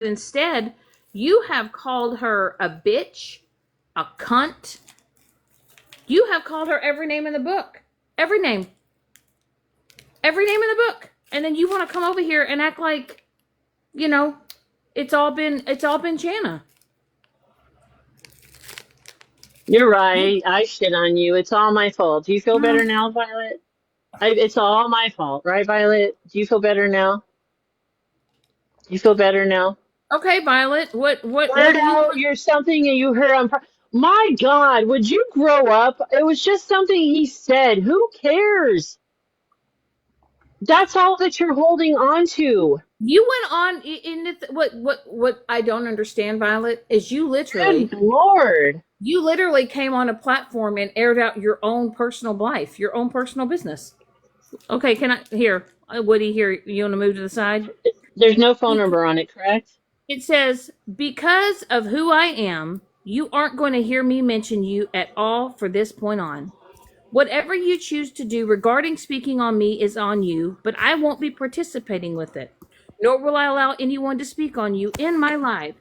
Instead, you have called her a bitch, a cunt. You have called her every name in the book. Every name. Every name in the book. And then you want to come over here and act like, you know, it's all been Janna. You're right. I shit on you. It's all my fault. Do you feel better now, Violet? It's all my fault, right, Violet? Do you feel better now? You feel better now? Okay, Violet. What Blurt do you out want? you're something and you heard on. My God, would you grow up? It was just something he said. Who cares? That's all that you're holding on to. You went on in the, what I don't understand, Violet, is Good Lord. you literally came on a platform and aired out your own personal life, your own personal business. Okay, can I here, Woody? Here, you want to move to the side? There's no phone number on it, correct? It says, because of who I am, you aren't going to hear me mention you at all for this point on. Whatever you choose to do regarding speaking on me is on you, but I won't be participating with it. Nor will I allow anyone to speak on you in my life.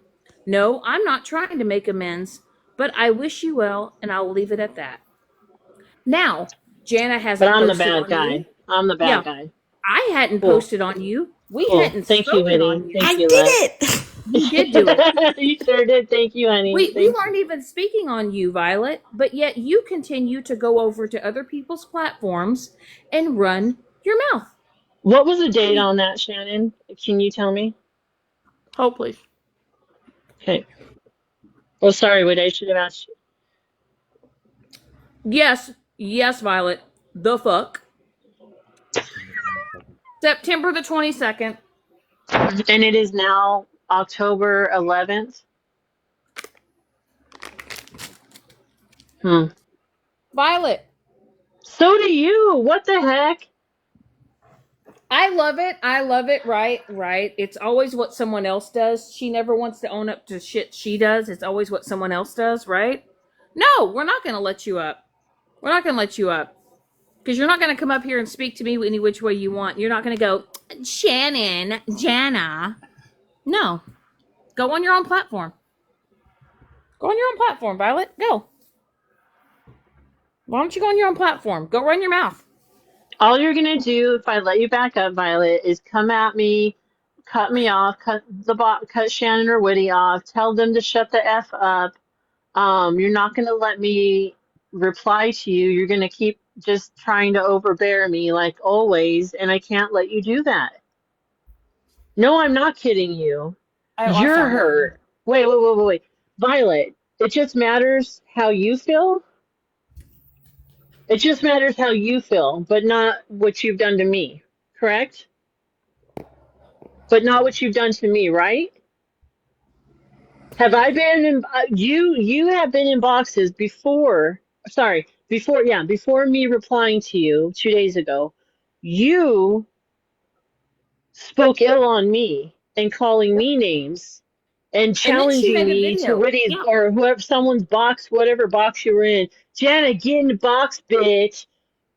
No, I'm not trying to make amends, but I wish you well, and I'll leave it at that. Now, Janna But hasn't I'm the posted bad on you. guy. I'm the bad Yeah, guy. I hadn't Cool. posted on you. We Cool. hadn't Thank you, spoken honey. on you. Thank I you, did love. it. You did do it. You sure did. Thank you, honey. We Thank weren't you. even speaking on you, Violet, but yet you continue to go over to other people's platforms and run your mouth. What was the date on that, Shannon? Can you tell me? Hold, please. Okay. Oh, sorry, Woody. I should have asked you. Yes, Violet. The fuck. September the 22nd. And it is now October 11th. Hmm. Violet. So do you. What the heck? I love it. I love it. Right. It's always what someone else does. She never wants to own up to shit she does. It's always what someone else does, right? No, we're not going to let you up. We're not going to let you up. Because you're not going to come up here and speak to me any which way you want. You're not going to go, Shannon, Janna. No. Go on your own platform. Go on your own platform, Violet. Go. Why don't you go on your own platform? Go run your mouth. All you're gonna do if I let you back up, Violet, is come at me, cut me off, cut Shannon or Woody off, tell them to shut the F up. You're not gonna let me reply to you. You're gonna keep just trying to overbear me like always, and I can't let you do that. No, I'm not kidding you. I You're found it. hurt. Wait. Violet, it just matters how you feel. It just matters how you feel, but not what you've done to me. Correct? But not what you've done to me, right? Have I been in you have been in boxes before, sorry, before me replying to you 2 days ago. You spoke ill on me and calling me names and And then she challenging made a me to video. Woody's Yeah. or whoever someone's box, whatever box you were in. Janet, get in the box, bitch.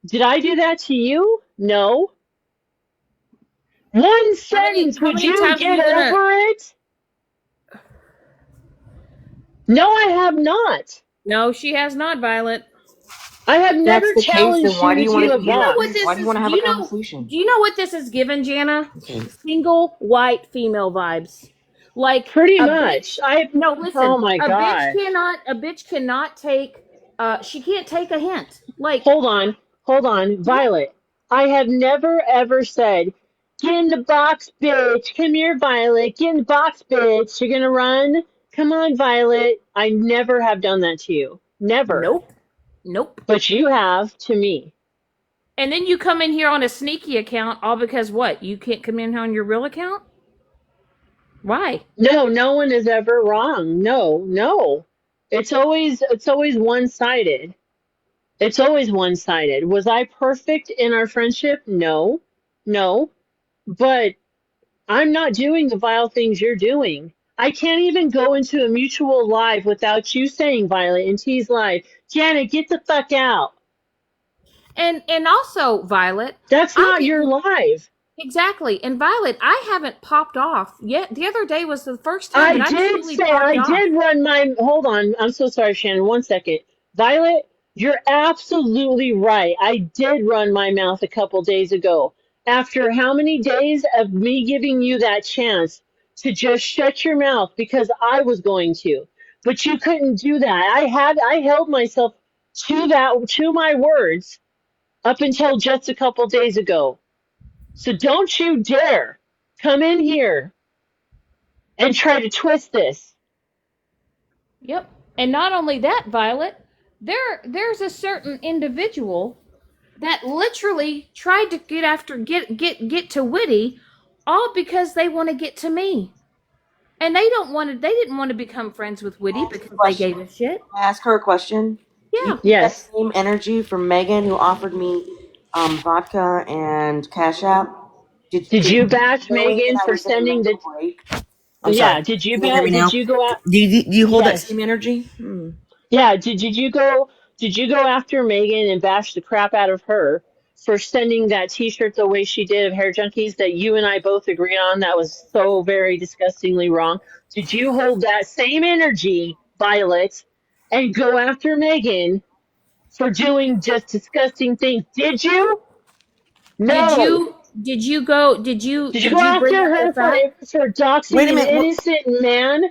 Did I do that to you? No. One sentence, How would many you times are get you gonna? over it? No, I have not. No, she has not, Violet. I have If never that's the case, then challenged why you do to you want do to? a Do you know what box. this Why do you is? want to have a conversation? Do you know what this is given, Janna? Okay. Single white female vibes. Like Pretty a much. bitch. No, listen. Oh my God. A bitch cannot take. She can't take a hint. Like, Hold on, Violet. I have never ever said, get in the box, bitch. Come here, Violet. Get in the box, bitch. You're gonna run? Come on, Violet. I never have done that to you. Never. nope, nope. But you have to me. And then you come in here on a sneaky account, all because what? You can't come in on your real account? Why? No, no one is ever wrong. No. It's always one-sided. It's always one-sided. Was I perfect in our friendship? No. But I'm not doing the vile things you're doing. I can't even go into a mutual live without you saying, Violet, in T's live, Janet, get the fuck out. And also, Violet, That's I not your didn't. live. Exactly. And Violet, I haven't popped off yet. The other day was the first time I that I did truly say popped I off. did run my. Hold on. I'm so sorry, Shannon. 1 second. Violet, you're absolutely right. I did run my mouth a couple days ago. After how many days of me giving you that chance to just shut your mouth because I was going to. But you couldn't do that. I held myself to my words up until just a couple days ago. So don't you dare come in here and try to twist this. Yep. And not only that, Violet, there's a certain individual that literally tried to get to Witty all because they want to get to me. And they didn't want to become friends with Witty Ask a because they question. gave a shit. I ask her a question. Do you Yeah. get that Yes. same energy from Megan who offered me vodka and Cash App? Did Did you bash knowing that Megan I for was in a sending the? mental break? I'm sorry. Yeah. Did you Can you hear me Did now? you go out? Do you hold that Yes. same energy? Hmm. Yeah. Did you go? Did you go after Megan and bash the crap out of her for sending that T-shirt the way she did of Hair Junkies that you and I both agreed on? That was so very disgustingly wrong. Did you hold that same energy, Violet, and go after Megan for doing just disgusting things? Did you? No. Did you go did you after bring up the her fact? for Wait doxing a an minute. innocent man?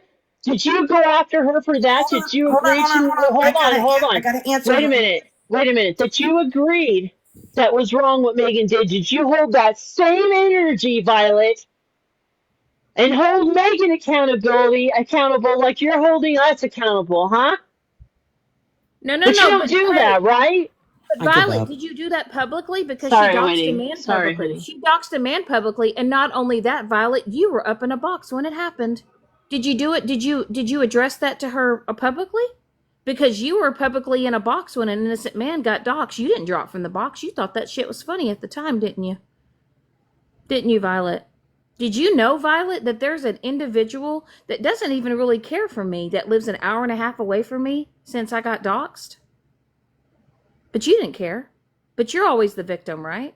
Did you go after her for that? Did you Hold on, agree hold on, to? hold on. Hold on, hold I on. gotta answer Wait a her. minute. Wait a minute. That you agreed that was wrong what Megan did. Did you hold that same energy, Violet, and hold Megan accountable like you're holding us accountable, huh? No, no, But you no. don't But do hey, that, right? but I give Violet, up. did you do that publicly? Because she Sorry, doxed a Winnie. man Sorry, publicly. honey. She doxed a man publicly, and not only that, Violet, you were up in a box when it happened. Did you do it? Did you address that to her publicly? Because you were publicly in a box when an innocent man got doxxed. You didn't drop from the box. You thought that shit was funny at the time, didn't you? Didn't you, Violet? Did you know, Violet, that there's an individual that doesn't even really care for me that lives an hour and a half away from me since I got doxxed? But you didn't care. But you're always the victim, right?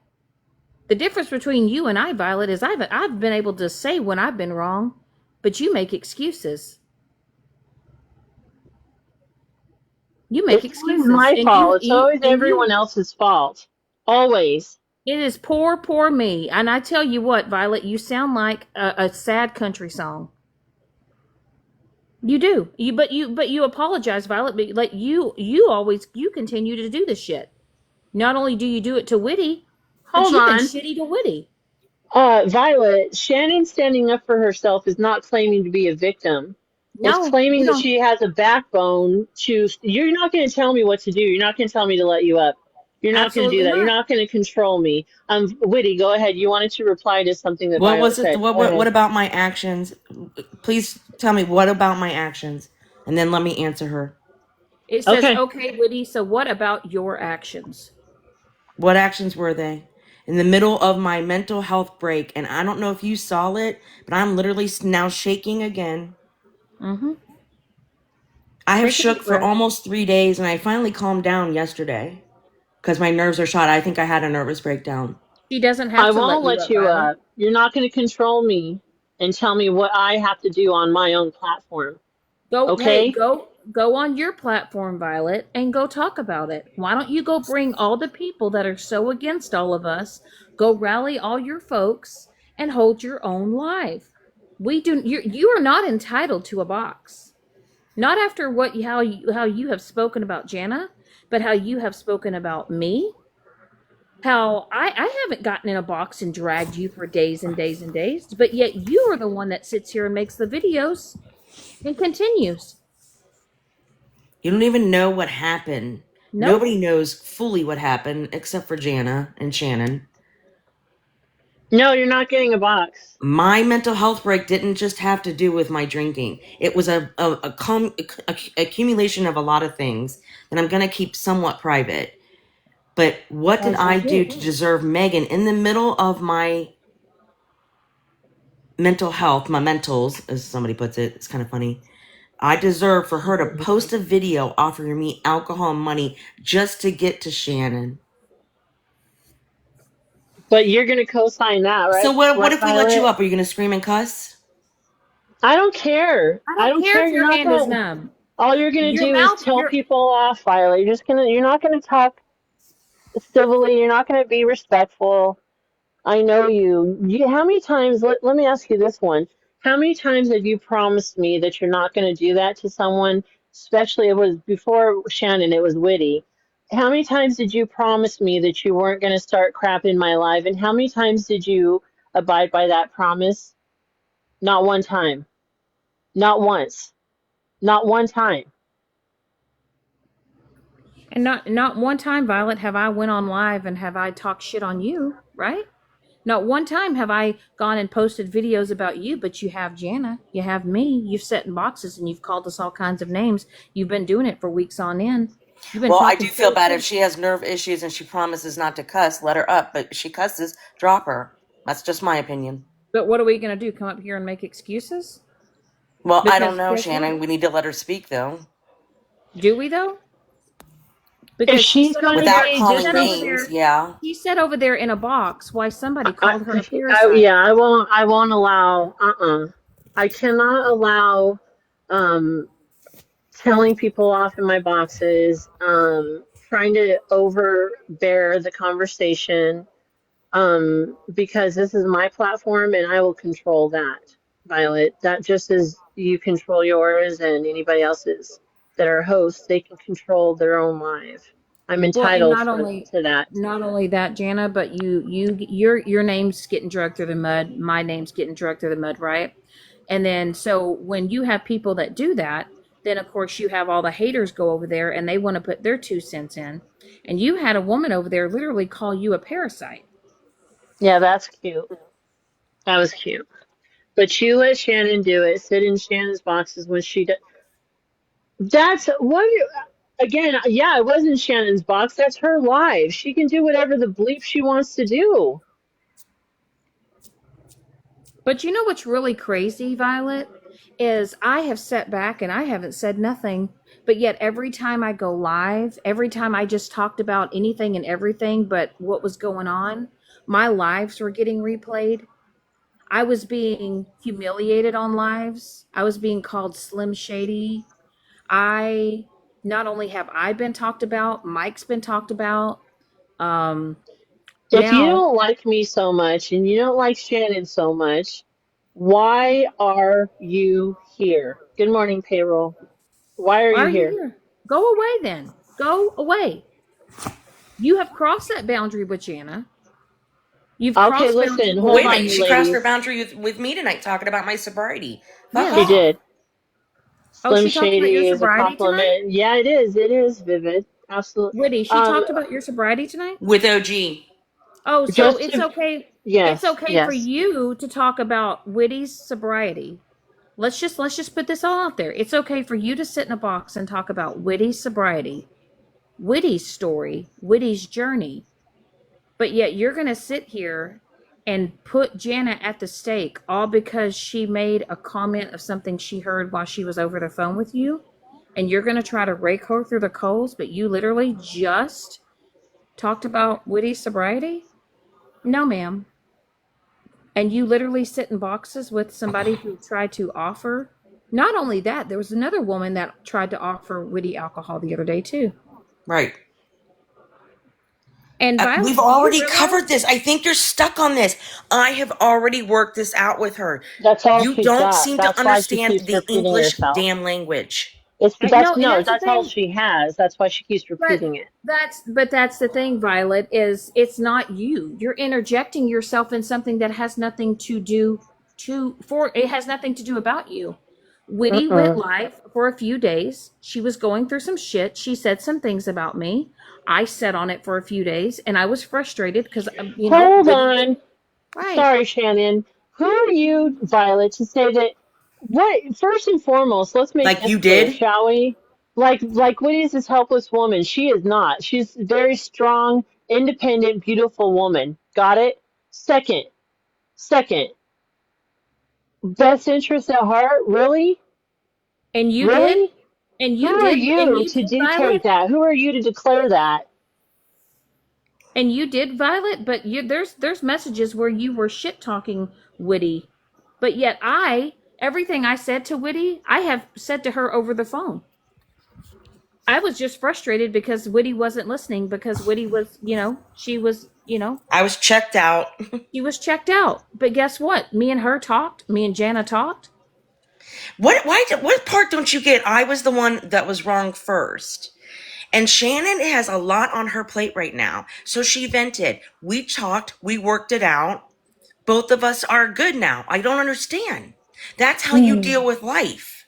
The difference between you and I, Violet, is I've been able to say when I've been wrong, but you make excuses. You make It's always excuses, my and fault. It's always you everyone else's fault. Always. it is poor, poor me. And I tell you what, Violet, you sound like a sad country song. You do. But you apologize, Violet. But like you continue to do this shit. Not only do you do it to Witty, but Hold you've been on. shitty to Witty. Violet, Shannon standing up for herself is not claiming to be a victim. It's No, you claiming that don't. she has a backbone to. You're not going to tell me what to do. You're not going to tell me to let you up. You're not going to do Absolutely that. You're not. not going to control me. Witty, go ahead. You wanted to reply to something that What Violet was it? said. Go What ahead. about my actions? Please tell me what about my actions, and then let me answer her. It says, Okay. okay, Witty, so what about your actions? What actions were they? In the middle of my mental health break, and I don't know if you saw it, but I'm literally now shaking again. Mm-hmm. I have Take a shook deep for breath. almost 3 days, and I finally calmed down yesterday because my nerves are shot. I think I had a nervous breakdown. She doesn't have I to let won't you let up, you Violet. up. You're not going to control me and tell me what I have to do on my own platform. Go, hey, Okay? go on your platform, Violet, and go talk about it. Why don't you go bring all the people that are so against all of us, go rally all your folks and hold your own live. You are not entitled to a box. Not after what how you have spoken about Janna, but how you have spoken about me. How I haven't gotten in a box and dragged you for days and days and days, but yet you are the one that sits here and makes the videos and continues. You don't even know what happened. Nope. Nobody knows fully what happened except for Jana and Shannon. No, you're not getting a box. My mental health break didn't just have to do with my drinking. It was a accumulation of a lot of things that I'm going to keep somewhat private. But what did As you I do should. to deserve Megan in the middle of my mental health, my mentals, as somebody puts it? It's kind of funny. I deserve for her to post a video offering me alcohol and money just to get to Shannon. But you're going to co-sign that, So right? what Right, if we let you Violet? up? Are you gonna scream and cuss? I don't care. I I don't don't care care. if You're your not hand is going to, numb. all you're going to Your do is mouth, tell your people off, Violet. You're not going to talk civilly. You're not going to be respectful. I know you. How many times, let me ask you this one. How many times have you promised me that you're not going to do that to someone, especially it was before Shannon, it was Witty. How many times did you promise me that you weren't going to start crap in my life? And how many times did you abide by that promise? Not one time. Not once. Not one time. and not one time, Violet, have I went on live and have I talked shit on you, right? Not one time have I gone and posted videos about you, but you have Janna, you have me, you've sat in boxes and you've called us all kinds of names. You've been doing it for weeks on end. You've been Well, I do talking feel so bad if shit. she has nerve issues and she promises not to cuss. Let her up, but if she cusses, drop her. That's just my opinion. But what are we gonna do? Come up here and make excuses? Well, I don't Because know, guess what? Shannon. We need to let her speak though, Do we though? If Because she's going to without be she calling said over names. there, Yeah. she said over there in a box why somebody called her a Yeah, parasite. I won't allow, I cannot allow, um, telling people off in my boxes, trying to overbear the conversation, because this is my platform and I will control that, Violet. That just as you control yours and anybody else's that are hosts, they can control their own life. I'm Well, and entitled to that. not only that, Janna, but your name's getting dragged through the mud. My name's getting dragged through the mud, right? And then so when you have people that do that, then of course you have all the haters go over there and they want to put their 2 cents in. And you had a woman over there literally call you a parasite. Yeah, that's cute. That was cute. But you let Shannon do it. Sit in Shannon's boxes when she does. That's what. Again, yeah, it wasn't Shannon's box. That's her live. She can do whatever the bleep she wants to do. But you know what's really crazy, Violet? Is I have sat back and I haven't said nothing, but yet every time I go live, every time I just talked about anything and everything but what was going on, my lives were getting replayed. I was being humiliated on lives. I was being called Slim Shady. I not only have I been talked about, Mike's been talked about. Um, If you now, don't like me so much and you don't like Shannon so much, why are you here? Good morning, payroll. Why are why you are you here? here? Go away then. Go away. You have crossed that boundary with Jana. You've Okay, crossed boundary listen, with hold Wait a on, minute. you She Witty. crossed her ladies. boundary with me tonight, talking about my sobriety. Fuck She Yes. off. did. Oh, Slim she talked about your Shady is a sobriety tonight? compliment. Yeah, it is. It is vivid. Absolutely. Witty, she Um, talked about your sobriety tonight? With OG. Oh, so just it's to, okay. It's yes, okay for yes. you to talk about Witty's sobriety. Let's just put this all out there. It's okay for you to sit in a box and talk about Witty's sobriety, Witty's story, Witty's journey. But yet you're going to sit here and put Jana at the stake all because she made a comment of something she heard while she was over the phone with you. And you're going to try to rake her through the coals, but you literally just talked about Witty sobriety? No, ma'am. And you literally sit in boxes with somebody who tried to offer. Not only that, there was another woman that tried to offer Witty alcohol the other day, too. Right. And We've Violet, do you already realize? covered this. I think you're stuck on this. I have already worked this out with her. That's all You she's don't got. seem to That's why she understand keeps the repeating English herself. damn language. It's I, that's no, and no, that's the that's all thing. she has. That's why she keeps But repeating it. that's the thing, Violet, is it's not you. You're interjecting yourself in something that has nothing to do to for it has nothing to do about you. Witty went Mm-mm. live for a few days. She was going through some shit. She said some things about me. I sat on it for a few days and I was frustrated because Hold Witty was on. right. Sorry, Shannon. Who are you, Violet, to say that? What? First and foremost, let's make Like this you clear, did? shall we? Like Whitney is this helpless woman. She is not. She's a very strong, independent, beautiful woman. Got it? Second, best interest at heart. Really? And you did, Really? and Who you are did, and you you to did, dictate Violet. that? Who are you to declare that? And you did, Violet, but there's messages where you were shit talking Witty, but yet everything I said to Witty, I have said to her over the phone. I was just frustrated because Witty wasn't listening because Witty was, she was, I was checked out. she was checked out. But guess what? Me and her talked. Me and Janna talked. What part don't you get? I was the one that was wrong first. And Shannon has a lot on her plate right now. So she vented. We talked, we worked it out. Both of us are good now. I don't understand. That's how you deal with life.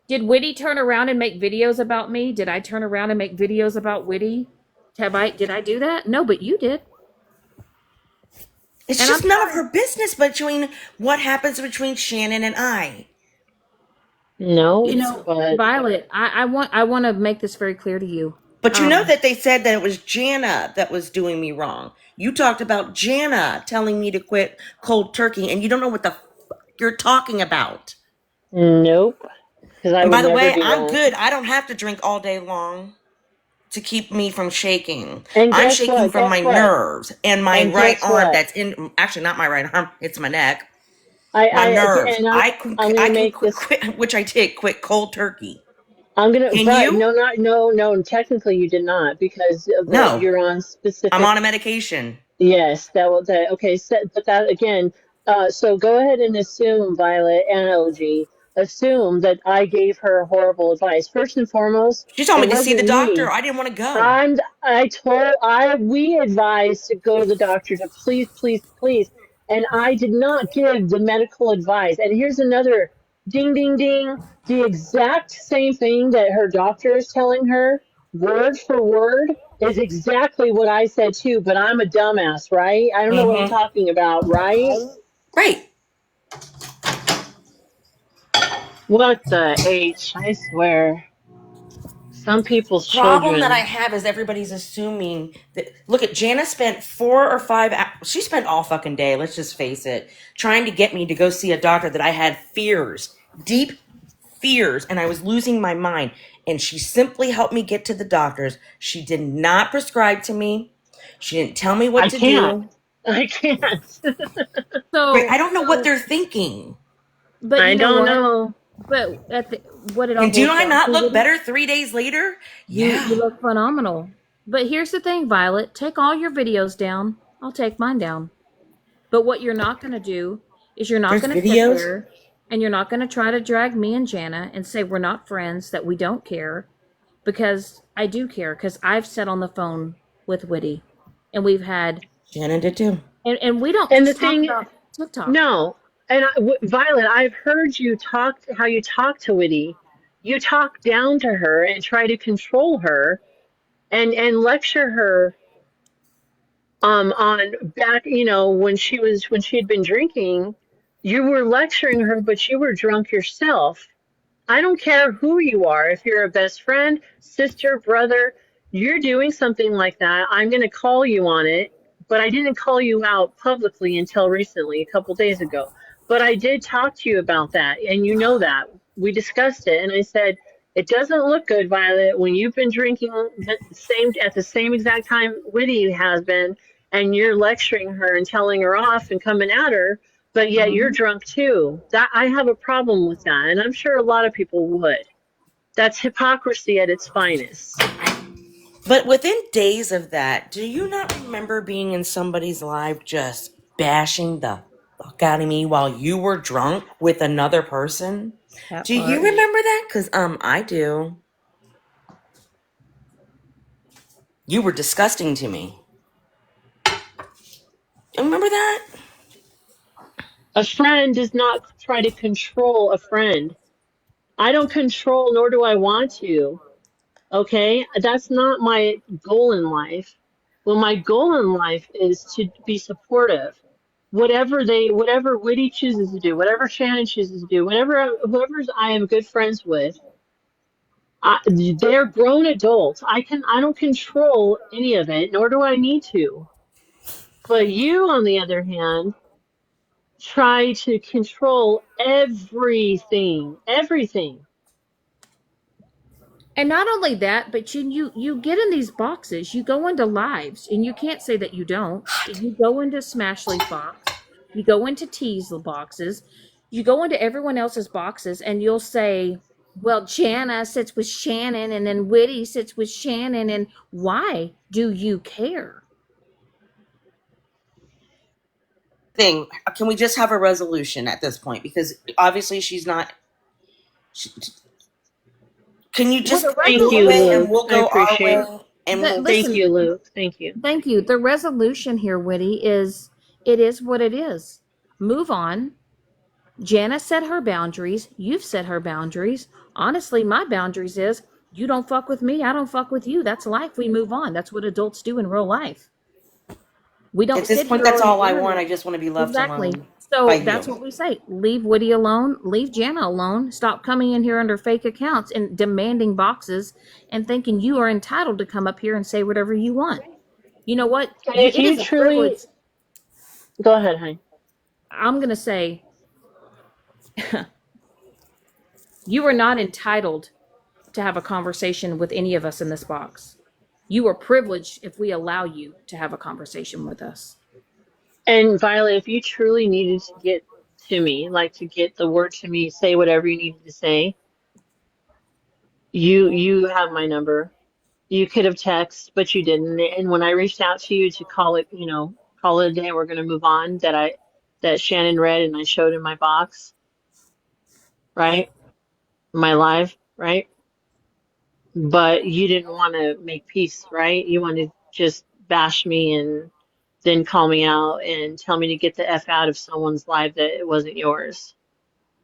Did Witty turn around and make videos about me? Did I turn around and make videos about Witty? Did I do that? No, but you did. It's And I'm just none of sorry. her business between what happens between Shannon and I. No, You know, but Violet, I want to make this very clear to you. But you know Um, that they said that it was Janna that was doing me wrong. You talked about Janna telling me to quit cold turkey, and you don't know what the fuck you're talking about. nope, because I And would by the never way, do I'm that. good. I don't have to drink all day long to keep me from shaking. And I'm guess shaking what? from Guess my what? nerves and my And right guess arm what? that's in, actually not my right arm, it's my neck. My I nerves. and I'm I gonna can make quit, this. quit, which I did, quit cold turkey. I'm gonna, Can but you? no, not no, no. Technically, you did not because of the No. you're on I'm specific. on a medication. Yes, that will that okay, so, but that again, so go ahead and assume, Violet and OG, assume that I gave her horrible advice. First and foremost, She told it me to see the wasn't doctor. me. I didn't want to go. We advised to go to the doctor to please, please, please. And I did not give the medical advice. And here's another ding, ding, ding. The exact same thing that her doctor is telling her, word for word, is exactly what I said too. But I'm a dumbass, right? I don't know what I'm Mm-hmm. talking about, right? Right. What the H? I swear. Some people's Problem that I children. have is everybody's assuming that. Look at Jana spent 4 or 5. She spent all fucking day. Let's just face it, trying to get me to go see a doctor that I had fears, deep fears, and I was losing my mind. And she simply helped me get to the doctors. She did not prescribe to me. She didn't tell me what I to can't. do. I can't. Right? I so don't know what they're thinking. but I you know don't what? know. But what it all And do boils I down not to, look Witty, better 3 days later? you Yeah. look phenomenal. But here's the thing, Violet. Take all your videos down. I'll take mine down. But what you're not going to do is you're not There's going to sit videos. there and you're not going to try to drag me and Jana and say we're not friends, that we don't care, because I do care, because I've sat on the phone with Witty and we've had, Shannon did too. and we don't And the just talk thing, about TikTok. no. Violet, I've heard you talk how you talk to Whitty. You talk down to her and try to control her and lecture her on back, when she had been drinking, you were lecturing her, but you were drunk yourself. I don't care who you are. If you're a best friend, sister, brother, you're doing something like that, I'm going to call you on it. But I didn't call you out publicly until recently, a couple days ago. But I did talk to you about that, and you know that. We discussed it, and I said, it doesn't look good, Violet, when you've been drinking at the same exact time Whitty has been, and you're lecturing her and telling her off and coming at her, but yet you're Mhm. drunk too. That I have a problem with that, and I'm sure a lot of people would. That's hypocrisy at its finest. But within days of that, do you not remember being in somebody's life just bashing the fuck out of me while you were drunk with another person? That Do you part. remember that? Cause I do. You were disgusting to me. You remember that? A friend does not try to control a friend. I don't control, nor do I want to. Okay, that's not my goal in life. Well, my goal in life is to be supportive. Whatever Whitty chooses to do, whatever Shannon chooses to do, whoever's I am good friends with, they're grown adults. I don't control any of it, nor do I need to. But you, on the other hand, try to control everything, everything. And not only that, but you get in these boxes, you go into lives, and you can't say that you don't. You go into Smashly's box, you go into T's boxes, you go into everyone else's boxes, and you'll say, well, Jana sits with Shannon, and then Whitty sits with Shannon, and why do you care? Thing, can we just have a resolution at this point? Because obviously she's not. She, can you Well, just the go Thank your you, way resolution, and Luke. we'll I go our appreciate. way, and that, we'll. Thank listen, you, Luke. Thank you. thank you. The resolution here, Whitty, is it is what it is. Move on. Jana set her boundaries. You've set her boundaries. Honestly, my boundaries is you don't fuck with me, I don't fuck with you. That's life. We move on. That's what adults do in real life. We don't At this sit point, here that's on the all I want. internet. I just want to be left Exactly. alone by So that's you. what we say. Leave Woody alone. Leave Jana alone. Stop coming in here under fake accounts and demanding boxes and thinking you are entitled to come up here and say whatever you want. You know what? And if It you is a privilege. truly go ahead, honey. I'm going to say you are not entitled to have a conversation with any of us in this box. You are privileged if we allow you to have a conversation with us. And Violet, if you truly needed to get to me, like to get the word to me, say whatever you needed to say, you have my number. You could have texted, but you didn't. And when I reached out to you to call it, call it a day, we're gonna move on, that Shannon read and I showed in my box, right? My live, right? But you didn't want to make peace, right? You wanted to just bash me and then call me out and tell me to get the F out of someone's life that it wasn't yours.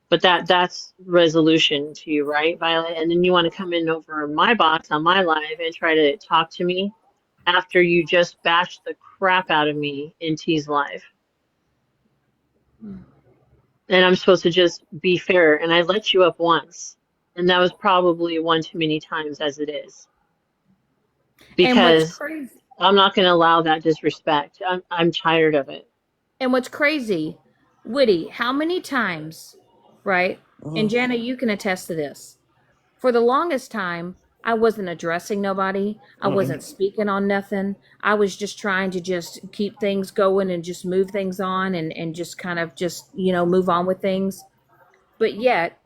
But that's resolution to you, right, Violet? And then you want to come in over my box on my live and try to talk to me after you just bashed the crap out of me in T's live. And I'm supposed to just be fair, and I let you up once. And that was probably one too many times as it is. And what's Because crazy I'm not going to allow that disrespect. I'm tired of it. and what's crazy, Woody, how many times, right? And Mhm. Jana, you can attest to this. For the longest time, I wasn't addressing nobody. I Mm-mm. wasn't speaking on nothing. I was just trying to just keep things going and just move things on and just kind of just, move on with things. But yet,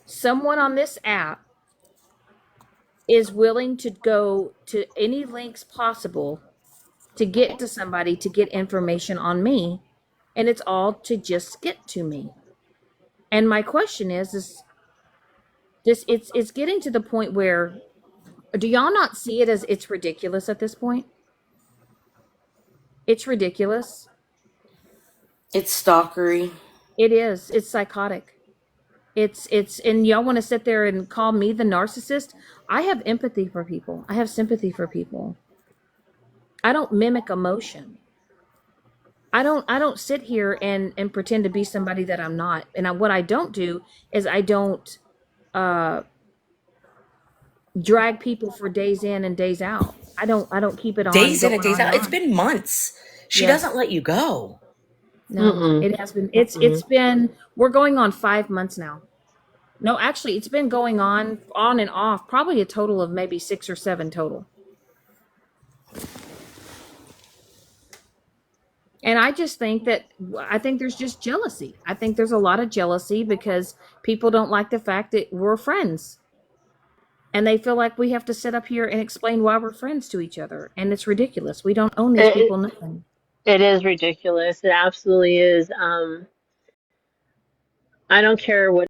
someone on this app is willing to go to any links possible to get to somebody to get information on me, and it's all to just get to me. And my question is this it's getting to the point where do y'all not see it as it's ridiculous at this point? It's ridiculous. It's stalkery. It is. It's psychotic. It's and y'all want to sit there and call me the narcissist? I have empathy for people. I have sympathy for people. I don't mimic emotion. I don't sit here and pretend to be somebody that I'm not. And what I don't do is I don't uh drag people for days in and days out. I don't keep it on Days in and going days on and out. It's on. been months. She doesn't Yes. let you go. No. Mm-mm. It has been it's Mm-mm. been we're going on 5 months now. No, actually it's been going on and off probably a total of maybe 6 or 7 total. And I just think that I think there's just jealousy. I think there's a lot of jealousy because people don't like the fact that we're friends. And they feel like we have to sit up here and explain why we're friends to each other. And it's ridiculous. We don't own these It, people nothing. it is ridiculous. It absolutely is. I don't care what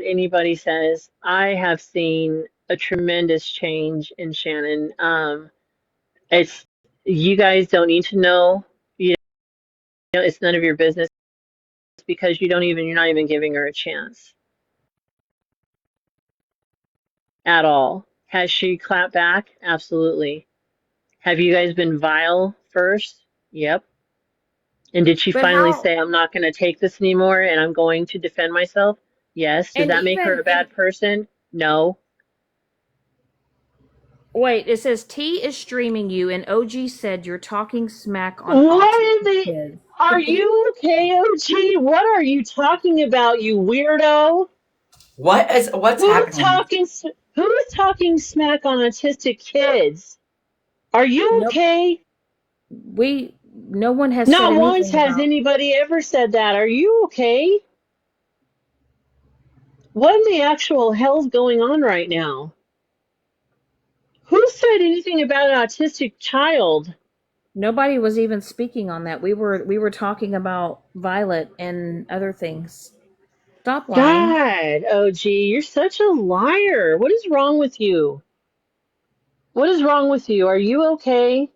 anybody says. I have seen a tremendous change in Shannon. It's you guys don't need to know. You it's none of your business because you're not even giving her a chance at all. Has she clapped back? Absolutely. Have you guys been vile first? Yep. And did she But finally how say, I'm not going to take this anymore and I'm going to defend myself? Yes. Does and that make her even a and bad person? No. wait, it says T is streaming you and OG said you're talking smack on What is autistic it? kids. Are you okay, OG? What are you talking about, you weirdo? What's Who's happening? talking? Who is talking smack on autistic kids? Are you Nope. okay? No one has said Not once anything has about. anybody ever said that. Are you okay? What in the actual hell's going on right now? Who said anything about an autistic child? Nobody was even speaking on that. We were talking about Violet and other things. Stop lying. God, OG, you're such a liar. What is wrong with you? What is wrong with you? Are you okay?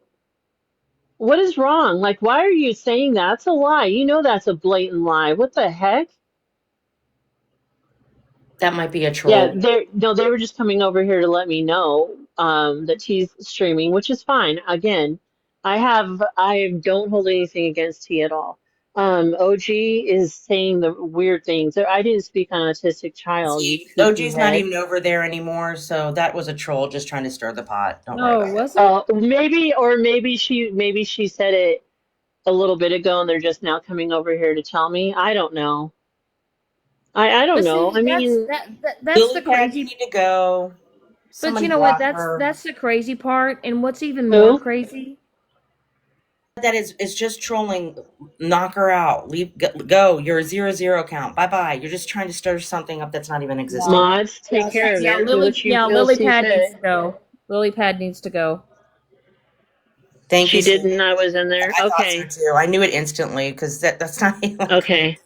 What is wrong? Like, why are you saying that? That's a lie. You know that's a blatant lie. What the heck? That might be a Yeah, troll. they were just coming over here to let me know that T's streaming, which is fine. Again, I don't hold anything against T at all. OG is saying the weird things. I didn't speak on autistic child, you See, kooky OG's not head. even over there anymore, so that was a troll just trying to stir the pot. Don't worry Oh, about it. was it? Maybe she said it a little bit ago and they're just now coming over here to tell me. I don't know. I don't But know. see, I mean, that's the Lily pad, you crazy. need to go. But you Somebody know what? block That's her. that's the crazy part. And what's even more who? crazy? That is just trolling. Knock her out. Leave. Go. You're a 0-0 count. Bye bye. You're just trying to stir something up that's not even Yeah. existing. Mods, take care of Yeah, it. Do what you Yeah, feel Lily see Pad needs to fit. go. Lily Pad needs to go. Thank you, She Steve. didn't. I was in there. I thought so Okay. too. I knew it instantly because that's not like Okay.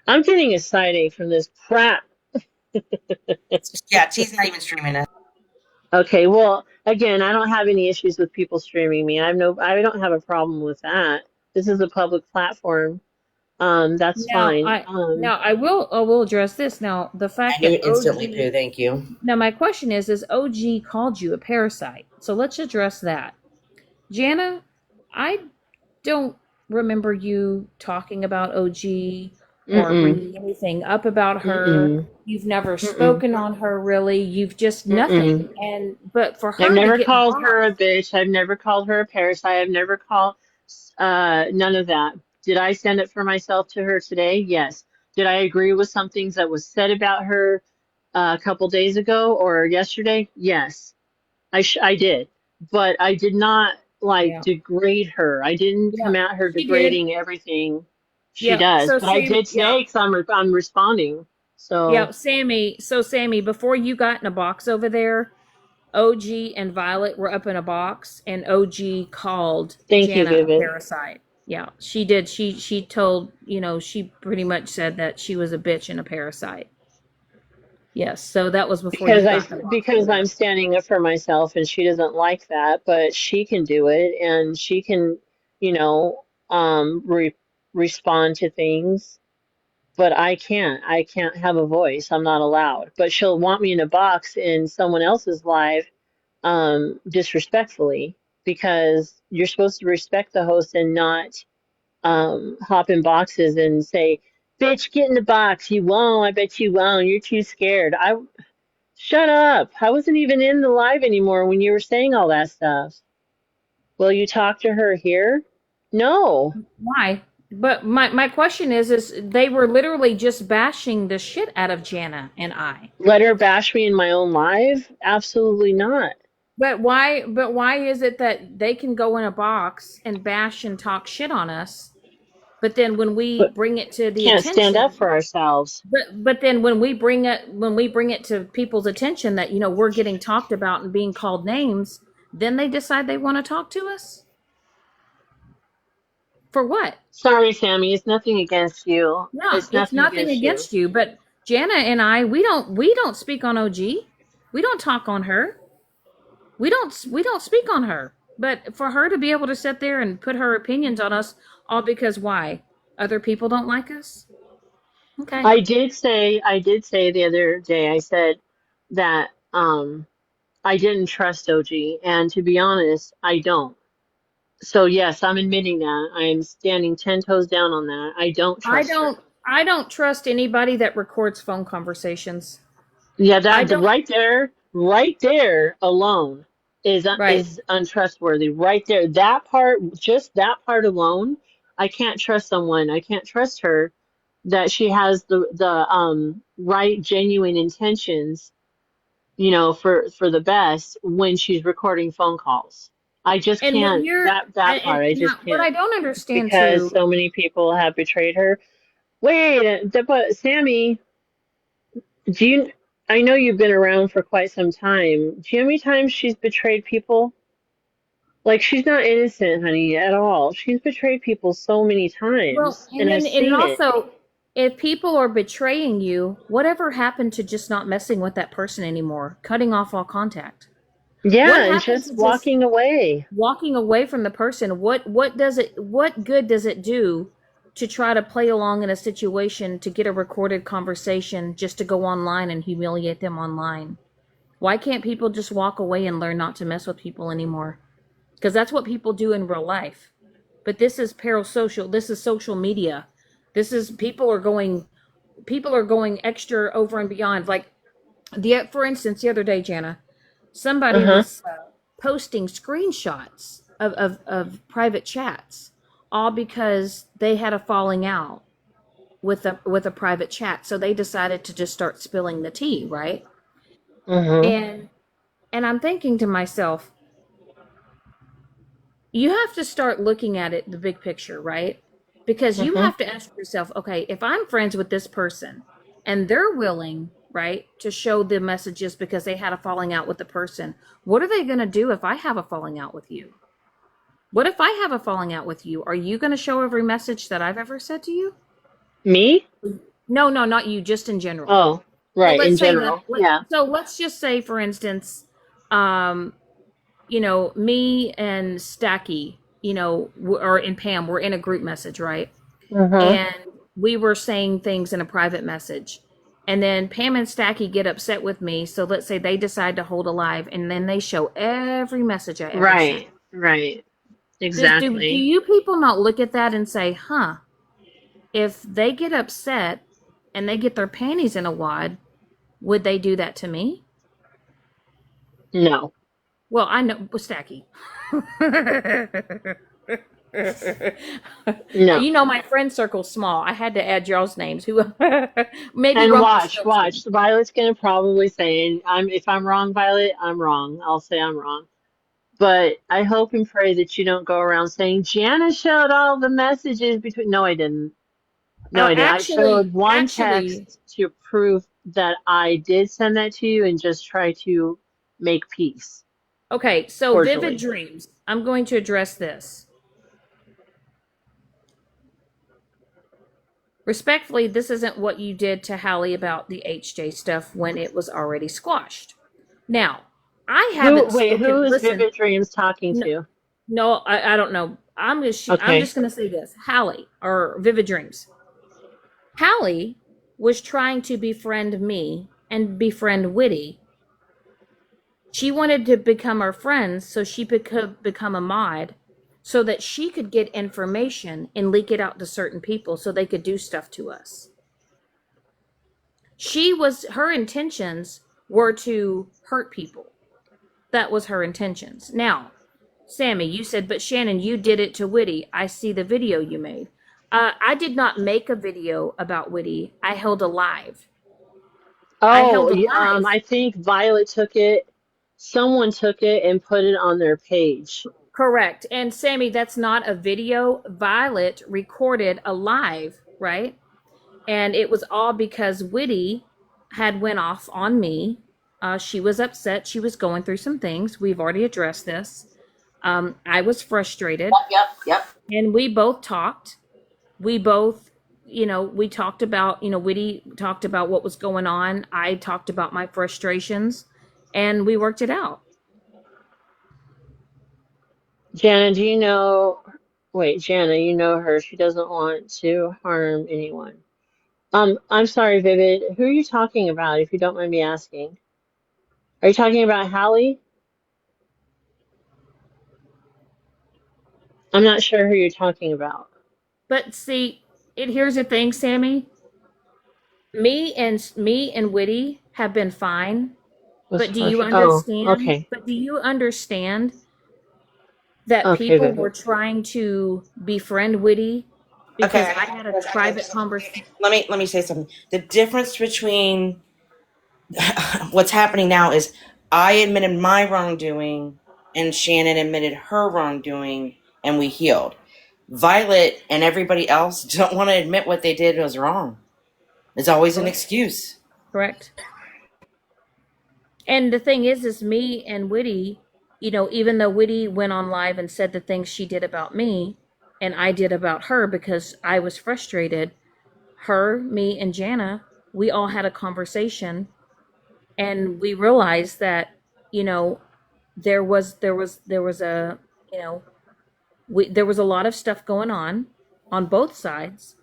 I'm getting a side ache from this crap. yeah. She's not even streaming it. Okay. Well, again, I don't have any issues with people streaming me. I don't have a problem with that. This is a public platform. That's Now fine. I now I will address this. Now the I fact knew that it instantly, OG Pooh. Thank you. now my question is OG called you a parasite. So let's address that. Jana, I don't remember you talking about OG or Mm-mm. bringing anything up about her. Mm-mm. You've never Mm-mm. spoken on her really. You've just Mm-mm. nothing. And but for I've her to never get called her a blocked, bitch. I've never called her a parasite. I've never called none of that. Did I send it for myself to her today? Yes. Did I agree with some things that was said about her a couple days ago or yesterday? Yes. I did. But I did not like yeah, degrade her. I didn't yeah, come at her she did. degrading everything she Yeah. does. So But I Sammy, did yeah, today because I'm responding. yeah, So Sammy. So Sammy, before you got in a box over there, OG and Violet were up in a box, and OG called thank you, Jana a Vivid. parasite. Yeah, she did. She told she pretty much said that she was a bitch and a parasite. Yes, so that was before Because you I got in the box over because I'm there. standing up for myself and she doesn't like that, but she can do it and she can, you know, respond to things, but I can't. I can't have a voice. I'm not allowed. But she'll want me in a box in someone else's live, disrespectfully because you're supposed to respect the host and not hop in boxes and say, "Bitch, get in the box. You won't. I bet you won't. You're too scared." I Shut up. I wasn't even in the live anymore when you were saying all that stuff. Will you talk to her here? No. Why? But my question is they were literally just bashing the shit out of Jana and I. Let her bash me in my own live? Absolutely not. But why is it that they can go in a box and bash and talk shit on us, but then when we But bring it to the can't stand up attention, for ourselves. but then when we bring it to people's attention that we're getting talked about and being called names, then they decide they want to talk to us? For what? Sorry, Sammy. It's nothing against you. Yeah, It's it's nothing nothing against you. against you, but Jana and I, we don't speak on OG. We don't talk on her. We don't speak on her. But for her to be able to sit there and put her opinions on us, all because why? Other people don't like us? Okay. I did say the other day, I said that I didn't trust OG, and to be honest, I don't. So yes, I'm admitting that. I'm standing 10 toes down on that. I don't I trust her. don't I don't trust anybody that records phone conversations. Yeah, I that don't right there alone right. is untrustworthy. Right there, that part, just that part alone, I can't trust someone. I can't trust her that she has the right genuine intentions for the best when she's recording phone calls. I just And what can't, you're that part. I just what I can't, don't understand because too. so many people have betrayed her. Wait, but Sammy, do you? I know you've been around for quite some time. Do you know how many times she's betrayed people? Like, she's not innocent, honey, at all. She's betrayed people so many Well, times, and and I've then and seen it. also, if people are betraying you, whatever happened to just not messing with that person anymore, cutting off all contact? What Yeah, and happened to just just walking away. walking away from the person? What good does it do to try to play along in a situation to get a recorded conversation just to go online and humiliate them online? Why can't people just walk away and learn not to mess with people anymore? Because that's what people do in real life. But this is parasocial. This is social media. This is people are going extra over and beyond. Like for instance, the other day, Jana, somebody Uh-huh. was posting screenshots of private chats, all because they had a falling out with a private chat. So they decided to just start spilling the tea, right? Uh-huh. And I'm thinking to myself, you have to start looking at it the big picture, right? Because you Uh-huh. have to ask yourself, okay, if I'm friends with this person and they're willing, right, to show the messages because they had a falling out with the person, what are they going to do if I have a falling out with you? What if I have a falling out with you? Are you going to show every message that I've ever said to you? Me? No, no, not you, just in general. Oh, So right, in let's say that general. Yeah. so let's just say for instance, um me and Stacky, and Pam, we're in a group message, right? Uh-huh. And we were saying things in a private message. And then Pam and Stacky get upset with me. So let's say they decide to hold a live and then they show every message I ever sent. Right. Right. Do Exactly. you people not look at that and say, huh, if they get upset and they get their panties in a wad, would they do that to me? No. Well, I know Stacky. No. My friend circle's small. I had to add y'all's names. Who maybe And watch. Rumpelstiltskin. Violet's gonna probably say, and if I'm wrong, Violet, I'm wrong. I'll say I'm wrong. But I hope and pray that you don't go around saying, Jana showed all the messages between. No, I didn't. No, I didn't. I showed one Actually, text to prove that I did send that to you and just try to make peace okay. So vivid cordially. dreams. I'm going to address this respectfully. This isn't what you did to Hallie about the HJ stuff when it was already squashed. Now, I haven't Who spoken. is Listen, Vivid Dreams talking no, to? no, I don't know. I'm Okay. just gonna say this. Hallie or Vivid Dreams. Hallie was trying to befriend me and befriend Witty. She wanted to become our friends so she could become a mod so that she could get information and leak it out to certain people so they could do stuff to us. Her intentions were to hurt people. That was her intentions. Now, Sammy, you said, but Shannon, you did it to Witty. I see the video you made. I did not make a video about Witty. I held a live. I Oh, held a live. I think Violet took it. Someone took it and put it on their page. Correct. And Sammy, that's not a video. Violet recorded a live, right? And it was all because Witty had went off on me. She was upset. She was going through some things. We've already addressed this. I was frustrated, Yep, yep. and we both talked. We both, we talked about, Witty talked about what was going on. I talked about my frustrations, and we worked it out. Jana, do you know? Wait, Jana, you know her. She doesn't want to harm anyone. I'm sorry, Vivid. Who are you talking about, if you don't mind me asking? Are you talking about Hallie? I'm not sure who you're talking about. But see, here's the thing, Sammy. Me and Witty have been fine, Was but do you okay. Oh, understand? okay. But do you understand that Okay, people were Vivid. trying to befriend Witty because Okay. I had a private conversation? Let me say something. The difference between what's happening now is I admitted my wrongdoing and Shannon admitted her wrongdoing and we healed. Violet and everybody else don't want to admit what they did was wrong. There's always an Correct. excuse. Correct. And the thing is me and Whitty, even though Whitty went on live and said the things she did about me and I did about her because I was frustrated, her, me, and Janna, we all had a conversation and we realized that, you know, there was a, you know, there was a lot of stuff going on both sides,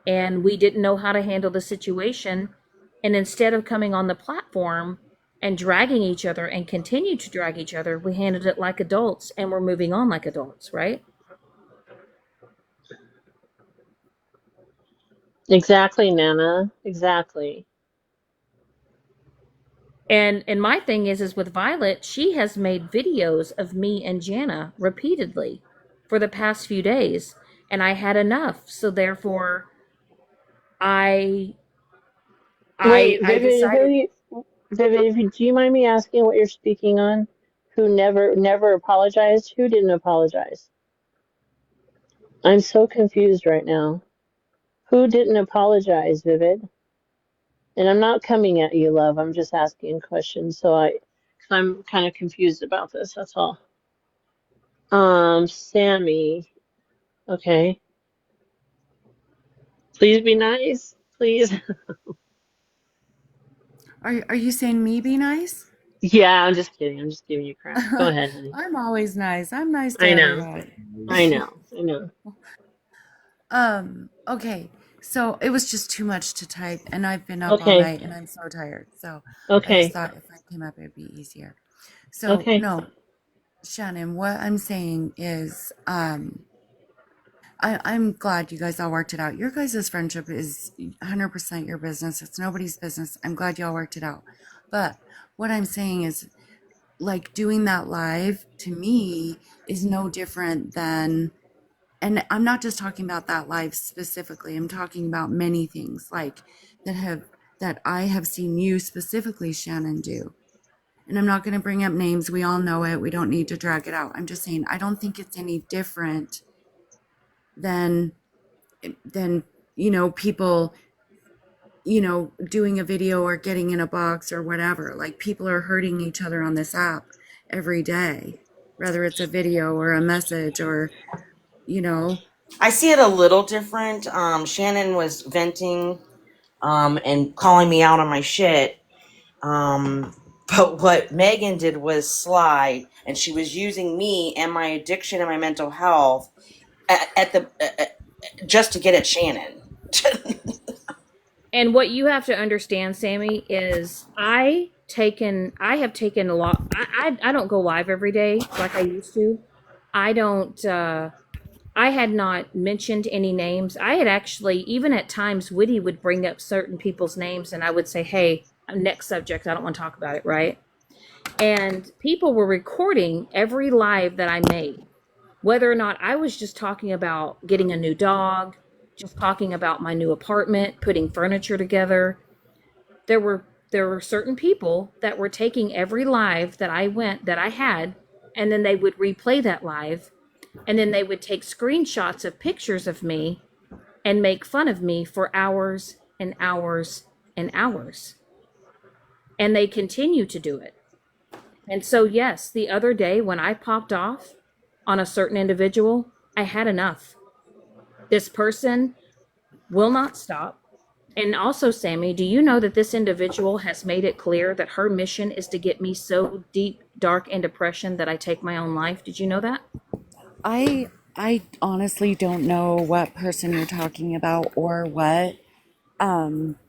and we didn't know how to handle the situation. And instead of coming on the platform and dragging each other and continue to drag each other, we handled it like adults and we're moving on like adults, right? Exactly, Nana. Exactly. And my thing is with Violet, she has made videos of me and Janna repeatedly for the past few days, and I had enough. So therefore, I I Wait, I Vivid, decided. Vivid, do you mind me asking what you're speaking on? Who never apologized? Who didn't apologize? I'm so confused right now. Who didn't apologize, Vivid? And I'm not coming at you, love. I'm just asking questions. Cause I'm kind of confused about this. That's all. Sammy. Okay. Please be nice. Please. Are you saying me be nice? Yeah, I'm just kidding. I'm just giving you crap. Go ahead, honey. I'm always nice. I'm nice to I know. everybody. I know. I know. Okay. So it was just too much to type, and I've been up all Okay. night and I'm so tired. So I just Okay. thought if I came up, it'd be easier. So, Okay. no, Shannon, what I'm saying is, I'm glad you guys all worked it out. Your guys' friendship is 100% your business. It's nobody's business. I'm glad y'all worked it out. But what I'm saying is, like, doing that live to me is no different than, and I'm not just talking about that live specifically, I'm talking about many things like that have, that I have seen you specifically, Shannon, do. And I'm not going to bring up names. We all know it. We don't need to drag it out. I'm just saying, I don't think it's any different than, than, people, doing a video or getting in a box or whatever. Like, people are hurting each other on this app every day, whether it's a video or a message or, you know, I see it a little different. Shannon was venting and calling me out on my shit. But what Megan did was sly, and she was using me and my addiction and my mental health at the just to get at Shannon. And what you have to understand, Sammy, is I have taken a lot. I don't go live every day like I used to. I don't. I had not mentioned any names. I had actually, even at times, Whitty would bring up certain people's names, and I would say, "Hey, next subject. I don't want to talk about it." Right? And people were recording every live that I made, whether or not I was just talking about getting a new dog, just talking about my new apartment, putting furniture together. There were certain people that were taking every live that I had, and then they would replay that live, and then they would take screenshots of pictures of me and make fun of me for hours and hours and hours. And they continue to do it. And so, yes, the other day when I popped off on a certain individual, I had enough. This person will not stop. And also, Sammy, do you know that this individual has made it clear that her mission is to get me so deep, dark in depression that I take my own life? Did you know that? I honestly don't know what person you're talking about or what.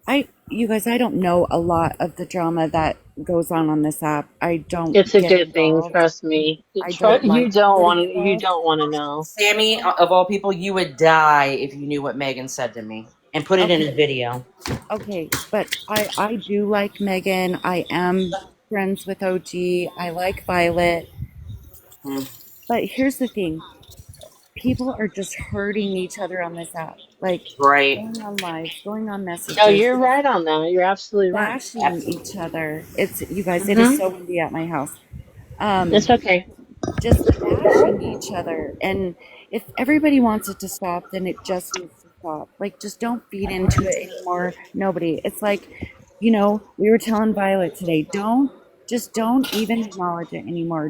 I you guys, I don't know a lot of the drama that goes on this app. I don't It's a get good thing, involved. trust me. I don't You like don't to get want to you involved. don't want to know. Sammy, of all people, you would die if you knew what Megan said to me and put it in a Okay, video. okay, but I do like Megan. I am friends with OG. I like Violet. Hmm. But here's the thing. people are just hurting each other on this app. Like Right. going on lives, going on Oh, messages, you're just right on that. You're absolutely right. bashing each other. It's you guys, it is Mm-hmm. so windy at my house. Um, It's okay. just bashing each other. And if everybody wants it to stop, then it just needs to stop. Like, just don't feed into it anymore. Nobody. It's like, we were telling Violet today, don't even acknowledge it anymore.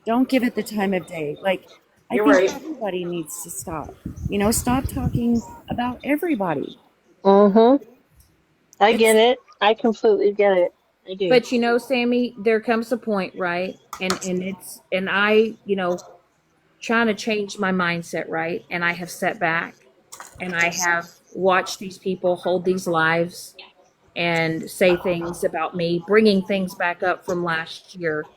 Don't give it the time of day. Like, I You're think right. everybody needs to stop. Stop talking about everybody. Mm-hmm. I get It's it. I completely get it. I do. But Sammy, there comes a point, right? And I, trying to change my mindset, right? And I have set back and I have watched these people hold these lives and say things about me, bringing things back up from last year.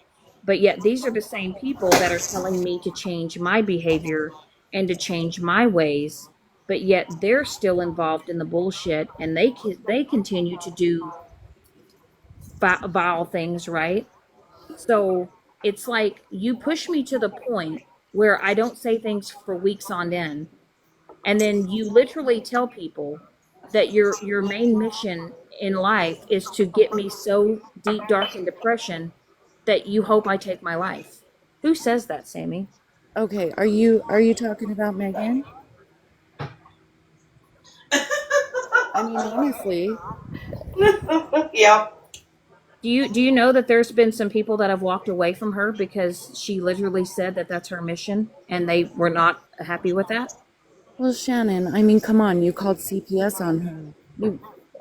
But yet, these are the same people that are telling me to change my behavior and to change my ways. But yet, they're still involved in the bullshit, and they continue to do vile things, right? So it's like you push me to the point where I don't say things for weeks on end, and then you literally tell people that your main mission in life is to get me so deep dark in depression that you hope I take my life. Who says that, Sammy? okay. Are you talking about Megan? I mean, honestly, Yeah. Do you know that there's been some people that have walked away from her because she literally said that that's her mission and they were not happy with that? well, Shannon, I mean, come on, you called CPS on her.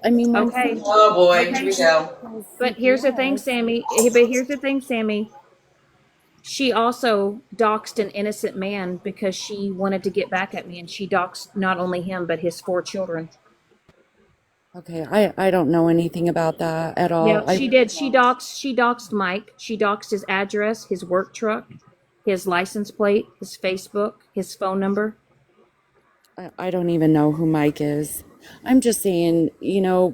I mean, when Okay. Oh somebody boy, here we Okay. go. calls But here's the thing, CPS, Sammy. But here's the thing, Sammy. She also doxed an innocent man because she wanted to get back at me, and she doxed not only him but his 4 children. okay, I don't know anything about that at Yeah, all. I she really did. don't. She doxed Mike. She doxed his address, his work truck, his license plate, his Facebook, his phone number. I don't even know who Mike is. I'm just saying,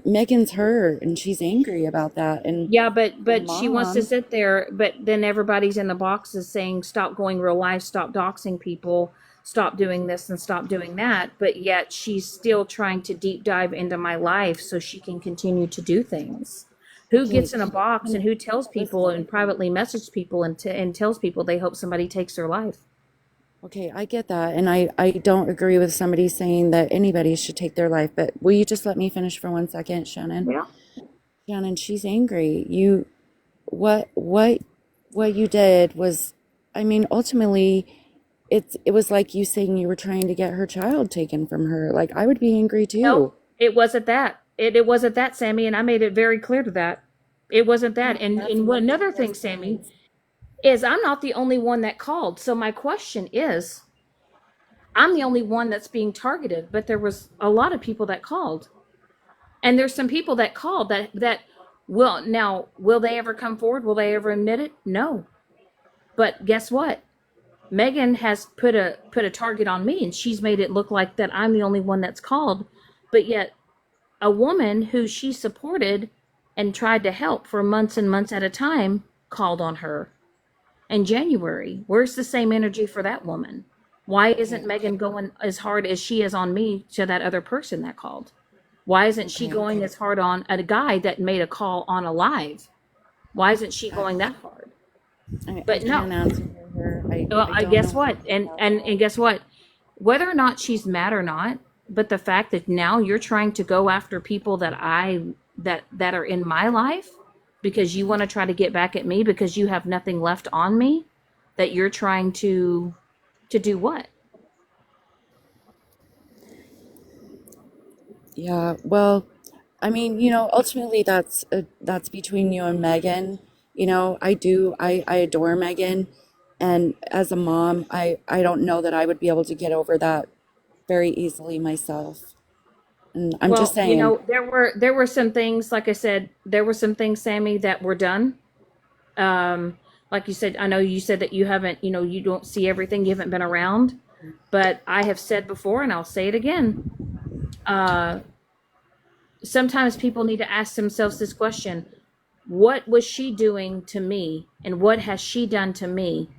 Megan's hurt and she's angry about that. And Yeah, her but she wants to mom, sit there, but then everybody's in the boxes saying stop going real life, stop doxing people, stop doing this and stop doing that, but yet she's still trying to deep dive into my life so she can continue to do things. Who okay, gets in a box and who tells people listen. and privately messages people and tells people they hope somebody takes their life? Okay, I get that. And I don't agree with somebody saying that anybody should take their life. But will you just let me finish for 1 second, Shannon? Yeah. Shannon, she's angry. What, what, what you did was, I mean, ultimately, it was like you saying you were trying to get her child taken from her. Like, I would be angry too. Nope. It wasn't that. It wasn't that, Sammy, and I made it very clear to that. It wasn't that. That's And what you another thing, guys Sammy, said. is I'm not the only one that called. So my question is, I'm the only one that's being targeted, but there was a lot of people that called. And there's some people that called that will they ever come forward? Will they ever admit it? No. But guess what? Megan has put a target on me and she's made it look like that I'm the only one that's called. But yet a woman who she supported and tried to help for months and months at a time called on her in January. Where's the same energy for that woman? Why isn't Okay, Megan going as hard as she is on me to that other person that called? Why isn't she okay. going as hard on a guy that made a call on a live? Why isn't she I, going that hard? I But no. can't answer for her. Well, I I don't guess know what? anything And about and that. and guess what? Whether or not she's mad or not, but the fact that now you're trying to go after people that are in my life because you want to try to get back at me because you have nothing left on me, that you're trying to do what? Yeah, well, I mean, ultimately that's between you and Megan. I adore Megan, and as a mom, I don't know that I would be able to get over that very easily myself. And I'm just Well, saying, there were some things, like I said, there were some things, Sammy, that were done. Um, like you said, I know you said that you haven't, you don't see everything, you haven't been around, but I have said before, and I'll say it again. Uh, Sometimes people need to ask themselves this question: what was she doing to me, and what has she done to me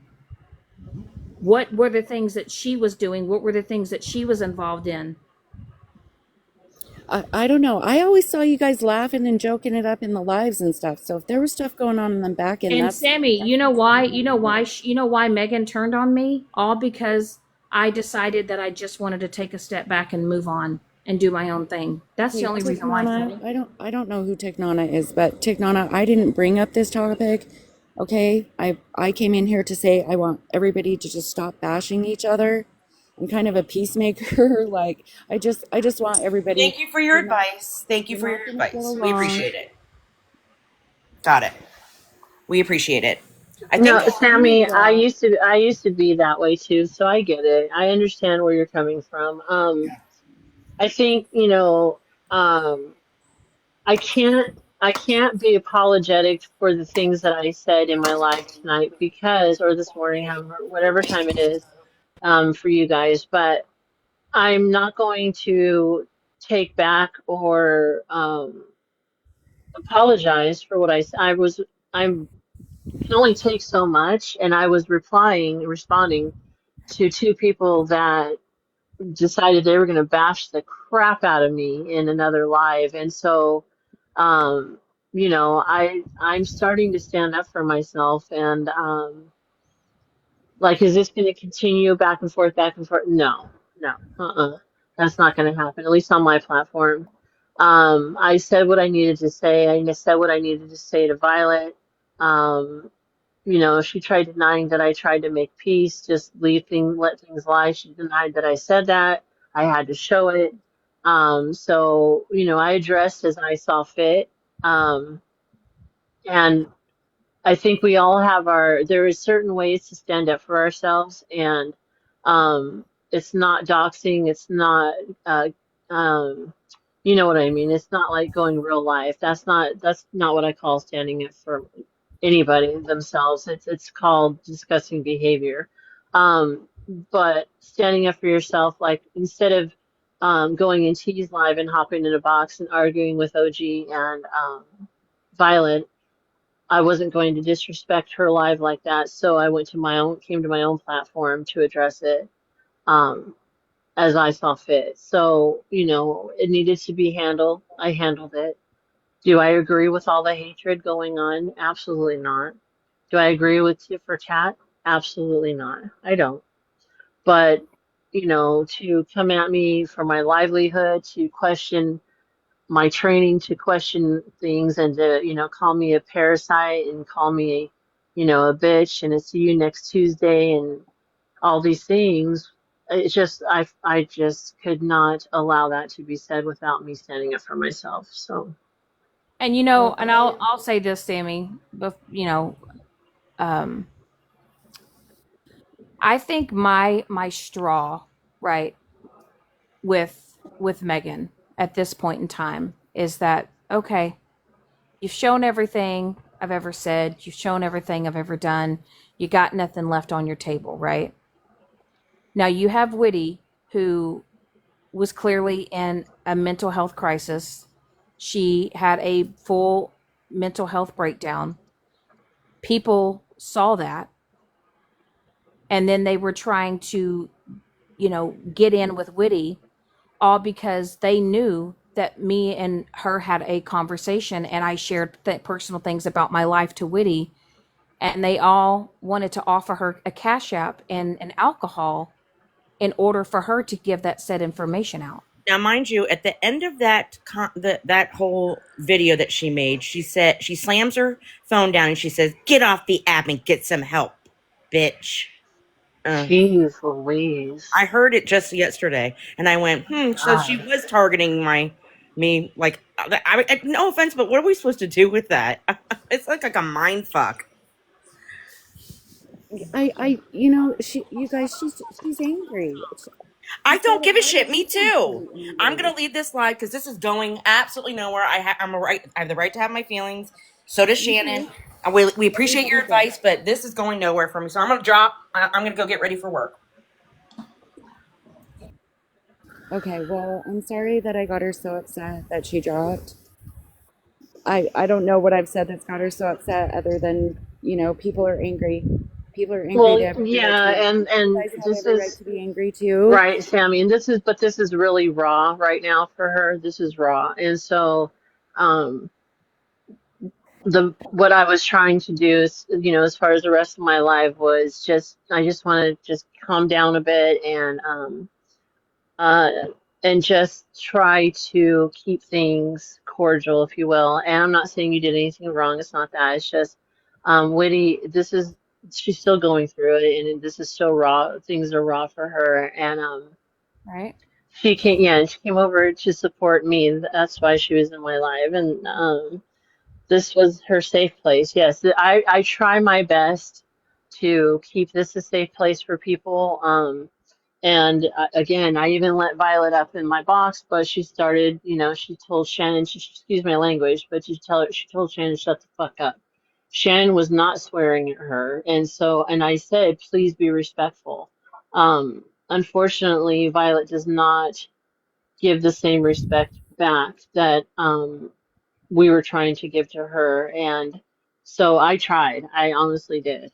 What were the things that she was doing? What were the things that she was involved in? I don't know. I always saw you guys laughing and joking it up in the lives and stuff. So if there was stuff going on in the back end, And that's Sammy, you know why? You know why Megan turned on me? All because I decided that I just wanted to take a step back and move on and do my own thing. That's the hey, only reason why, Tignana. Sammy. I don't know who Tignana is, but Tignana, I didn't bring up this topic. Okay, I came in here to say I want everybody to just stop bashing each other. I'm kind of a peacemaker. Like I just want everybody. Thank you for your You're not advice. Thank you you're for not your gonna get advice. We along. appreciate it. Got it. We appreciate it. I think No, Yeah, I'm not Sammy, I raw. used to I used to be that way too, so I get it. I understand where you're coming from. I think, um I can't be apologetic for the things that I said in my life tonight because or this morning, however, whatever time it is, for you guys, but I'm not going to take back or apologize for what I'm can only take so much, and I was responding to two people that decided they were going to bash the crap out of me in another live. And so, um, I'm starting to stand up for myself. And like, is this going to continue back and forth, back and forth? No, no, that's not going to happen. At least on my platform. I said what I needed to say. I said what I needed to say to Violet. Um, she tried denying that I tried to make peace, just let things lie. She denied that I said that. I had to show it. So, I addressed as I saw fit. Um, and I think we all have there is certain ways to stand up for ourselves, and it's not doxing, it's not, uh, um, you know what I mean? It's not like going real life. That's not what I call standing up for anybody themselves. It's called discussing behavior. Um, but standing up for yourself, like instead of going in T's live and hopping in a box and arguing with OG and Violet, I wasn't going to disrespect her live like that. So I came to my own platform to address it um, as I saw fit. So, it needed to be handled. I handled it. Do I agree with all the hatred going on? Absolutely not. Do I agree with tit for tat? Absolutely not. I don't. But, to come at me for my livelihood, to question my training, to question things, and to, call me a parasite and call me, a bitch and a see you next Tuesday and all these things, it's just, I just could not allow that to be said without me standing up for myself. So, And Well, and I'll say this, Sammy, but um, I think my straw, right, with Megan at this point in time is that okay, you've shown everything I've ever said, you've shown everything I've ever done, you got nothing left on your table, right? Now you have Witty, who was clearly in a mental health crisis. She had a full mental health breakdown. People saw that, and then they were trying to, get in with Witty, all because they knew that me and her had a conversation and I shared personal things about my life to Witty, and they all wanted to offer her a cash app and an alcohol in order for her to give that said information out. Now, mind you, at the end of that whole video that she made, she said she slams her phone down and she says, "Get off the app and get some help, bitch." Uh, jeez Louise. I heard it just yesterday, and I went, So she God. was targeting me. Like, no offense, but what are we supposed to do with that? It's like a mind fuck. you guys, she's angry. I She's got don't a give a lot of shit. Me reasons to too. be I'm angry. gonna leave this live because this is going absolutely nowhere. I'm a right. I have the right to have my feelings. So does Me Shannon. too. And we appreciate your Everybody does. advice, but this is going nowhere for me. So I'm gonna drop. I'm gonna go get ready for work. Okay, well, I'm sorry that I got her so upset that she dropped. I don't know what I've said that's got her so upset other than, people are angry. People are angry. Well, They have every right to yeah, be angry. You and guys have this every right is to be angry too. right, Sammy, and this is really raw right now for her. This is raw. And so um the what I was trying to do is, as far as the rest of my life was just I just want to just calm down a bit uh and just try to keep things cordial, if you will. And I'm not saying you did anything wrong. It's not that. It's just Whitty, she's still going through it, and this is still raw. Things are raw for her, and Right. she came over to support me. That's why she was in my life, and this was her safe place. Yes, I try my best to keep this a safe place for people. And again, I even let Violet up in my box, but she started, she told Shannon, excuse my language, but she told Shannon, shut the fuck up. Shannon was not swearing at her, and I said, please be respectful. Unfortunately, Violet does not give the same respect back that we were trying to give to her. And so I tried. I honestly did.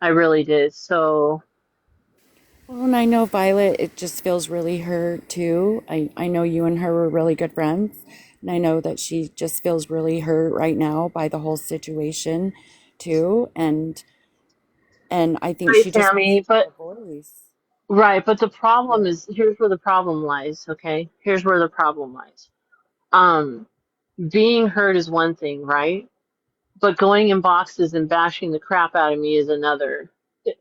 I really did. So Well, and I know Violet, it just feels really hurt too. I know you and her were really good friends. And I know that she just feels really hurt right now by the whole situation too. And I think right, she just wants to Sammy, have but a voice. right, but the problem Yeah. is here's where the problem lies, okay? Here's where the problem lies. Um, being hurt is one thing, right? But going in boxes and bashing the crap out of me is another.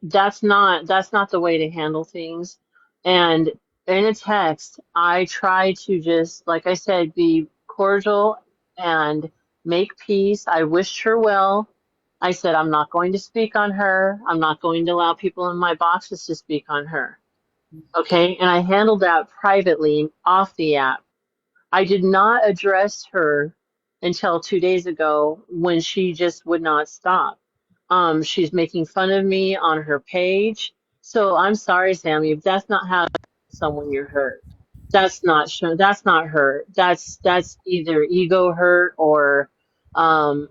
That's not the way to handle things. And in a text, I try to just, like I said, be cordial and make peace. I wished her well. I said I'm not going to speak on her. I'm not going to allow people in my boxes to speak on her. Okay, and I handled that privately off the app. I did not address her until 2 days ago when she just would not stop. She's making fun of me on her page. So I'm sorry, Sammy, if that's not how someone you're hurt. That's not hurt. That's either ego hurt or um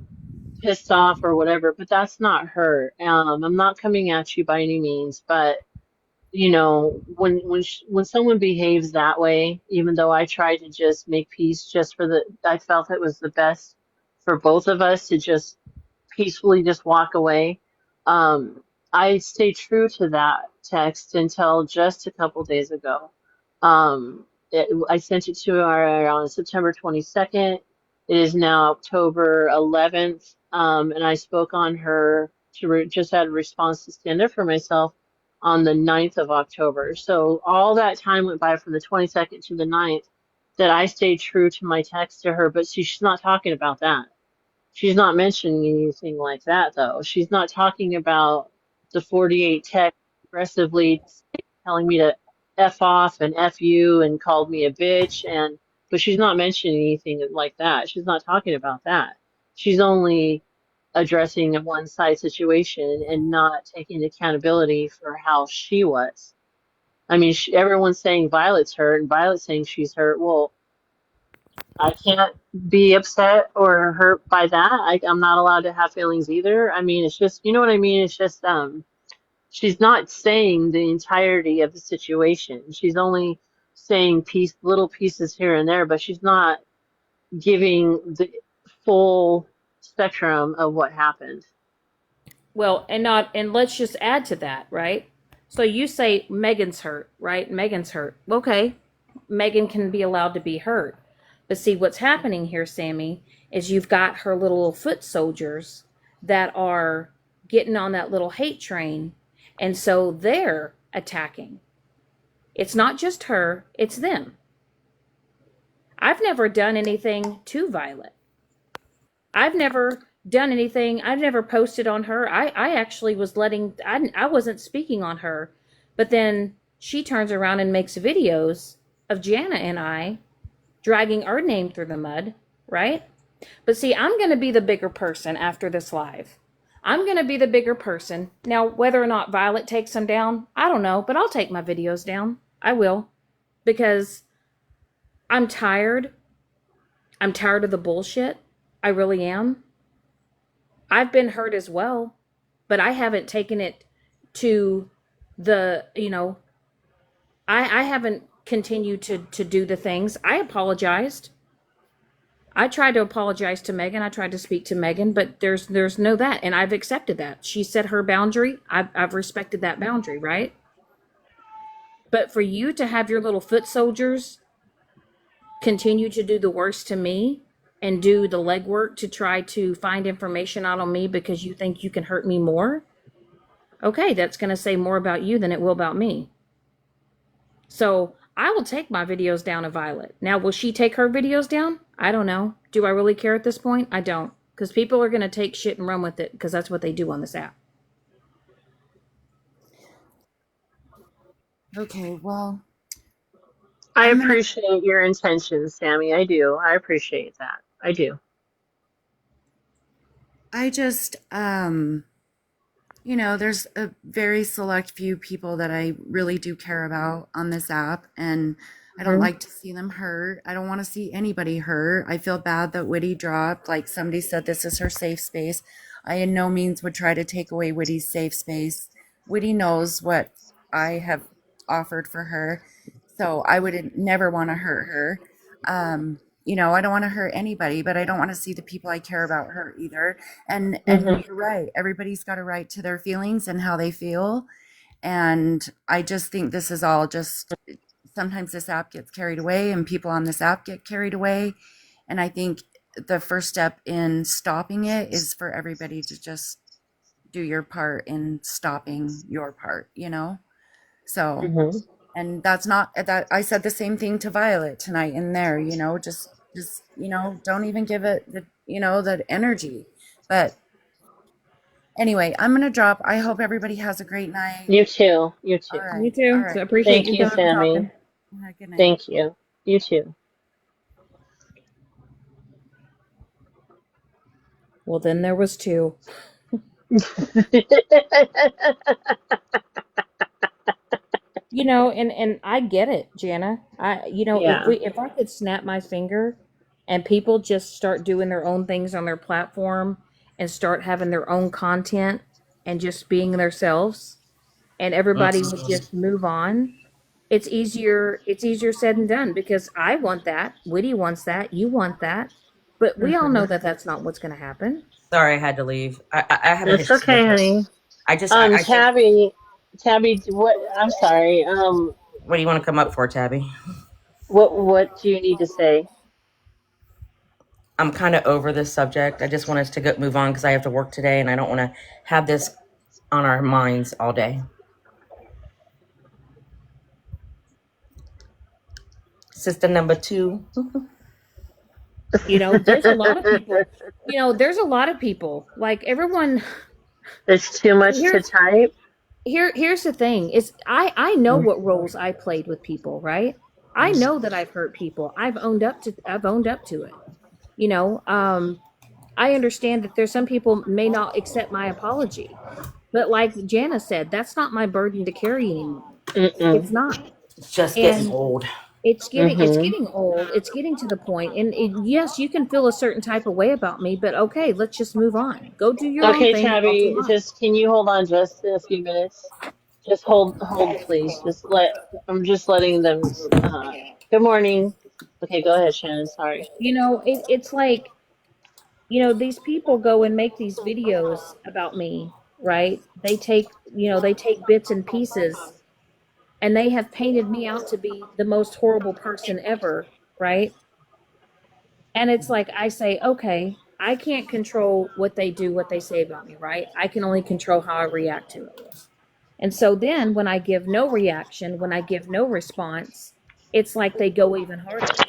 pissed off or whatever, but that's not hurt. I'm not coming at you by any means, but when someone behaves that way, even though I tried to just make peace, I felt it was the best for both of us to just peacefully just walk away. Um, I stayed true to that text until just a couple days ago. I sent it to her on September 22nd. It is now October 11th, and I spoke on her just had a response to stand up for myself on the 9th of October. So all that time went by from the 22nd to the 9th that I stayed true to my text to her, but she's not talking about that. She's not mentioning anything like that, though. She's not talking about the 48 text aggressively telling me to F off and F you and called me a bitch. But she's not mentioning anything like that. She's not talking about that. She's only addressing a one-side situation and not taking accountability for how she was. I mean, everyone's saying Violet's hurt and Violet's saying she's hurt. Well, I can't be upset or hurt by that. I'm not allowed to have feelings either. I mean, it's just, you know what I mean? It's just, she's not saying the entirety of the situation. She's only saying little pieces here and there, but she's not giving the full spectrum of what happened. Well, and let's just add to that, right? So you say Megan's hurt, right? Megan's hurt. Okay, Megan can be allowed to be hurt. But see, what's happening here, Sammy, is you've got her little foot soldiers that are getting on that little hate train, and so they're attacking. It's not just her, it's them. I've never done anything to Violet. I've never done anything. I've never posted on her. I actually was I wasn't speaking on her. But then she turns around and makes videos of Janna and I dragging our name through the mud, right? But see, I'm going to be the bigger person after this live. I'm going to be the bigger person. Now, whether or not Violet takes them down, I don't know, but I'll take my videos down. I will. Because I'm tired. I'm tired of the bullshit. I really am. I've been hurt as well. but I haven't taken it to the, I haven't continued to do the things. I apologized. I tried to apologize to Megan. I tried to speak to Megan, but there's no that, and I've accepted that. She set her boundary. I've respected that boundary, right? But for you to have your little foot soldiers continue to do the worst to me and do the legwork to try to find information out on me because you think you can hurt me more, okay, that's going to say more about you than it will about me. So I will take my videos down of Violet. Now, will she take her videos down? I don't know. Do I really care at this point? I don't. Because people are going to take shit and run with it because that's what they do on this app. Okay, well, I I'm gonna. appreciate your intentions, Sammy. I do. I appreciate that. I do. I just, there's a very select few people that I really do care about on this app, and I don't Mm-hmm. like to see them hurt. I don't want to see anybody hurt. I feel bad that Witty dropped. Like somebody said, this is her safe space. I in no means would try to take away Witty's safe space. Witty knows what I have offered for her, so I would never want to hurt her. I don't want to hurt anybody, but I don't want to see the people I care about hurt either. And Hmm. you're right. Everybody's got a right to their feelings and how they feel. And I just think this is all just sometimes this app gets carried away and people on this app get carried away. And I think the first step in stopping it is for everybody to just do your part in stopping your part. So, Hmm. and that's not that I said the same thing to Violet tonight in there, just don't even give it the energy. But anyway, I'm gonna drop. I hope everybody has a great night. You too. You All too. You right. All too. So right. I appreciate Thank you you, coming up and Sammy. talking. All right, good night. Thank you. You too. Well, then there was two. And I get it, Jana. If Yeah. I could snap my finger and people just start doing their own things on their platform and start having their own content and just being themselves and everybody would just move on, it's easier said than done because I want that, Witty wants that, you want that, but we all know Hmm. that that's not what's going to happen. Sorry, I had to leave. I have a It's history with okay, this. honey. I think. Tabby, what? I'm sorry. What do you want to come up for, Tabby? What do you need to say? I'm kind of over this subject. I just want us to move on because I have to work today and I don't want to have this on our minds all day. Sister number two. There's a lot of people, like everyone. It's too much to Here's type. here's the thing is I know what roles I played with people, right? I know that I've hurt people. I've owned up to it. You know, I understand that there's some people may not accept my apology. But like Jana said, that's not my burden to carry anymore. It's Mm-mm. not. It's just getting And old. it's Mm-hmm. getting old. It's getting to the point. And yes, you can feel a certain type of way about me, but okay, let's just move on. Go do your own Okay, thing. I'll do Tabby, mine. just can you hold on just a few minutes? Just hold, please. I'm just letting them. Good morning. Okay, go ahead, Shannon. Sorry. It's like, these people go and make these videos about me, right? They take bits and pieces and they have painted me out to be the most horrible person ever, right? And it's like I say, okay, I can't control what they do, what they say about me, right? I can only control how I react to it. And so then when I give no reaction, when I give no response, it's like they go even harder.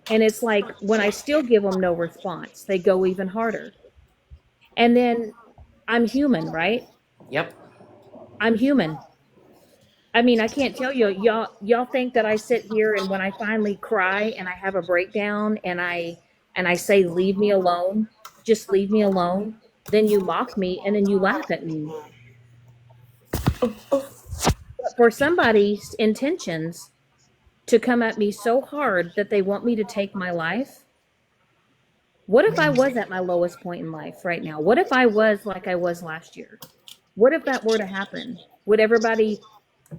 And it's like when I still give them no response, they go even harder. And then I'm human, right? Yep. I'm human. I mean, I can't tell you, y'all think that I sit here and when I finally cry and I have a breakdown and I say leave me alone, just leave me alone, then you mock me and then you laugh at me. But for somebody's intentions to come at me so hard that they want me to take my life, What if I was at my lowest point in life right now? What if I was like I was last year? What if that were to happen? Would everybody,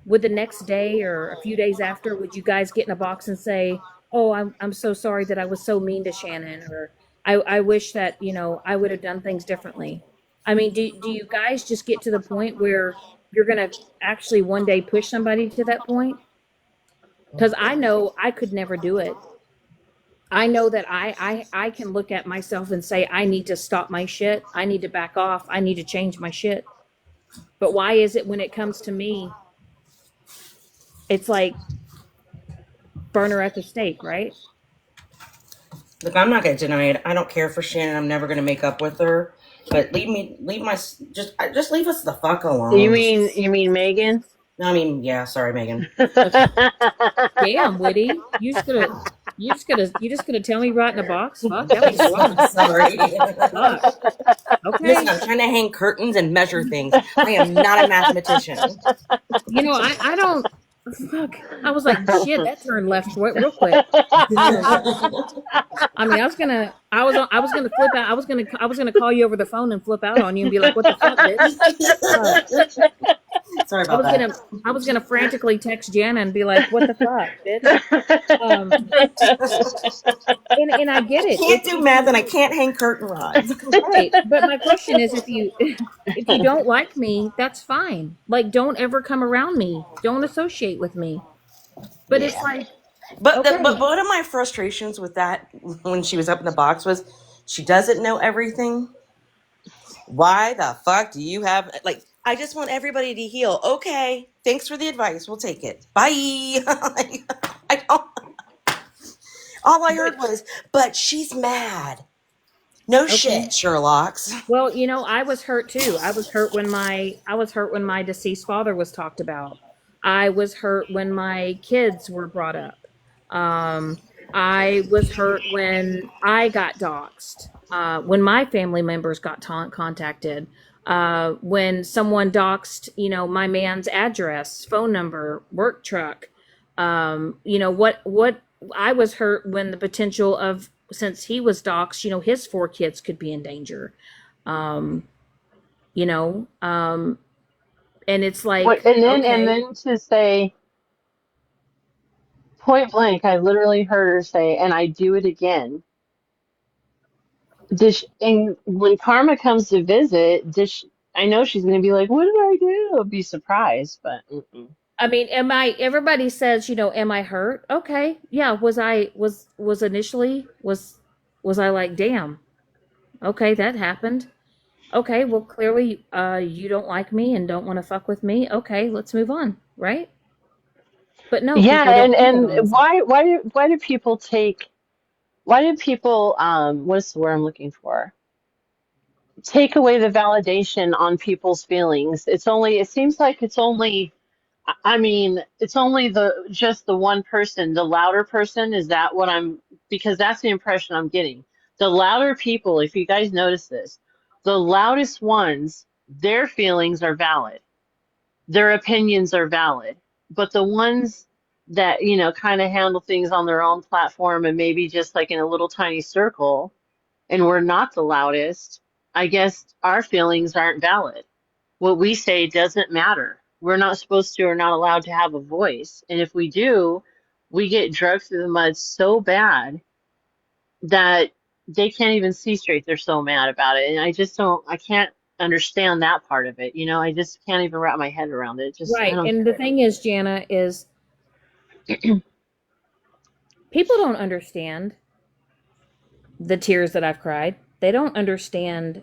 would the next day or a few days after, would you guys get in a box and say, "Oh, I'm so sorry that I was so mean to Shannon," or I wish that, I would have done things differently. I mean, do you guys just get to the point where you're gonna actually one day push somebody to that point? Because I know I could never do it. I know that I can look at myself and say I need to stop my shit. I need to back off. I need to change my shit. But why is it when it comes to me, it's like burner at the stake, right? Look, I'm not gonna deny it. I don't care for Shannon. I'm never gonna make up with her. But just leave us the fuck You alone. mean you mean Megan? I mean, yeah. Sorry, Megan. Damn, Woody. You just gonna tell me right in a box? Fuck, that was a lot. Sorry. Fuck. Listen, Okay. I'm trying to hang curtains and measure things. I am not a mathematician. I don't fuck. I was like, shit, that turned left real quick. I mean, I was gonna flip out. I was gonna call you over the phone and flip out on you and be like, "What the fuck, bitch?" Uh, Sorry I about was that. gonna I was gonna frantically text Jana and be like, "What the fuck, bitch?" Um, and I get I it. can't do math and I can't hang curtain rods. Right, but my question is, if you if you don't like me, that's fine. Like, don't ever come around me. Don't associate with me. But it's Yeah. like, But okay, one of my frustrations with that when she was up in the box was she doesn't know everything. Why the fuck do you have like? I just want everybody to heal. Okay, thanks for the advice. We'll take it. Bye. I don't. All I but heard was, but she's mad. No okay. shit, Sherlock's. Well, I was hurt too. I was hurt when my deceased father was talked about. I was hurt when my kids were brought up. Um, I was hurt when I got doxxed. When my family members got contacted. When someone doxed, my man's address, phone number, work truck. What I was hurt when the potential of, since he was doxxed, his four kids could be in danger. Um, you know, um, and it's What, like, and then okay, to say point blank, I literally heard her say, "And I do it again." And when Karma comes to visit, I know she's going to be like, "What did I do?" I'll be surprised, but mm-mm. I mean, everybody says, am I hurt? Okay. Yeah. Was initially, was I like, damn, okay, that happened. Okay. Well, clearly, you don't like me and don't want to fuck with me. Okay. Let's move on. Right. But no, Yeah, people don't do that and on this. why do people what's the word I'm looking for? Take away the validation on people's feelings. It seems like it's only, I mean, it's only just the one person, the louder person. Is that what because that's the impression I'm getting. The louder people, if you guys notice this, the loudest ones, their feelings are valid, their opinions are valid. But the ones that, kind of handle things on their own platform and maybe just like in a little tiny circle, and we're not the loudest, I guess our feelings aren't valid. What we say doesn't matter. We're not supposed to or not allowed to have a voice. And if we do, we get drugged through the mud so bad that they can't even see straight. They're so mad about it. And I can't understand that part of it. I just can't even wrap my head around it. I Right. don't And get the it. thing is, Jana, is people don't understand the tears that I've cried. They don't understand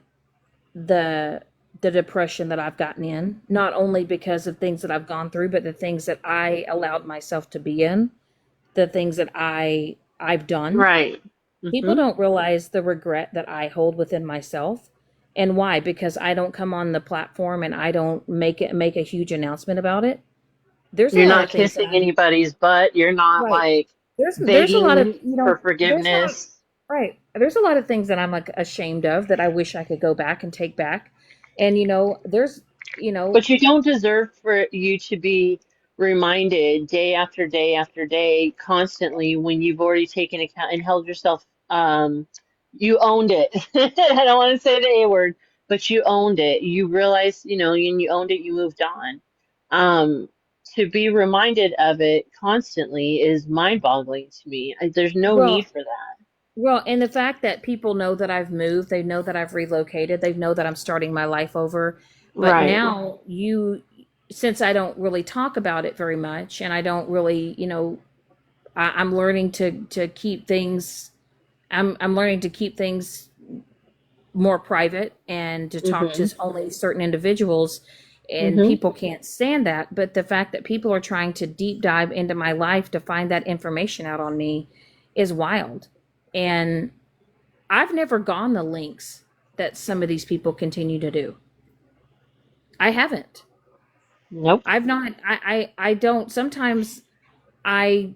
the the depression that I've gotten in, not only because of things that I've gone through, but the things that I allowed myself to be in, the things that I've done. Right. People Hmm. don't realize the regret that I hold within myself. And why? Because I don't come on the platform and I don't make a huge announcement about it. There's a You're lot not of things that kissing I'm anybody's butt. You're not right. like There's a lot of, begging for there's a lot, forgiveness. right. There's a lot of things that I'm like ashamed of that I wish I could go back and take back. And there's you know, But you don't deserve for you to be reminded day after day after day, constantly, when you've already taken account and held yourself, You owned it. I don't want to say the A word, but you owned it. You realized, and you owned it, you moved on. Um, to be reminded of it constantly is mind-boggling to me. There's no need Well, for that. well, and the fact that people know that I've moved, they know that I've relocated, they know that I'm starting my life over. But Right. now since I don't really talk about it very much, and I don't really, I'm learning to keep things. I'm learning to keep things more private and to talk to Mhm. only certain individuals, and Mhm. people can't stand that. But the fact that people are trying to deep dive into my life to find that information out on me is wild. And I've never gone the links that some of these people continue to do. I haven't. Nope. I've not. I don't. Sometimes I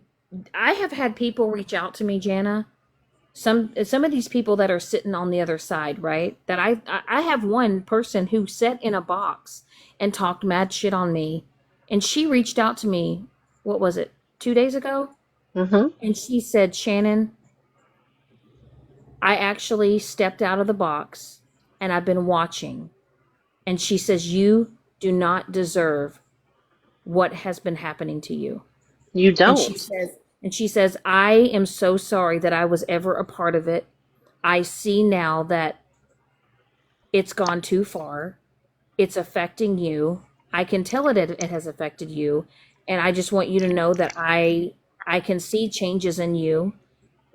I have had people reach out to me, Jana. Some of these people that are sitting on the other side, right? That I have one person who sat in a box and talked mad shit on me, and she reached out to me. What was it? 2 days ago, Mhm. and she said, "Shannon, I actually stepped out of the box, and I've been watching." And she says, "You do not deserve what has been happening to you." You And she don't. says, "I am so sorry that I was ever a part of it. I see now that it's gone too far. It's affecting you. I can tell it has affected you. And I just want you to know that I can see changes in you.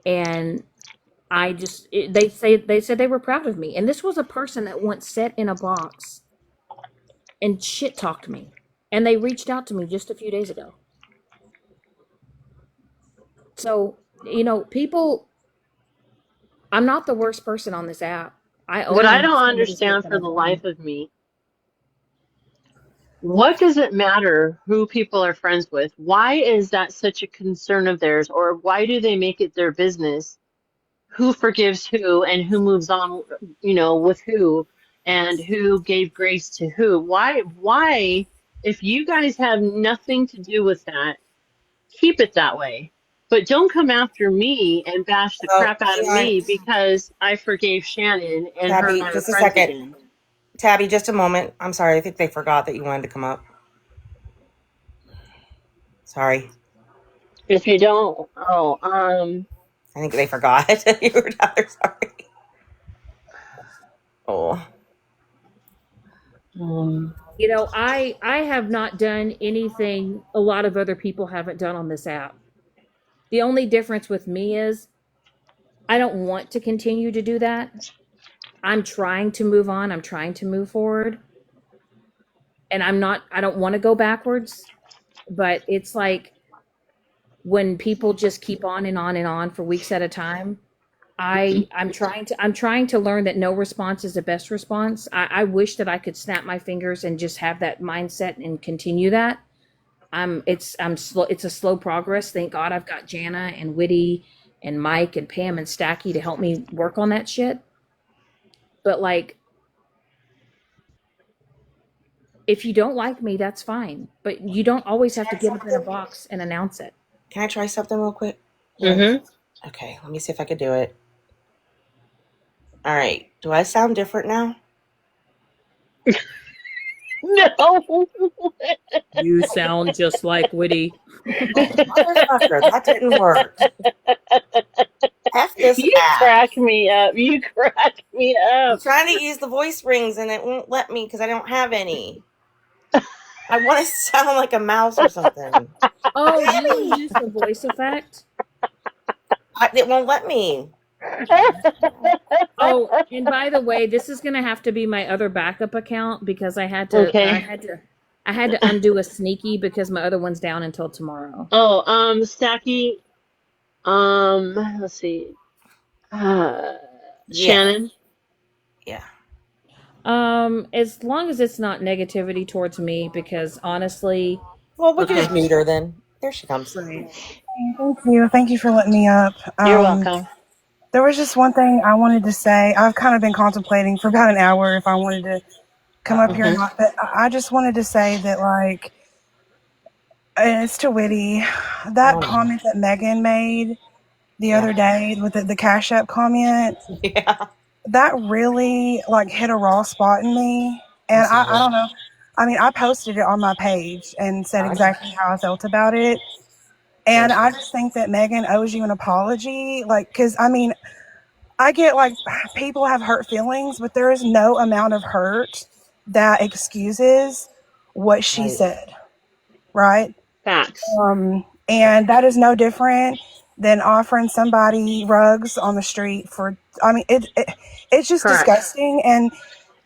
And they said they were proud of me." And this was a person that once sat in a box and shit talked me. And they reached out to me just a few days ago. So, people, I'm not the worst person on this app. I What I own don't some of the shit understand that for the I've done. life of me, what does it matter who people are friends with? Why is that such a concern of theirs, or why do they make it their business who forgives who and who moves on, with who and who gave grace to who? Why, if you guys have nothing to do with that, keep it that way. But don't come after me and bash the Oh, crap out of hang on, me because I forgave Shannon and her and Tabby, I are just a friends second. again. Tabby, just a moment. I'm sorry. I think they forgot that you wanted to come up. Sorry. If you don't, I think they forgot that you were down there. Sorry. Oh. um, I have not done anything a lot of other people haven't done on this app. The only difference with me is I don't want to continue to do that. I'm trying to move on. I'm trying to move forward. And I don't want to go backwards, but it's like when people just keep on and on and on for weeks at a time, I'm trying to learn that no response is the best response. I wish that I could snap my fingers and just have that mindset and continue that. I'm slow. It's a slow progress. Thank God I've got Jana and Witty and Mike and Pam and Stacky to help me work on that shit. But like, if you don't like me, that's fine. But you don't always have to get up in a box and announce it. Can I try something real quick? Yes. mhm. Okay, let me see if I could do it. All right. Do I sound different now? No. You sound just like Witty. Oh, motherfucker, that didn't work. F this You app. crack me up. You crack me I'm up. trying to use the voice rings and it won't let me because I don't have any. I want to sound like a mouse or something. Oh, you want to Tabby! use the voice effect? It won't let me. Oh, and by the way, this is gonna have to be my other backup account because Okay. I had to undo a sneaky because my other one's down until tomorrow. Oh, Stacky, let's see. Uh, Yeah. Shannon. Yeah. As long as it's not negativity towards me, because honestly, Well, we can Okay. just mute her then. There she comes. right. Thank you. Thank you for letting me up. You're welcome. There was just one thing I wanted to say. I've kind of been contemplating for about an hour if I wanted to come up here or Hmm. not, but I just wanted to say that, like, and it's to Witty, that Oh, no. comment that Megan made, the Yeah. other day with the Cash App comment. Yeah. That really like hit a raw spot in me. I'm And I sorry. don't know. I mean, I posted it on my page and said I know. exactly how I felt about it. And Thank you. I just think that Megan owes you an apology. Like, because I mean, I get like people have hurt feelings, but there is no amount of hurt that excuses what she Right. said, right? Facts. And that is no different than offering somebody rugs on the street for. I mean, it's just Correct. disgusting,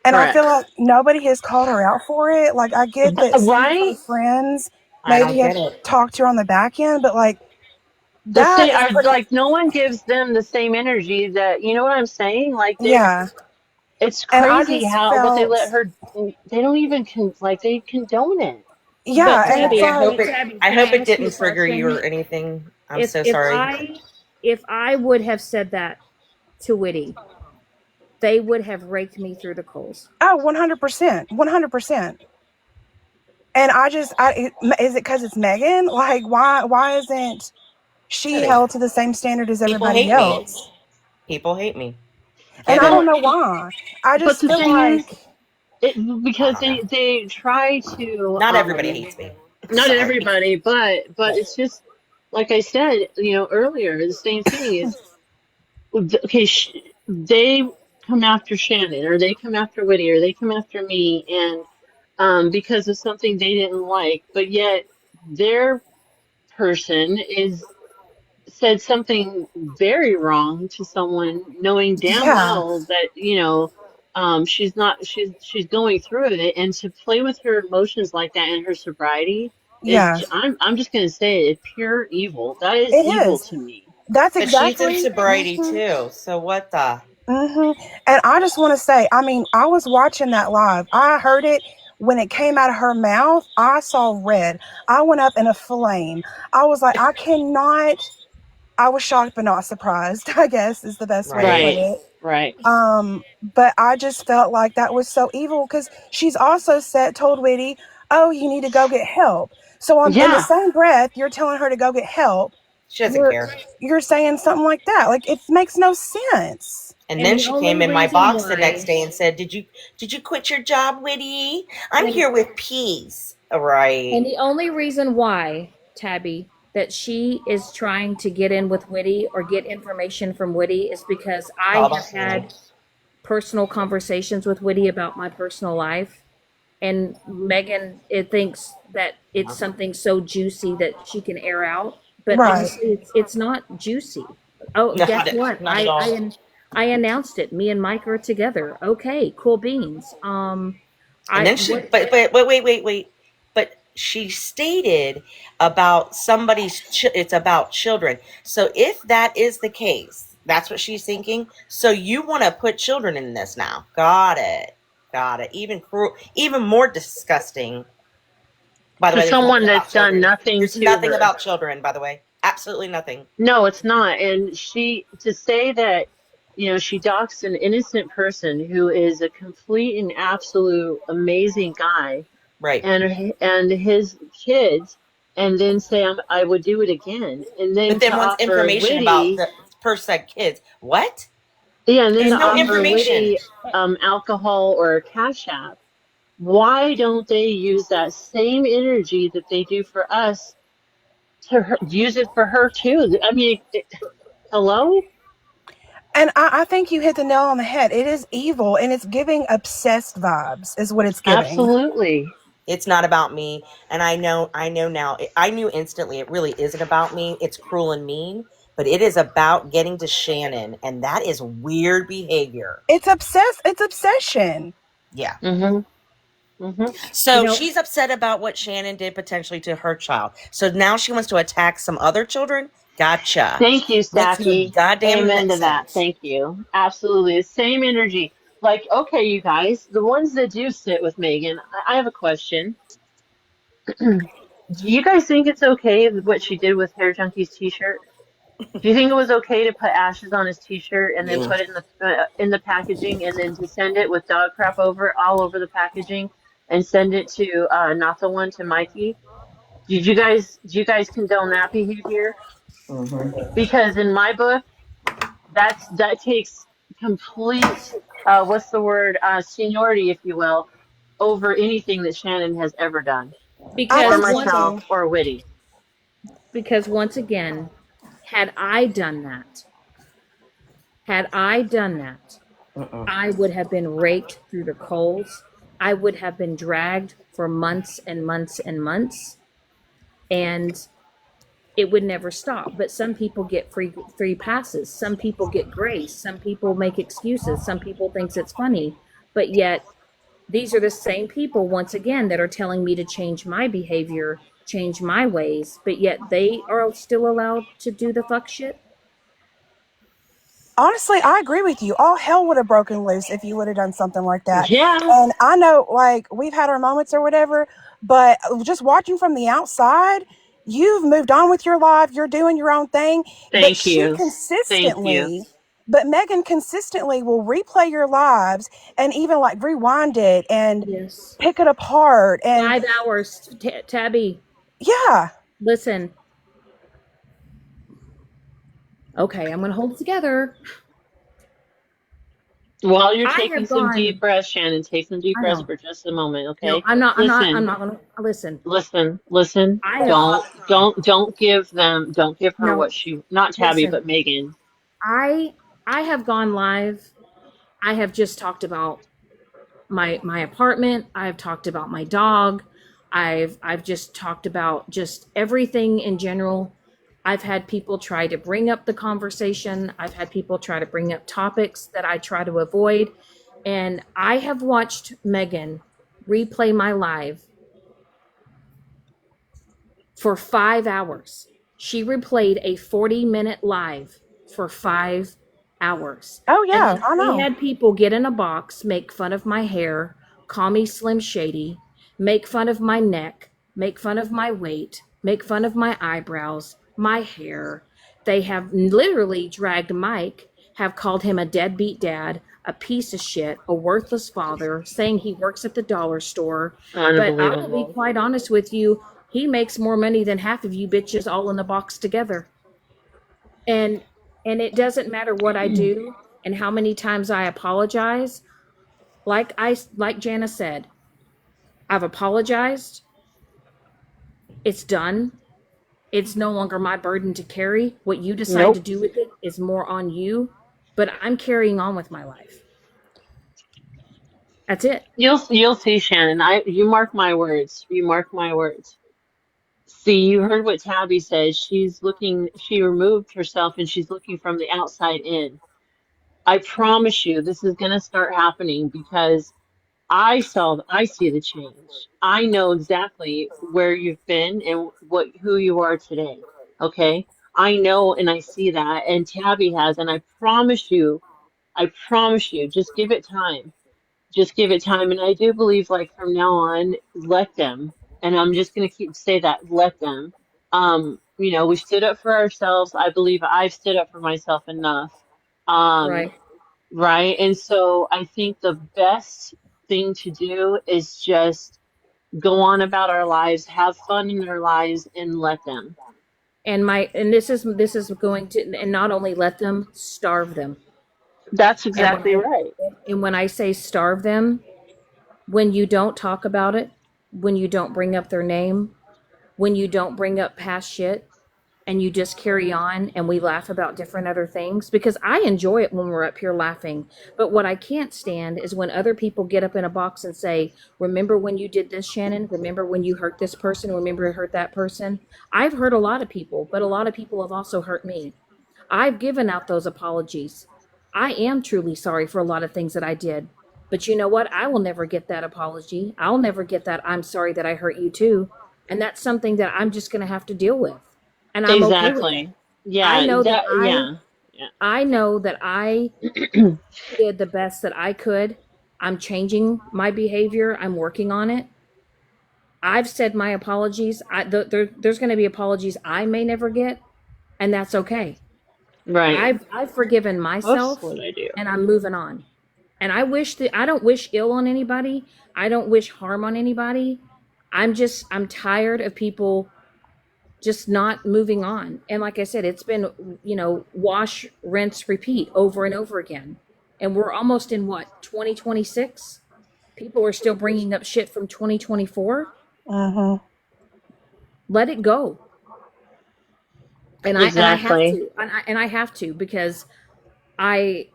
and I feel Correct. like nobody has called her out for it. Like, I get that some of her Right? friends I don't maybe have get it. talked to her on the back end, but like The that same is are pretty. like no one gives them the same energy that you know what I'm saying? Like Yeah, it's and I crazy just how but they felt. let her they don't even like they condone it. But Yeah, and it's Tabby, like. Tabby, I can I hope it ask you a didn't trigger you question? or anything. I'm If so if sorry. I if I would have said that to Witty, they would have raked me through the coals. Oh, 100%. 100%. And I just, is it because it's Megan? Like, why isn't she Tabby, held to the same standard as people everybody hate me. else? People hate me. And Get I it? don't Well, know why. I but just the feel thing like, is I because don't know. they try to Not everybody hates me. not Sorry. everybody, but it's just like I said, earlier, the same thing is okay, they come after Shannon or they come after Whitty or they come after me and because of something they didn't like, but yet their person is said something very wrong to someone knowing damn yeah, well that she's not she's going through it and to play with her emotions like that in her sobriety is yeah, I'm just going to say it's pure evil. That is it evil is. to me. That's But she's in exactly. sobriety too. So what the? And I just want to say, I mean, I was watching that live. I heard it when it came out of her mouth. I saw red. I went up in a flame. I was like, I cannot. I was shocked but not surprised, I guess is the best way to Right. put Right, it. right. But I just felt like that was so evil because she's also said told Whitty, "Oh, you need to go get help." So on in the Yeah. same breath, you're telling her to go get help. She doesn't You're care. you're saying something like that. Like it makes no sense. And And then the she only came in my reason box the next why day and said, "Did you quit your job, Whitty? I'm and here with peace." All right. and the only reason why, Tabby, that she is trying to get in with Witty or get information from Witty is because I All have about Shannon. had personal conversations with Witty about my personal life. And Megan, it thinks that it's something so juicy that she can air out. But Right. honestly, it's not juicy. Oh, guess what? Not at all. I announced it. Me and Mike are together. Okay, cool beans. And I then she, what but wait. But she stated about it's about children. So if that is the case, that's what she's thinking. So you want to put children in this now? Got it. Got it. Even more disgusting. By the To way, there's someone nothing that's about done children. nothing There's to nothing her. about children. By the way, absolutely nothing. No, it's not. And she, to say that, she doxed an innocent person who is a complete and absolute amazing guy Right. and his kids, and then say, I would do it again. And then But to then wants offer information about Witty, the person kids. What? yeah, and then There's to no offer information. Witty alcohol or a cash app. Why don't they use that same energy that they do for us use it for her too? I mean, hello? And I think you hit the nail on the head. It is evil and it's giving obsessed vibes, is what it's giving. Absolutely. It's not about me, and I know now. I knew instantly it really isn't about me. It's cruel and mean, but it is about getting to Shannon, and that is weird behavior. It's obsessed. It's obsession. Yeah. Mm-hmm. Mm-hmm. you So know, she's upset about what Shannon did potentially to her child. So now she wants to attack some other children. Gotcha. Thank you, Makes no Saki. goddamn Amen to that. sense. Thank you. Absolutely. The same energy. Like, okay, you guys, the ones that do sit with Megan, I have a question. Do you guys think it's okay what she did with Hair Junkie's t-shirt? Do you think it was okay to put ashes on his t-shirt and then Yeah. put it in the packaging and then to send it with dog crap all over the packaging and send it to not the one to Mikey? Do you guys condone that behavior? Because in my book, that takes complete what's the word, seniority, if you will, over anything that Shannon has ever done, I or Because think so once myself, too. or Witty. because once again, had I done that, had I done that, I would have been raked through the coals. I would have been dragged for months and months and months, and it would never stop. But some people get free passes. Some people get grace. Some people make excuses. Some people thinks it's funny. But yet these are the same people once again that are telling me to change my behavior, change my ways, but yet they are still allowed to do the fuck shit. Honestly, I agree with you. All hell would have broken loose if you would have done something like that. Yeah, And I know, like, we've had our moments or whatever, but just watching from the outside, you've moved on with your life. You're doing your own thing. But thank you. Thank you. but Megan consistently will replay your lives and even like rewind it and Yes. pick it apart. And 5 hours. Tabby, yeah, listen. Okay, I'm going to hold it together. While you're I taking have some deep gone. breaths, Shannon, take some deep I breaths know. for just a moment, No, okay? I'm not. I'm not. I'm Listen, not going to listen. listen. I have. Don't give her No. what she, not Tabby, Listen. but Megan. I I have gone live. I have just talked about my apartment. I've talked about my dog. I've just talked about just everything in general. I've had people try to bring up the conversation. I've had people try to bring up topics that I try to avoid. And I have watched Megan replay my live for 5 hours. She replayed a 40-minute live for 5 hours. oh And yeah, then I she know. had people get in a box, make fun of my hair, call me Slim Shady, make fun of my neck, make fun of my weight, make fun of my eyebrows, my hair. They have literally dragged Mike, have called him a deadbeat dad, a piece of shit, a worthless father, saying he works at the dollar store. But I will be Unbelievable. quite honest with you, he makes more money than half of you bitches all in the box together. And it doesn't matter what I do and how many times I apologize. Like Jana said, I've apologized. It's done. It's no longer my burden to carry. What you decide to Nope. do with it is more on you, but I'm carrying on with my life. That's it. You'll see, Shannon. You mark my words. You mark my words. See, you heard what Tabby said. She removed herself and she's looking from the outside in. I promise you this is going to start happening because I see the change. I know exactly where you've been and who you are today. Okay? I know and I see that, and Tabby has, and I promise you, just give it time. Just give it time. And I do believe, like, from now on, let them. And I'm just going to keep say that, let them. We stood up for ourselves. I believe I've stood up for myself enough. Um, Right. right. And so I think the best thing to do is just go on about our lives, have fun in our lives, and let them. And this is going to, and not only let them, starve them. That's And when exactly I right. and when I say starve them, when you don't talk about it, when you don't bring up their name, when you don't bring up past shit, and you just carry on and we laugh about different other things, because I enjoy it when we're up here laughing. But what I can't stand is when other people get up in a box and say, remember when you did this, Shannon? Remember when you hurt this person? Remember you hurt that person? I've hurt a lot of people, but a lot of people have also hurt me. I've given out those apologies. I am truly sorry for a lot of things that I did. But you know what? I will never get that apology. I'll never get that I'm sorry that I hurt you too. And that's something that I'm just going to have to deal with. And I'm okay with it. Exactly. I Yeah, know that yeah. I know that I did the best that I could. I'm changing my behavior. I'm working on it. I've said my apologies. There's going to be apologies I may never get, and that's okay. Right. I've forgiven Oops, myself, what did I do? and I'm moving on. And I don't wish ill on anybody. I don't wish harm on anybody. I'm tired of people just not moving on. And like I said, it's been, wash, rinse, repeat over and over again. And we're almost in what, 2026? People are still bringing up shit from 2024. Mm-hmm. Let it go. And I have Exactly. to. And I have to because I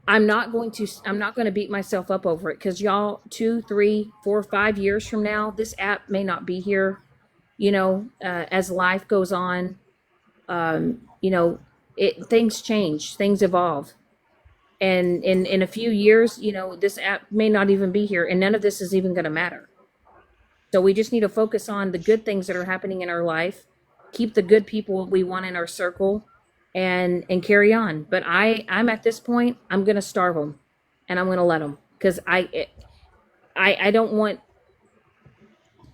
I'm not going to beat myself up over it because y'all 2, 3, 4, 5 years from now, this app may not be here, as life goes on. You know, things change, things evolve. And in a few years, this app may not even be here and none of this is even going to matter. So we just need to focus on the good things that are happening in our life, keep the good people we want in our circle, and carry on. But I'm at this point, I'm gonna starve them, and I'm gonna let them because I don't want,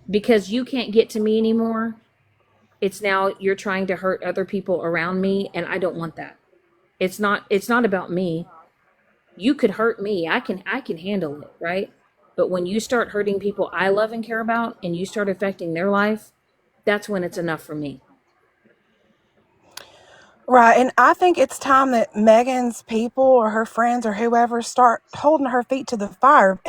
because you can't get to me anymore. It's now you're trying to hurt other people around me, and I don't want that. It's not about me. You could hurt me. I can handle it, right? But when you start hurting people I love and care about and you start affecting their life, that's when it's enough for me. Right. And I think it's time that Megan's people or her friends or whoever start holding her feet to the fire.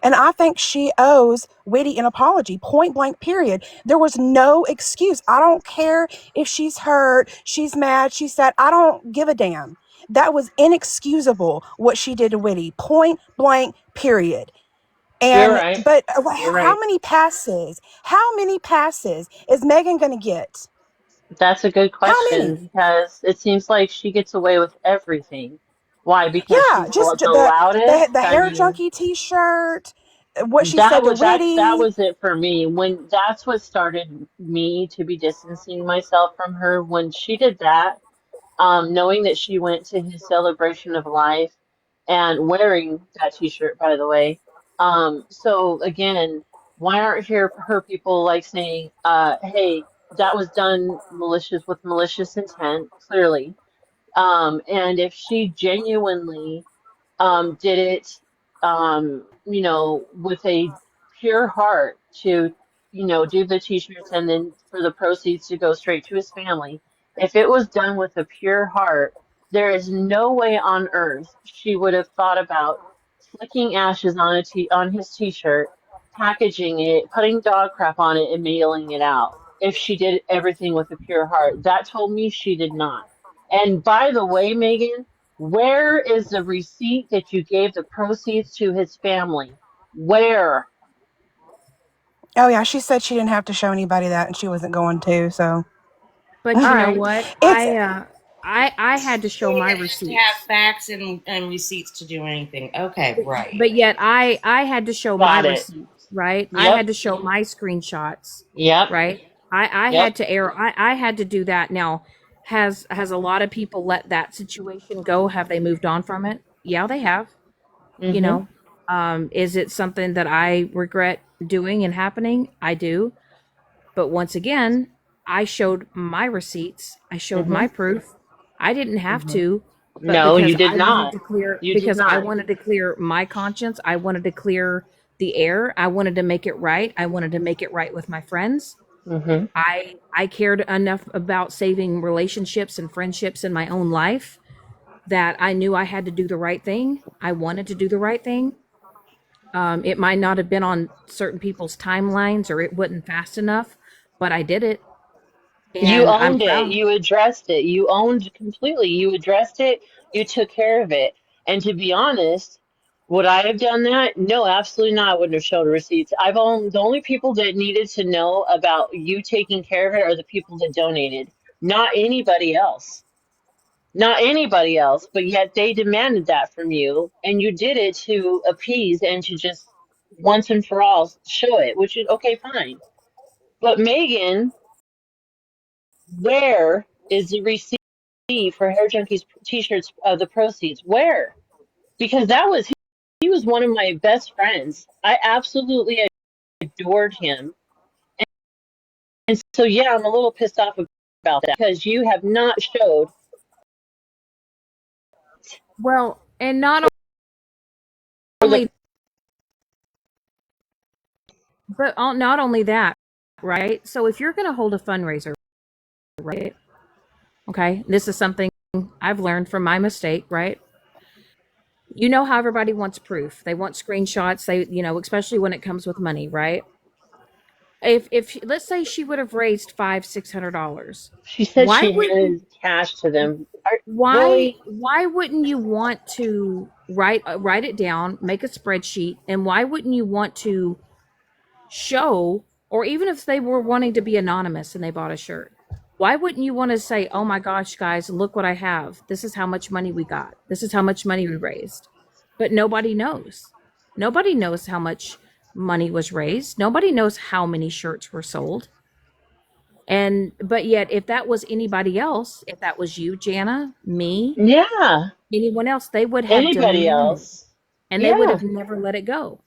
And I think she owes Whitty an apology, point blank, period. There was no excuse. I don't care if she's hurt, she's mad, she's sad. I don't give a damn. That was inexcusable what she did to Whitty, point blank, period. You're And, right. but You're how right. many passes? How many passes is Megan going to get? That's a good How question many? because it seems like she gets away with everything. Why? Because Yeah, she's just the the loudest. I hair mean, junkie T-shirt, what she that said to was that Whitty. was it for me. When that's what started me to be distancing myself from her when she did that. Knowing that she went to his celebration of life and wearing that t-shirt, by the way. So again, why aren't her people like saying, hey, that was done malicious with malicious intent, clearly. And if she genuinely did it, with a pure heart to, do the t-shirts and then for the proceeds to go straight to his family. If it was done with a pure heart, there is no way on earth she would have thought about flicking ashes on on his t-shirt, packaging it, putting dog crap on it, and mailing it out. If she did everything with a pure heart, that told me she did not. And by the way, Megan, where is the receipt that you gave the proceeds to his family? Where? Oh yeah, she said she didn't have to show anybody that, and she wasn't going to. So But All you know right. what? it's I had to show my To have receipts. facts and receipts to do anything. Okay, right. But yet I had to show my Got it. receipts, right? I Yep. had to show my screenshots, Yep. right? I Yep. had to air I had to do that. Now, has a lot of people let that situation go? Have they moved on from it? Yeah, they have. You Mm-hmm. know, is it something that I regret doing and happening? I do. But once again, I showed my receipts. I showed Mm-hmm. my proof. I didn't have Mm-hmm. to, but No, because you did I wanted not. to clear You did because I not. wanted to clear my conscience, I wanted to clear the air. I wanted to make it right. I wanted to make it right with my friends. Mm-hmm. I cared enough about saving relationships and friendships in my own life that I knew I had to do the right thing. I wanted to do the right thing. It might not have been on certain people's timelines or it wasn't fast enough, but I did it You and I'm owned it. proud. You addressed it. You owned completely. You addressed it. You took care of it. And to be honest, would I have done that? No, absolutely not. I wouldn't have showed receipts. I've only the only people that needed to know about you taking care of it are the people that donated, not anybody else. Not anybody else. But yet they demanded that from you, and you did it to appease and to just once and for all show it, which is okay, fine. But Megan, where is the receipt for Hair Junkies t-shirts, the proceeds? Where? Because he was one of my best friends. I absolutely adored him. And so yeah, I'm a little pissed off about that because you have not showed Well, and not for the only, but not only that, right? So if you're going to hold a fundraiser, right? Okay, this is something I've learned from my mistake, right? You know how everybody wants proof. They want screenshots. They, especially when it comes with money, right? If let's say she would have raised $500-600, She said why she wouldn't handed cash to them. why Really? why wouldn't you want to write it down, make a spreadsheet, and why wouldn't you want to show, or even if they were wanting to be anonymous and they bought a shirt, why wouldn't you want to say, oh my gosh, guys, look what I have. This is how much money we got. This is how much money we raised. But nobody knows. Nobody knows how much money was raised. Nobody knows how many shirts were sold. And but yet if that was anybody else, if that was you, Jana, me, Yeah. anyone else, they would have Anybody demanded, else? and they would Yeah. have never let it go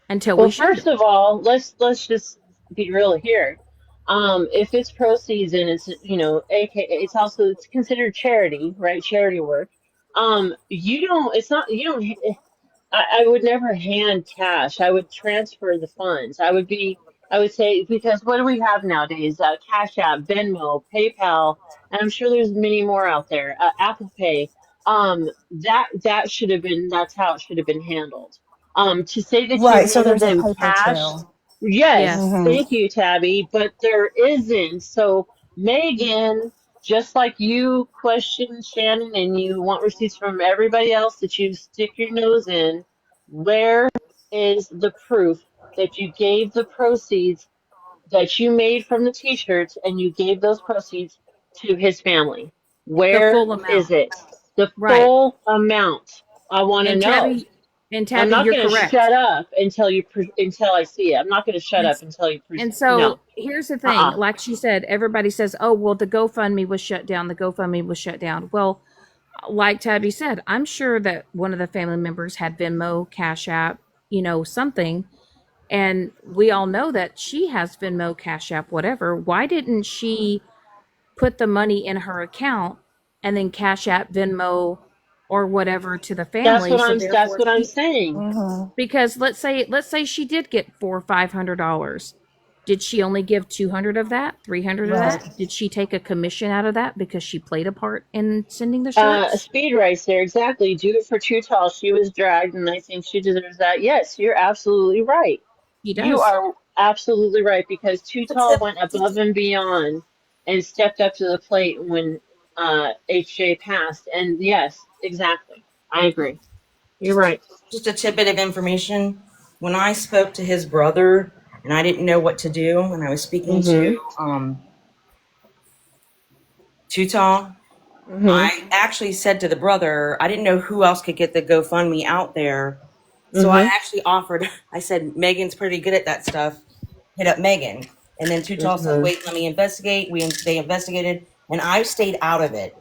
until Well, we showed first them. of all, let's just be real here. If it's proceeds and it's it's also it's considered charity, right? Charity work. You don't. It's not. You don't. I would never hand cash. I would transfer the funds. I would say, because what do we have nowadays? Cash App, Venmo, PayPal, and I'm sure there's many more out there. Apple Pay. That should have been, that's how it should have been handled. To say that you Right. So handed there's a them paper cash, trail. yes, Yes. Hmm. thank you, Tabby, but there isn't. So, Megan, just like you question Shannon and you want receipts from everybody else that you stick your nose in, where is the proof that you gave the proceeds that you made from the t-shirts and you gave those proceeds to his family? The Where full is amount. it? The Right. full amount. I want to And know. Tabby, and I'm Tabby, not you're going to shut correct. up until until I see it. I'm not going to shut And up until you and no. so here's the thing, Uh-uh. like she said, everybody says, "Oh, well, the GoFundMe was shut down. The GoFundMe was shut down." Well, like Tabby said, I'm sure that one of the family members had Venmo, Cash App, something, and we all know that she has Venmo, Cash App, whatever. Why didn't she put the money in her account and then Cash App, Venmo, or whatever to the family? So That's therefore, what I'm saying. Hmm. because let's say she did get $400 or $500. Did she only give 200 of that, 300 of Right. that? Did she take a commission out of that because she played a part in sending the shirts? Speed racer, exactly. Do it for Too Tall. She was dragged, and I think she deserves that. Yes, you're absolutely right. She You does. are absolutely right, because Too But Tall went above and beyond and stepped up to the plate when HJ passed. And yes, exactly. I agree. You're right. just a tidbit of information. When I spoke to his brother and I didn't know what to do, and I was speaking to Mm-hmm. Tutal, Mm-hmm. I actually said to the brother, I didn't know who else could get the GoFundMe out there. So I Mm-hmm. actually offered, I said, Megan's pretty good at that stuff. Hit up Megan. And then Tutal said, Mm-hmm. wait, let me investigate. They investigated, and I stayed out of it.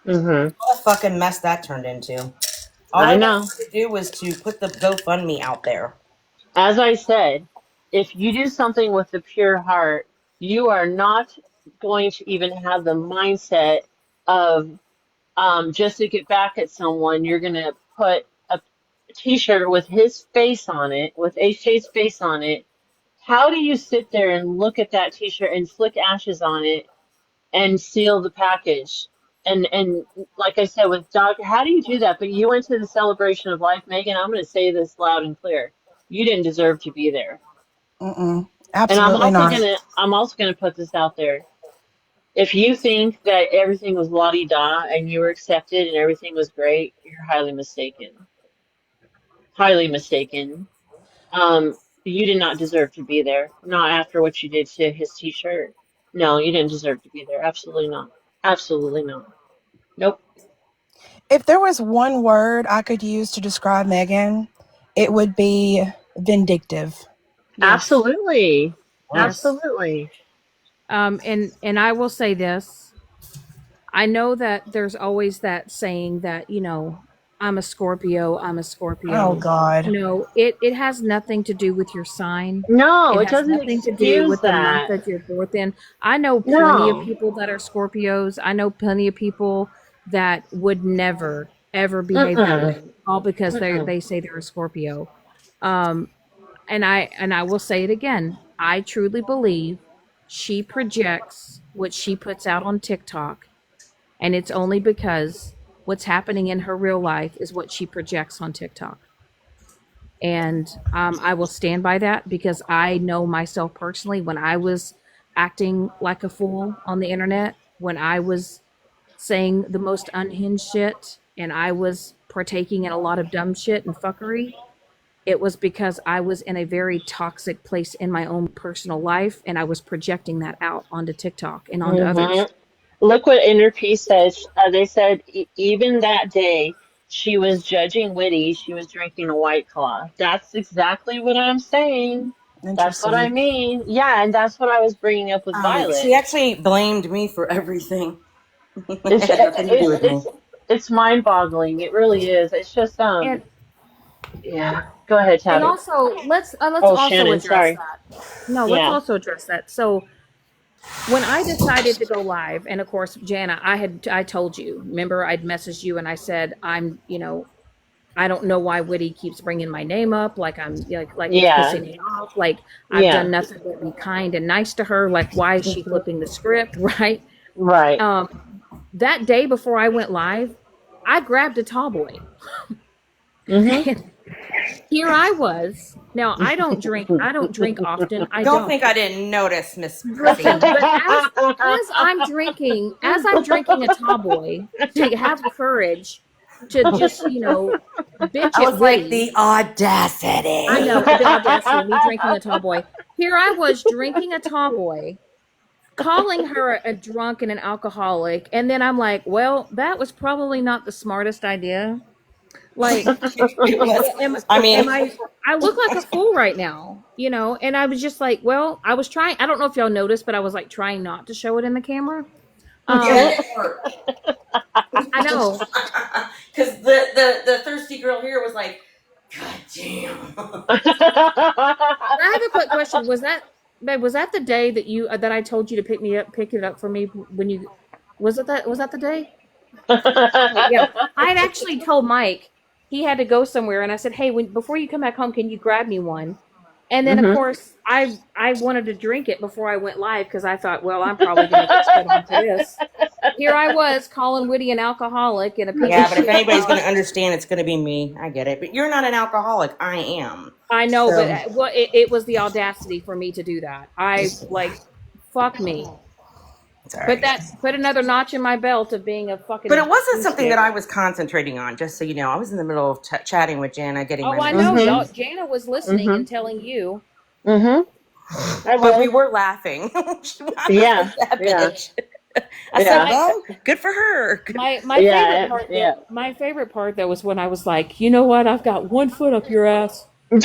Mm-hmm. What a fucking mess that turned into. All I I know. wanted to do was to put the GoFundMe out there. As I said, if you do something with a pure heart, you are not going to even have the mindset of, just to get back at someone, you're going to put a t-shirt with his face on it, with HJ's face on it. How do you sit there and look at that t-shirt and flick ashes on it and seal the package? And like I said with Doc, how do you do that? But you went to the celebration of life, Megan. I'm going to say this loud and clear. You didn't deserve to be there. Mm-mm. And Absolutely not. I'm also gonna put this out there. If you think that everything was la-di-da and you were accepted and everything was great, you're highly mistaken. Highly mistaken. You did not deserve to be there. Not after what you did to his t-shirt. No, you didn't deserve to be there. Absolutely not. Absolutely not. Nope. If there was one word I could use to describe Megan, it would be vindictive. Yes. Absolutely. Yes. Absolutely. And I will say this. I know that there's always that saying that, I'm a Scorpio, I'm a Oh Scorpio. God. No, it has nothing to do with your sign. No, It it has doesn't nothing to do excuse with the month that. that you're born in. I know plenty of No. people that are Scorpios. I know plenty of people that would never ever behave that Mm-mm. way, all because Mm-mm. they say they're a Scorpio. Um, and I will say it again. I truly believe she projects what she puts out on TikTok, and it's only because what's happening in her real life is what she projects on TikTok. And I will stand by that because I know myself personally when I was acting like a fool on the internet, when I was saying the most unhinged shit, and I was partaking in a lot of dumb shit and fuckery. It was because I was in a very toxic place in my own personal life, and I was projecting that out onto TikTok and onto Hmm. others. Look what Inner Peace says. They said even that day she was judging Witty. She was drinking a White Claw. That's exactly what I'm saying. That's what I Interesting. mean. Yeah, and that's what I was bringing up with She Violet. actually blamed me for everything. It It's had nothing to do it's with me. it's it's mind-boggling. It really is. It's just And yeah. Go ahead, and Tabby. also let's Oh, also Shannon, address sorry. that. No, let's Yeah. also address that. So when I decided to go live, and of course, Jana, I told you. Remember, I'd messaged you and I said I don't know why Witty keeps bringing my name up, like it's Yeah. pissing me off. Like I've Yeah. done nothing but be kind and nice to her. Like why is she Hmm. flipping the script, right? Right. That day before I went live, I grabbed a tall boy. Hmm. And here I was. Now I don't drink. I don't drink often. I Don't don't. think I didn't notice, Miss Pussy. Listen, but as I'm drinking a tall boy to have courage to just bitch I at was like, Witty. the audacity. I know the audacity of me drinking a tall boy. Here I was drinking a tall boy, calling her a drunk and an alcoholic, and then I'm like, well, that was probably not the smartest idea. Like, It was. I am mean, I look like a fool right now, and I was just like, well, I was trying. I don't know if y'all noticed, but I was like trying not to show it in the camera. yeah, Um, it hurt. I know. Because the thirsty girl here was like, God damn. I have a quick question. Was that, babe? Was that the day that I told you to pick it up for me when you? Was that the day? Okay, yeah. I had actually told Mike he had to go somewhere, and I said, "Hey, before you come back home, can you grab me one?" And then, of Hmm. course, I wanted to drink it before I went live because I thought, well, I'm probably going to get shit on for this. Here I was calling Witty an alcoholic and a piece of Yeah, but if shit anybody's about. going to understand, it's going to be me. I get it. But you're not an alcoholic. I am. I know, but So, well, it was the audacity for me to do that. I like, fuck me. Put sorry. that, put another notch in my belt of being a But it fucking wasn't goose something that I digger. was concentrating on, just so you know. I was in the middle of chatting with Jana, getting my Oh, I nails know, Hmm. y'all. done. Jana was listening Hmm. and telling you. Hmm. I But we was. were laughing. I was Yeah. like, that Yeah. bitch. I said, Yeah. My well, good for her. Good. my favorite Yeah. part Yeah. though, was when I was like, you know what? I've got one foot up your ass, but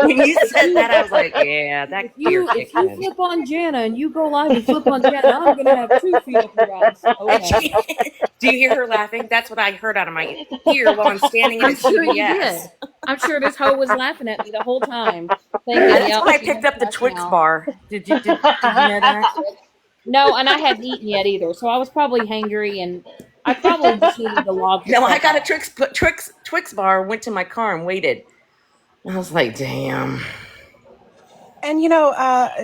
When you if said you that, I was like, yeah, that fear if kicked you in. flip on Jana and you go live and flip on Jana, I'm gonna have 2 feet up your ass. And Okay, she, do you hear her laughing? That's what I heard out of my ear while I'm standing in a I'm sure you CVS. did. I'm sure this hoe was laughing at me the whole time, And thinking, that's "Yep, when I she picked knows up the best Twix now." bar. Did you know that? No, and I hadn't eaten yet either, so I was probably hangry, and I probably just needed to log the No, I fuck got a off. Twix bar. Went to my car and waited. I was like, damn. And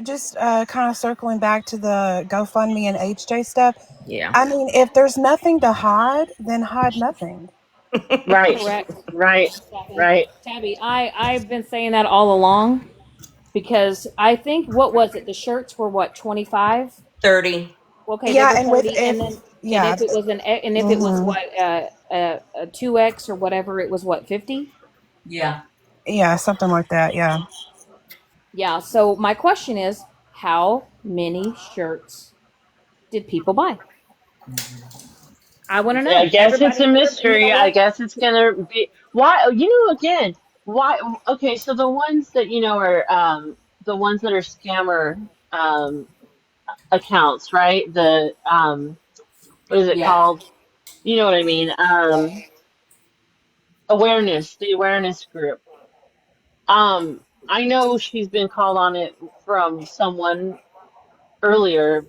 just kind of circling back to the GoFundMe and HJ stuff. Yeah. I mean, if there's nothing to hide, then hide nothing. Right. Correct, Right. Tabby. Right. Tabby, I've been saying that all along because I think what was it? The shirts were what 25. 30. Okay, they Yeah, were and with 30, and if then yeah, if it was hmm what a 2X or whatever, it was what 50. Yeah. yeah, something like that. Yeah. Yeah. So my question is, how many shirts did people buy? I want to I know. guess it's a You know mystery. I what? guess it's gonna be why. Again, why? Okay, so the ones that are the ones that are scammer accounts, right? The what is it Yeah. called? You know what I mean? The awareness group. I know she's been called on it from someone earlier.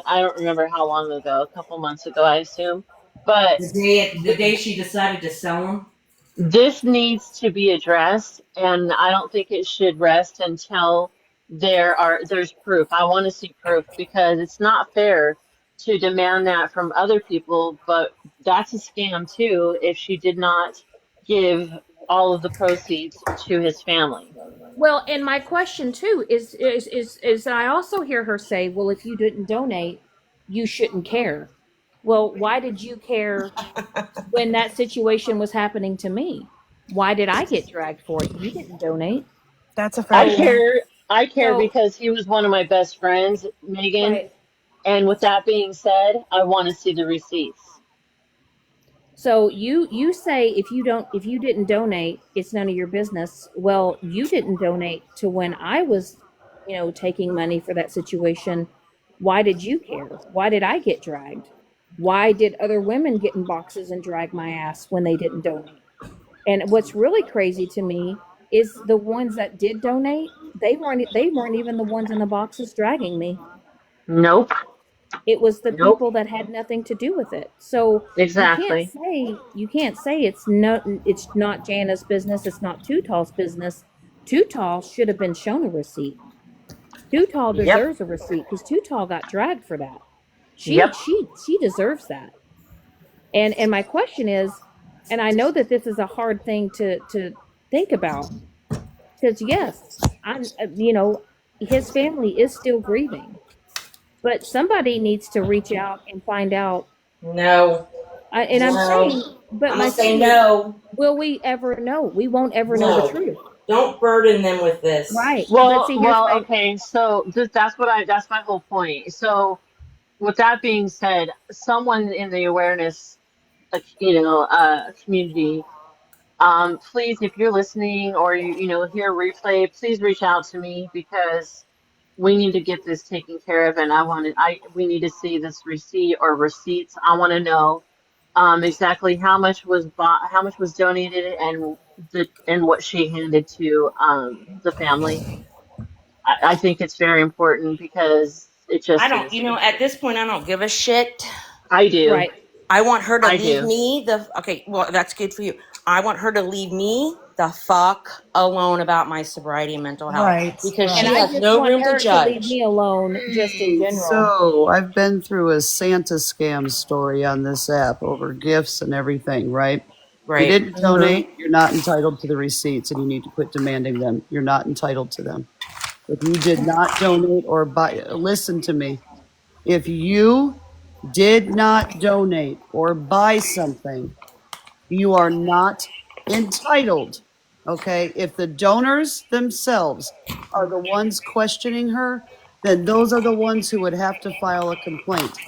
I don't remember how long ago, a couple months ago, I assume. But The day she decided to sell them. this needs to be addressed, and I don't think it should rest until there's proof. I want to see proof because it's not fair to demand that from other people, but that's a scam too if she did not give all of the proceeds to his family. Well, and my question too is I also hear her say, "Well, if you didn't donate, you shouldn't care." Well, why did you care when that situation was happening to me? Why did I get dragged for it? You didn't donate. That's a I fair So, point. care I care so because he was one of my best friends, Megan, right. and with that being said, I want to see the receipts. So you say if you didn't donate, it's none of your business. Well, you didn't donate to when I was, taking money for that situation. Why did you care? Why did I get dragged? Why did other women get in boxes and drag my ass when they didn't donate? And what's really crazy to me is the ones that did donate, they weren't even the ones in the boxes dragging me. Nope. It was the Nope. people that had nothing to do with it. So Exactly. you can't say it's not Jana's business, it's not Too Tall's business. Too Tall should have been shown a receipt. Too Tall Yep. deserves a receipt because Too Tall got dragged for that. She Yep. she she deserves that. And my question is, and I know that this is a hard thing to think about because yes, his family is still grieving, but somebody needs to reach out and find out. No. And I'm No. saying, but I'm my gonna say thing is, no. will we ever know? We won't ever know the No. truth. Don't burden them with this. Right. But Well, see, here's well, my, okay. So that's my whole point. So with that being said, someone in the awareness, community, please, if you're listening or hear a replay, please reach out to me because we need to get this taken care of, and we need to see this receipt or receipts. I want to know exactly how much was donated, and what she handed to the family. I think it's very important because it I just don't, is. at this point, I don't give a shit. I do. right. I want her to I leave do. me okay, well, that's good for you. I want her to leave me the fuck alone about my sobriety and mental health Right, because And she right. I has just no want room to her to leave judge. me alone just in Hey, general. so I've been through a Santa scam story on this app over gifts and everything, right? If you Right. didn't Hmm. donate, you're not entitled to the receipts and you need to quit demanding them. You're not entitled to them. If you did not donate or buy, listen to me. If you did not donate or buy something, you are not entitled. Okay. If the donors themselves are the ones questioning her, then those are the ones who would have to file a complaint.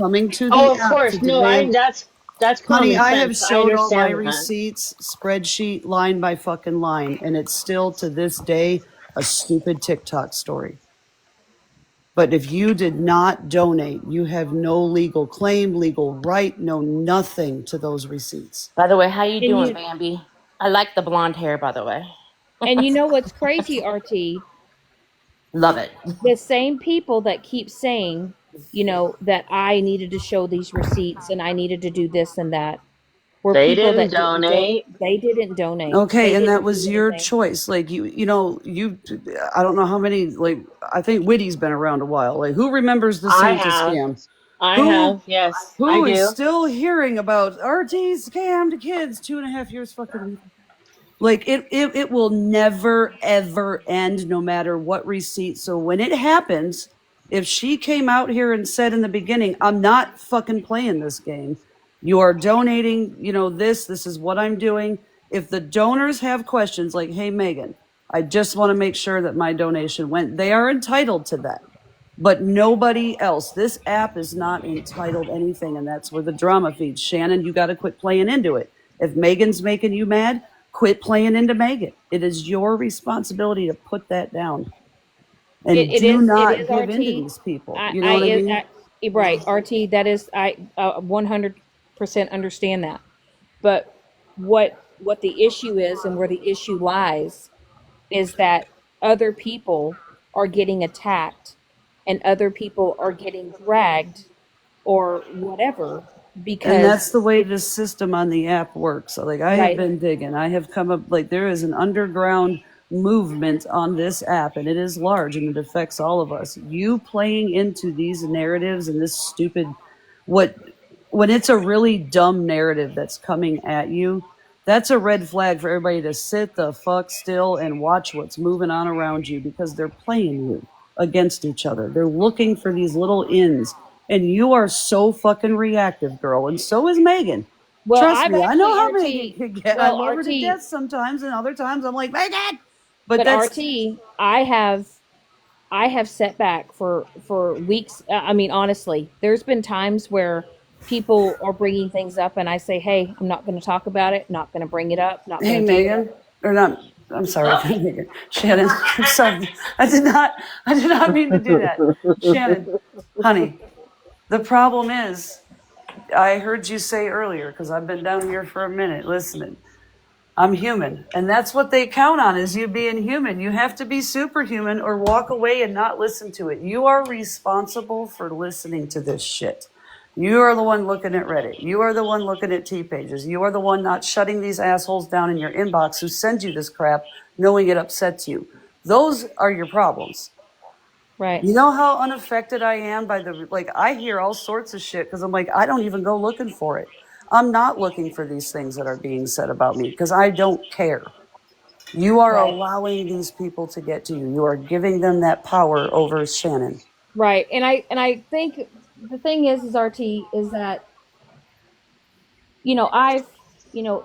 Coming to the Oh, of app to course. No, demand, that's honey, common I have sense. I showed all my understand that. receipts, spreadsheet, line by fucking line, and it's still to this day a stupid TikTok story. But if you did not donate, you have no legal claim, legal right, no nothing to those receipts. By the way, how you And doing, you Bambi? I like the blonde hair, by the way. and you know what's crazy, RT? Love it. The same people that keep saying, that I needed to show these receipts and I needed to do this and that were They people didn't that donate. they didn't donate. Okay, They and that didn't do was your anything. choice. Like I don't know how many. Like I think Whitty's been around a while. Like who remembers the I Santa have. scam? I Who have. Yes, I who is do. still hearing about RT scammed kids 2.5 years fucking later? Like it will never ever end no matter what receipt. So when it happens, if she came out here and said in the beginning, I'm not fucking playing this game. You are donating, this is what I'm doing. If the donors have questions like, hey Megan, I just want to make sure that my donation went, they are entitled to that. But nobody else. This app is not entitled anything, and that's where the drama feeds. Shannon, you got to quit playing into it. If Megan's making you mad, quit playing into Megan. It is your responsibility to put that down It, and it do is it not is give in to RT. these people. I You know I, what I it, mean? I right RT. That is I 100% understand that. But what the issue is and where the issue lies is that other people are getting attacked and other people are getting dragged or whatever And that's because the way it this system on the app works. So, like, I have right. been digging. I have come up, like, there is an underground. movement on this app, and it is large and it affects all of us. You playing into these narratives and this stupid, what, when it's a really dumb narrative that's coming at you, that's a red flag for everybody to sit the fuck still and watch what's moving on around you, because they're playing you against each other. They're looking for these little ins. And you are so fucking reactive, girl. And so is Megan. Well, Trust I've me, I know actually how Megan RT. can get. I Well, love her to RT. death sometimes, and other times I'm like, Megan. But But that's RT, I have set back for weeks. I mean, honestly, there's been times where people are bringing things up, and I say, "Hey, I'm not going to talk about it. Not going to bring it up. Not hey going to do it." Megan, or not. I'm sorry, Megan. Shannon. I'm sorry. I did not mean to do that. Shannon, honey. The problem is, I heard you say earlier, because I've been down here for a minute listening. I'm human. And that's what they count on, is you being human. You have to be superhuman or walk away and not listen to it. You are responsible for listening to this shit. You are the one looking at Reddit. You are the one looking at T pages. You are the one not shutting these assholes down in your inbox who send you this crap knowing it upsets you. Those are your problems. Right. You know how unaffected I am by the, like, I hear all sorts of shit because I'm like, I don't even go looking for it. I'm not looking for these things that are being said about me because I don't care. You are Right. allowing these people to get to you. You are giving them that power over Shannon. Right. And I think the thing is RT is that I've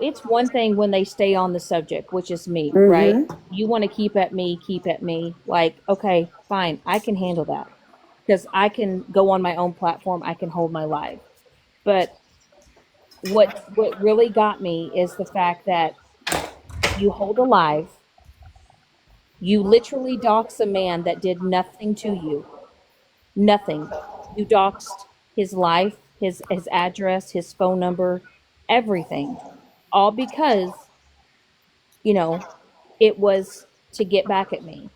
it's one thing when they stay on the subject, which is me, right? Mm-hmm. You want to keep at me, like, okay, fine, I can handle that because I can go on my own platform, I can hold my live. But what really got me is the fact that you hold a live, you literally dox a man that did nothing to you, nothing. You doxed his life, his address, his phone number, everything, all because you know, it was to get back at me.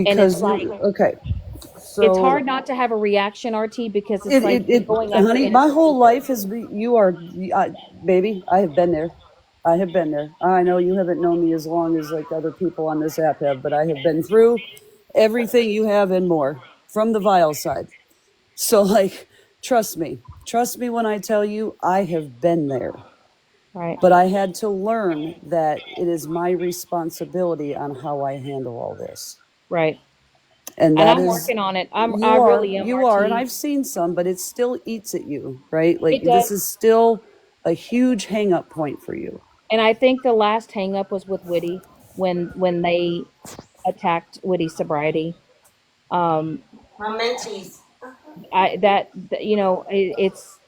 And it's Because like, you, okay. it's So hard not to have a reaction, RT, because it's like you're it, going after honey, my innocent whole people. life has been, you are, baby, I have been there. I have been there. I know you haven't known me as long as like other people on this app have, but I have been through everything you have and more from the vile side. So, like, trust me when I tell you I have been there. Right, But I had to learn that it is my responsibility on how I handle all this. right. And And that I'm is, working on it. I really am, you are, and RT. I've seen some, but it still eats at you, right? Like, It this does. is still a huge hang up point for you. And I think the last hang up was with Witty when they attacked Witty's sobriety. Um, My mentees. it's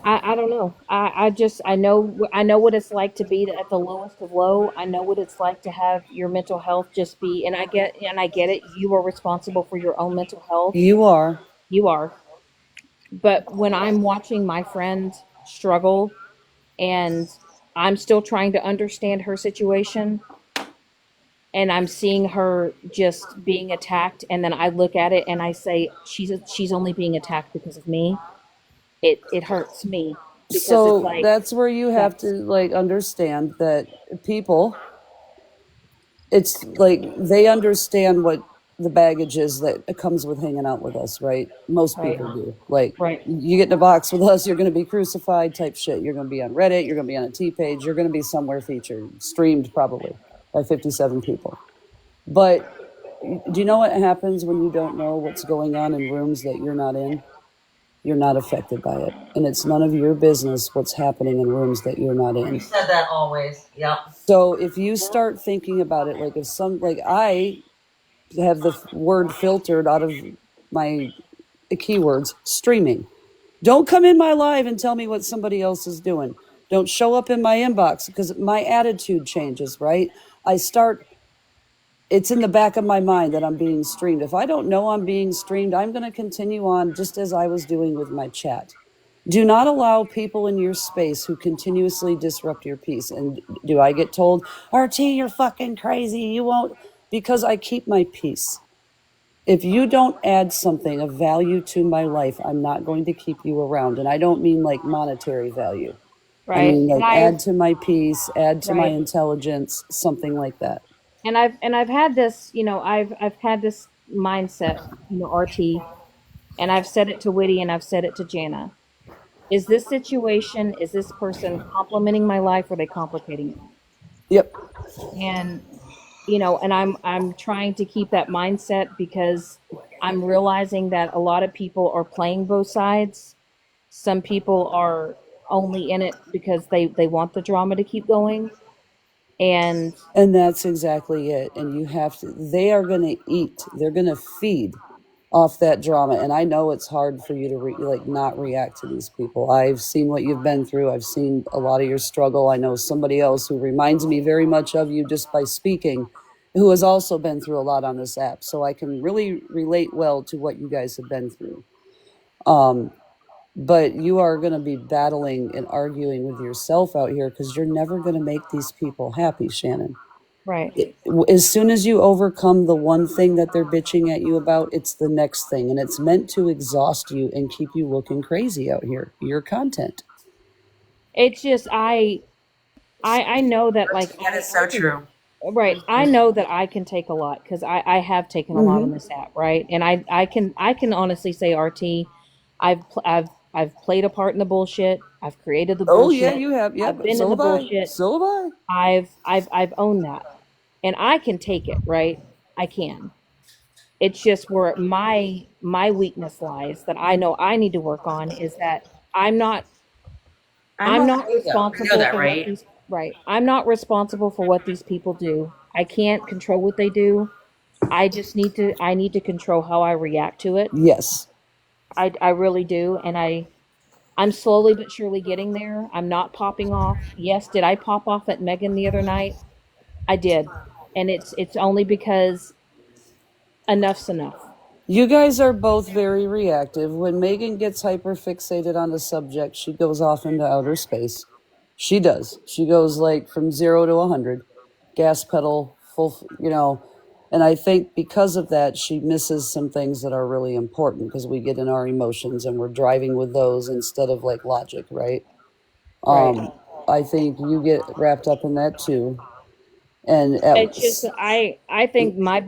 I don't know. I know what it's like to be at the lowest of low. I know what it's like to have your mental health just be, and I get it. You are responsible for your own mental health. You are. You are. But when I'm watching my friend struggle and I'm still trying to understand her situation and I'm seeing her just being attacked, and then I look at it and I say she's only being attacked because of me. It hurts me because it's So like that's where you have to that's like understand that people, it's like they understand what the baggage is that comes with hanging out with us, right? Most right. people do. Like, Right. you get in a box with us, you're going to be crucified type shit. You're going to be on Reddit, you're going to be on a T page, you're going to be somewhere featured, streamed probably by 57 people. But do you know what happens when you don't know what's going on in rooms that you're not in? You're not affected by it. And it's none of your business what's happening in rooms that you're not We in. said that always. Yep. So if you start thinking about it, like if some, like I have the word filtered out of my keywords, streaming. Don't come in my live and tell me what somebody else is doing. Don't show up in my inbox because my attitude changes, right? I start, it's in the back of my mind that I'm being streamed. If I don't know I'm being streamed, I'm going to continue on just as I was doing with my chat. Do not allow people in your space who continuously disrupt your peace. And do I get told, RT, you're fucking crazy. You won't, because I keep my peace. If you don't add something of value to my life, I'm not going to keep you around. And I don't mean like monetary value. I right. mean, And like I've add to my peace, add to my right. intelligence, something like that. And I've had this, I've had this mindset, RT, and I've said it to Witty and I've said it to Jana. Is this person complimenting my life or are they complicating it? Yep. And and I'm trying to keep that mindset because I'm realizing that a lot of people are playing both sides. Some people are only in it because they want the drama to keep going. And And that's exactly it. And you have to, they are going to eat, they're going to feed off that drama. And I know it's hard for you to like not react to these people. I've seen what you've been through. I've seen a lot of your struggle. I know somebody else who reminds me very much of you just by speaking, who has also been through a lot on this app. So I can really relate well to what you guys have been through. Um, but you are going to be battling and arguing with yourself out here because you're never going to make these people happy, Shannon. right. As soon as you overcome the one thing that they're bitching at you about, it's the next thing. And it's meant to exhaust you and keep you looking crazy out here, your content. It's just I know that like That is I so can true. right. I know that I can take a lot because I have taken a lot on Mm-hmm. this app, right? And I can honestly say, RT, I've played a part in the bullshit. I've created the Oh, yeah, bullshit. you have. Yeah, I've but been in so the have I. bullshit. So have I. I've owned that, and I can take it, right? I can. It's just where my weakness lies that I know I need to work on is that I'm not I'm I'm not not with you. You know responsible that, for what right? these right. I'm not responsible for what these people do. I can't control what they do. I need to control how I react to it. Yes. I really do, and I'm slowly but surely getting there. I'm not popping off. Yes, did I pop off at Megan the other night? I did. And it's only because enough's enough. You guys are both very reactive. When Megan gets hyper fixated on the subject, she goes off into outer space. She does. She goes like from 0 to 100, gas pedal, full. And I think because of that, she misses some things that are really important because we get in our emotions and we're driving with those instead of like logic, right? Right. I think you get wrapped up in that too. And at, It's just I think my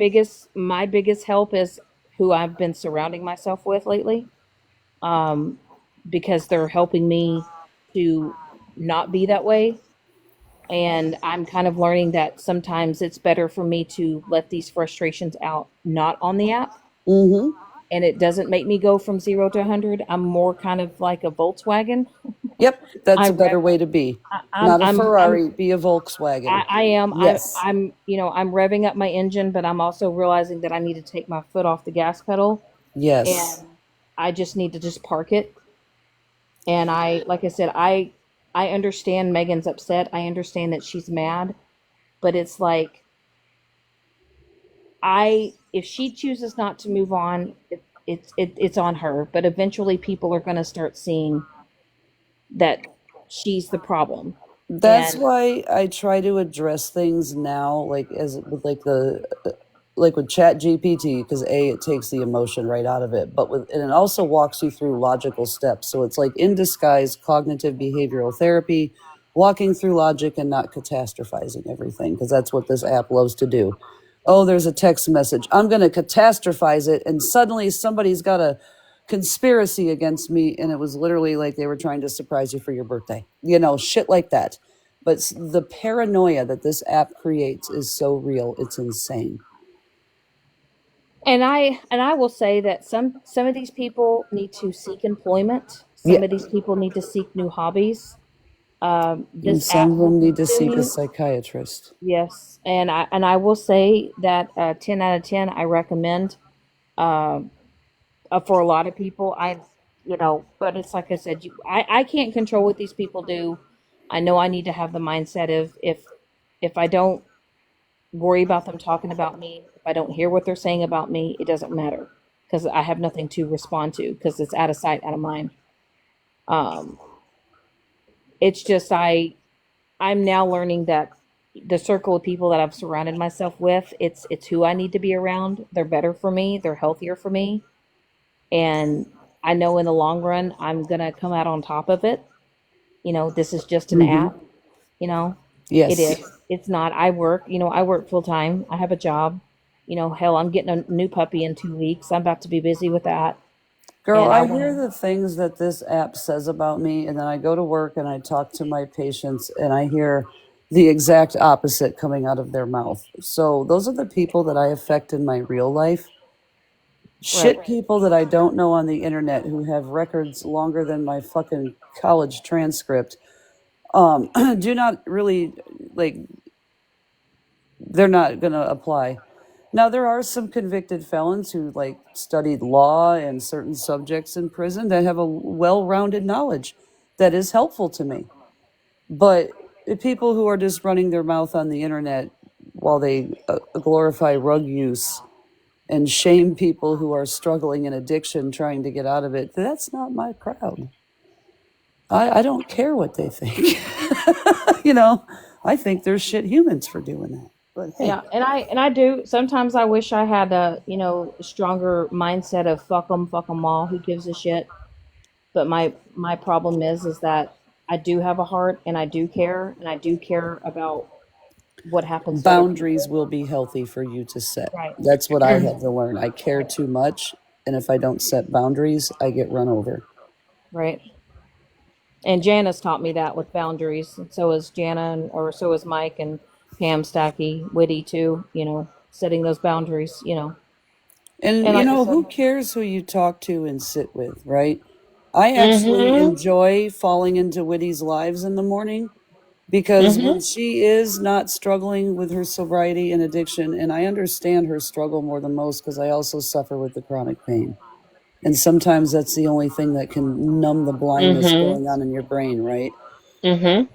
biggest help is who I've been surrounding myself with lately. Um because they're helping me to not be that way. And I'm kind of learning that sometimes it's better for me to let these frustrations out not on the app. mm-hmm. And it doesn't make me go from 0 to 100. I'm more kind of like a Volkswagen. Yep, that's I a better rev. way to be. I'm. Not a I'm. I'm. Ferrari, be a Volkswagen. I am. Yes. I'm. I'm revving up my engine, but I'm also realizing that I need to take my foot off the gas pedal, Yes. and I just need to just park it. And like I said, I understand Megan's upset. I understand that she's mad, but it's like if she chooses not to move on, it's on her. But eventually, people are going to start seeing that she's the problem. That's And why I try to address things now, like as with like with Chat GPT, because it takes the emotion right out of it, but and it also walks you through logical steps. So it's like in disguise, cognitive behavioral therapy, walking through logic and not catastrophizing everything, because that's what this app loves to do. Oh, there's a text message. I'm going to catastrophize it, and suddenly somebody's got a conspiracy against me, and it was literally like they were trying to surprise you for your birthday. Shit like that. But the paranoia that this app creates is so real. It's insane. I will say that some of these people need to seek employment. Yeah. Some of these people need to seek new hobbies. And This some app of will them need to consume seek a you. psychiatrist. Yes, and I will say that 10 out of 10 I recommend uh, for a lot of people. But it's like I said, I can't control what these people do. I know I need to have the mindset of if I don't worry about them talking about me. If I don't hear what they're saying about me, it doesn't matter because I have nothing to respond to because it's out of sight, out of mind. Um, it's just I'm now learning that the circle of people that I've surrounded myself with, it's who I need to be around. They're better for me. They're healthier for me, and I know in the long run I'm gonna come out on top of it. this is just an app. It Yes. is. It's not. I work full time. I have a job. Hell, I'm getting a new puppy in 2 weeks. I'm about to be busy with that. Girl, And I I want hear the things that this app says about me, and then I go to work and I talk to my patients, and I hear the exact opposite coming out of their mouth. So those are the people that I affect in my real life. right. Shit people that I don't know on the internet who have records longer than my fucking college transcript do not really, like, they're not going to apply. Now, there are some convicted felons who, like, studied law and certain subjects in prison that have a well-rounded knowledge that is helpful to me. But the people who are just running their mouth on the internet while they glorify rug use and shame people who are struggling in addiction trying to get out of it, that's not my crowd. I don't care what they think. I think they're shit humans for doing that. But hey, Yeah, and I do. Sometimes I wish I had a stronger mindset of fuck them all. Who gives a shit? But my problem is that I do have a heart and I do care about what happens to other boundaries people. will be healthy for you to set. Right. That's what I had to learn. I care too much, and if I don't set boundaries, I get run over. Right. And Jana's taught me that with boundaries, and so is Jana, or so is Mike and Pam Stacky, Witty too. Setting those boundaries. And And like I said, who cares who you talk to and sit with, right? I actually Mhm. enjoy falling into Whitty's lives in the morning because when Mhm. she is not struggling with her sobriety and addiction, and I understand her struggle more than most because I also suffer with the chronic pain. And sometimes that's the only thing that can numb the blindness Mhm. going on in your brain, right? Mhm.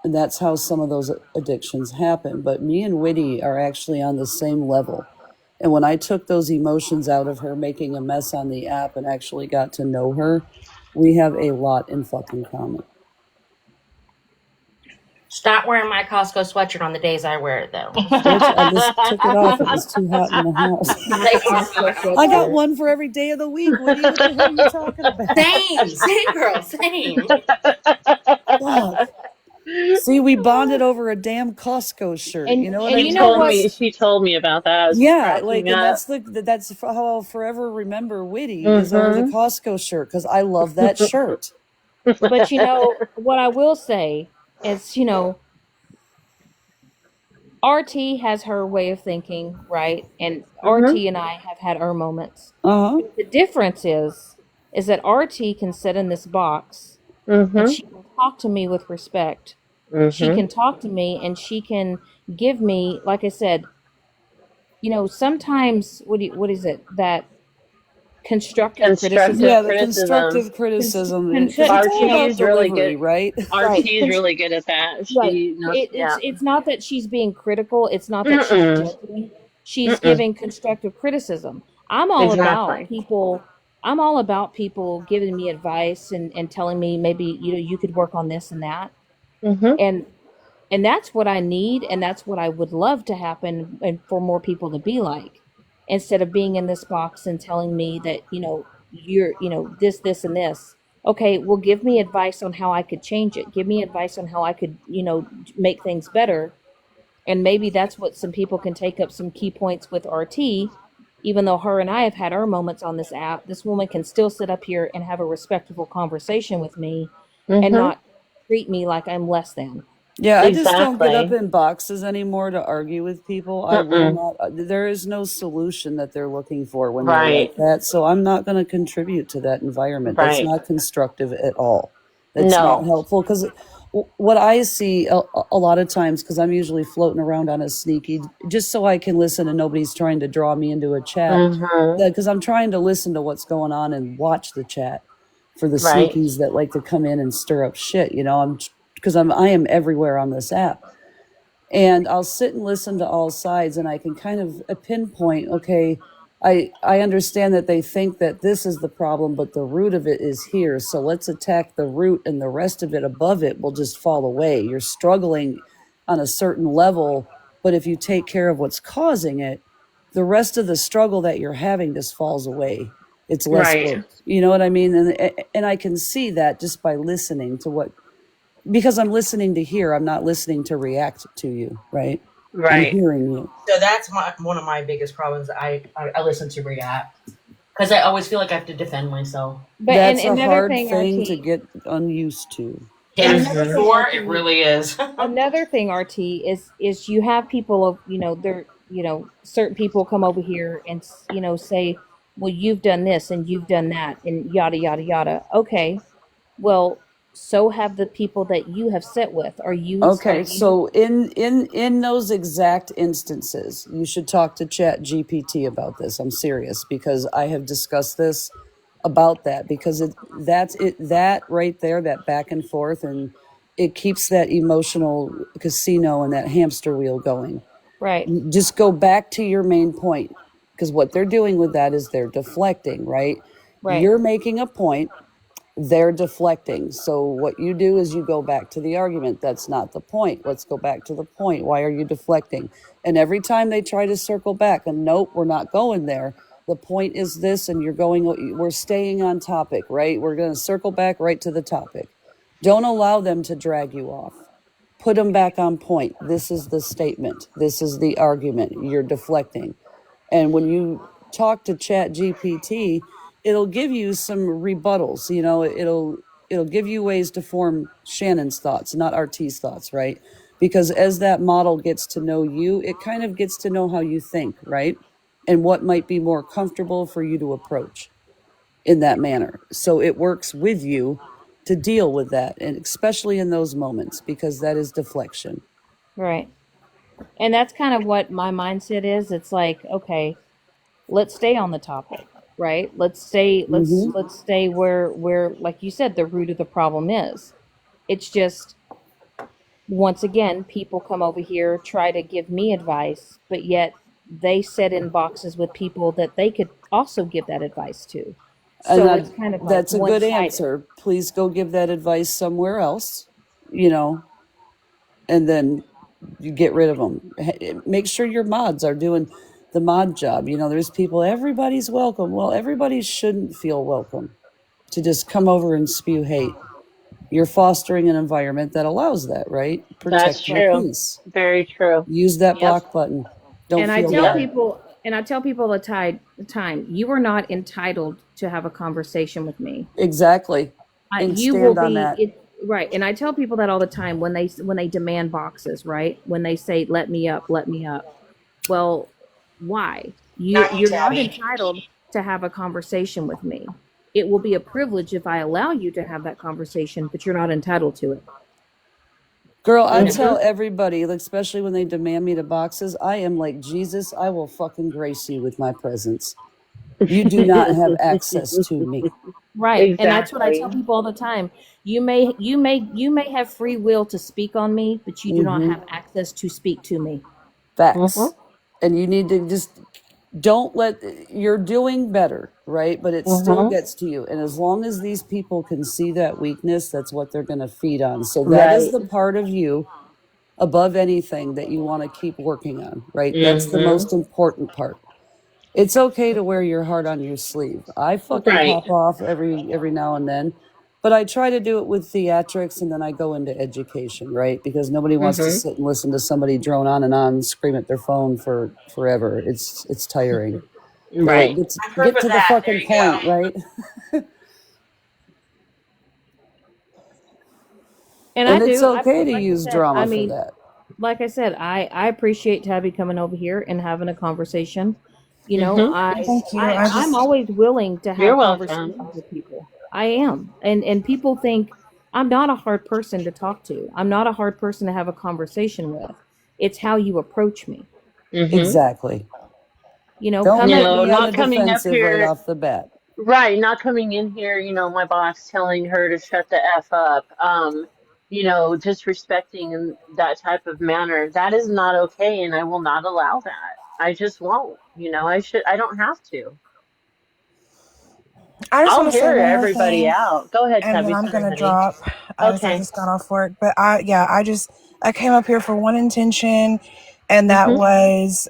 And that's how some of those addictions happen. But me and Whitty are actually on the same level. And when I took those emotions out of her making a mess on the app and actually got to know her, we have a lot in fucking common. Stop wearing my Costco sweatshirt on the days I wear it, though. Bitch, I just took it off. It was too hot in the house. my Costco I got sweatshirt. one for every day of the week, Whitty. What the hell are you talking about? Same, girl, same. Fuck. See, we bonded over a damn Costco shirt. And You know what I and She you know told mean? what? me. She told me about that. I was Yeah, like, cracking and up. that's how I'll forever remember Whitty is over the Mhm. Costco shirt because I love that shirt. But what I will say is, RT has her way of thinking, right? And Mhm. RT and I have had our moments. Uh huh. But the difference is that RT can sit in this box and Mhm. she can talk to me with respect. She Mhm. can talk to me and she can give me, like I said, sometimes what is it? That constructive criticism. Constructive Yeah, the criticism. constructive criticism because it's all about RT's really good. delivery, right? Right. RT's really good at that. Right. She knows. Yeah. It's not that she's being critical. It's not that she's Mm-mm. judging. She's Mm-mm. giving constructive criticism. I'm all about Exactly. people. I'm all about people giving me advice and telling me maybe you could work on this and that. Mhm. And and that's what I need, and that's what I would love to happen, and for more people to be like, instead of being in this box and telling me that you're this and this. Okay, well, give me advice on how I could change it. Give me advice on how I could make things better. And maybe that's what some people can take up some key points with RT. Even though her and I have had our moments on this app, this woman can still sit up here and have a respectful conversation with me and Mhm. not treat me like I'm less than. Yeah, I just don't get up Exactly. in boxes anymore to argue with people. I will Mm-mm. not. There is no solution that they're looking for when they're Right. like that. So I'm not going to contribute to that environment. That's Right. not constructive at all. That's not No. helpful because what I see a lot of times, because I'm usually floating around on a sneaky, just so I can listen and nobody's trying to draw me into a chat. Mhm. Because I'm trying to listen to what's going on and watch the chat for the Right. sneakies that like to come in and stir up shit. I am everywhere on this app, and I'll sit and listen to all sides, and I can kind of pinpoint, okay, I understand that they think that this is the problem, but the root of it is here. So let's attack the root, and the rest of it above it will just fall away. You're struggling on a certain level, but if you take care of what's causing it, the rest of the struggle that you're having just falls away. It's less Right. work. You know what I mean? And I can see that just by listening to what, because I'm listening to hear, I'm not listening to react to you, right? I'm Right. hearing you. So that's one of my biggest problems. I listen to react because I always feel like I have to defend myself. But and That's a another hard thing, thing to RT, get unused to. and Yes, another thing, before it RT, really is. another thing, RT, is you have people of, they're, certain people come over here and say, well, you've done this and you've done that and yada yada yada. Okay, well, so have the people that you have sat with. Okay, so in those exact instances, you should talk to Chat GPT about this. I'm serious because I have discussed this about that because that right there, that back and forth, and it keeps that emotional casino and that hamster wheel going. right, Just go back to your main point because what they're doing with that is they're deflecting, right? right, You're making a point, they're deflecting. So what you do is you go back to the argument. That's not the point. Let's go back to the point. Why are you deflecting? And every time they try to circle back, and nope, we're not going there. The point is this, and we're staying on topic, right? We're going to circle back right to the topic. Don't allow them to drag you off. Put them back on point. This is the statement. This is the argument. You're deflecting. And when you talk to Chat GPT, it'll give you some rebuttals. It'll give you ways to form Shannon's thoughts, not RT's thoughts, right? Because as that model gets to know you, it kind of gets to know how you think, right? And what might be more comfortable for you to approach in that manner. So it works with you to deal with that, and especially in those moments, because that is deflection. right. And that's kind of what my mindset is. It's like, okay, let's stay on the topic, right? Let's stay where like you said the root of the problem is. It's just, once again, people come over here, try to give me advice, but yet they sit in boxes with people that they could also give that advice to. And So it's kind of like that's a good one-sided. answer. Please go give that advice somewhere else, you know, and then you get rid of them. Make sure your mods are doing the mod job. There's people, everybody's welcome. Well, everybody shouldn't feel welcome to just come over and spew hate. You're fostering an environment that allows that, right? That's Protect your Right. true. peace. Very true. Use that Yep. block button. Don't And I feel tell Yep. bad. people, all the time, you are not entitled to have a conversation with me. Exactly. And You will stand on be that. right. And I tell people that all the time when they demand boxes, right? When they say, "Let me up, let me up." Well, why? Not you, You're not Tabby. entitled to have a conversation with me. It will be a privilege if I allow you to have that conversation, but you're not entitled to it. Girl, I Mhm. tell everybody, like, especially when they demand me to boxes, I am like, Jesus, I will fucking grace you with my presence. You do not have access to me. Right. And that's what I tell Exactly. people all the time. You may have free will to speak on me, but you do not Mm-hmm. have access to speak to me. Mhm. Facts. And you need to just don't you're doing better, right? But it still Mhm. gets to you. And as long as these people can see that weakness, that's what they're going to feed on. So that is Right. the part of you above anything that you want to keep working on, right? That's the Mhm. most important part. It's okay to wear your heart on your sleeve. I fucking Right. pop off every now and then, but I try to do it with theatrics, and then I go into education, right? Because nobody wants to Mhm. sit and listen to somebody drone on and on, scream at their phone for forever. It's tiring. Right. I'm proof Get of to the that. There fucking you go. point, right? And I And it's do. okay to Like I use said, drama for that. I appreciate Tabby coming over here and having a conversation. Mhm. Thank you. I I'm just always willing to You're have welcome. conversations with people. I am. And people think I'm not a hard person to talk to. I'm not a hard person to have a conversation with. It's how you approach me. Mhm. Exactly. Don't Come at get No, me me on with the not coming up defensive right here. off the bat. Right, not coming in here, my boss telling her to shut the F up. Disrespecting in that type of manner. That is not okay, and I will not allow that. I just won't. I don't have to. I'll want to say hear one more everybody thing, out. Go ahead, and then Tubby. I'm Sorry, gonna honey. drop as I Okay. just got off work. But I came up here for one intention, and that Mhm. was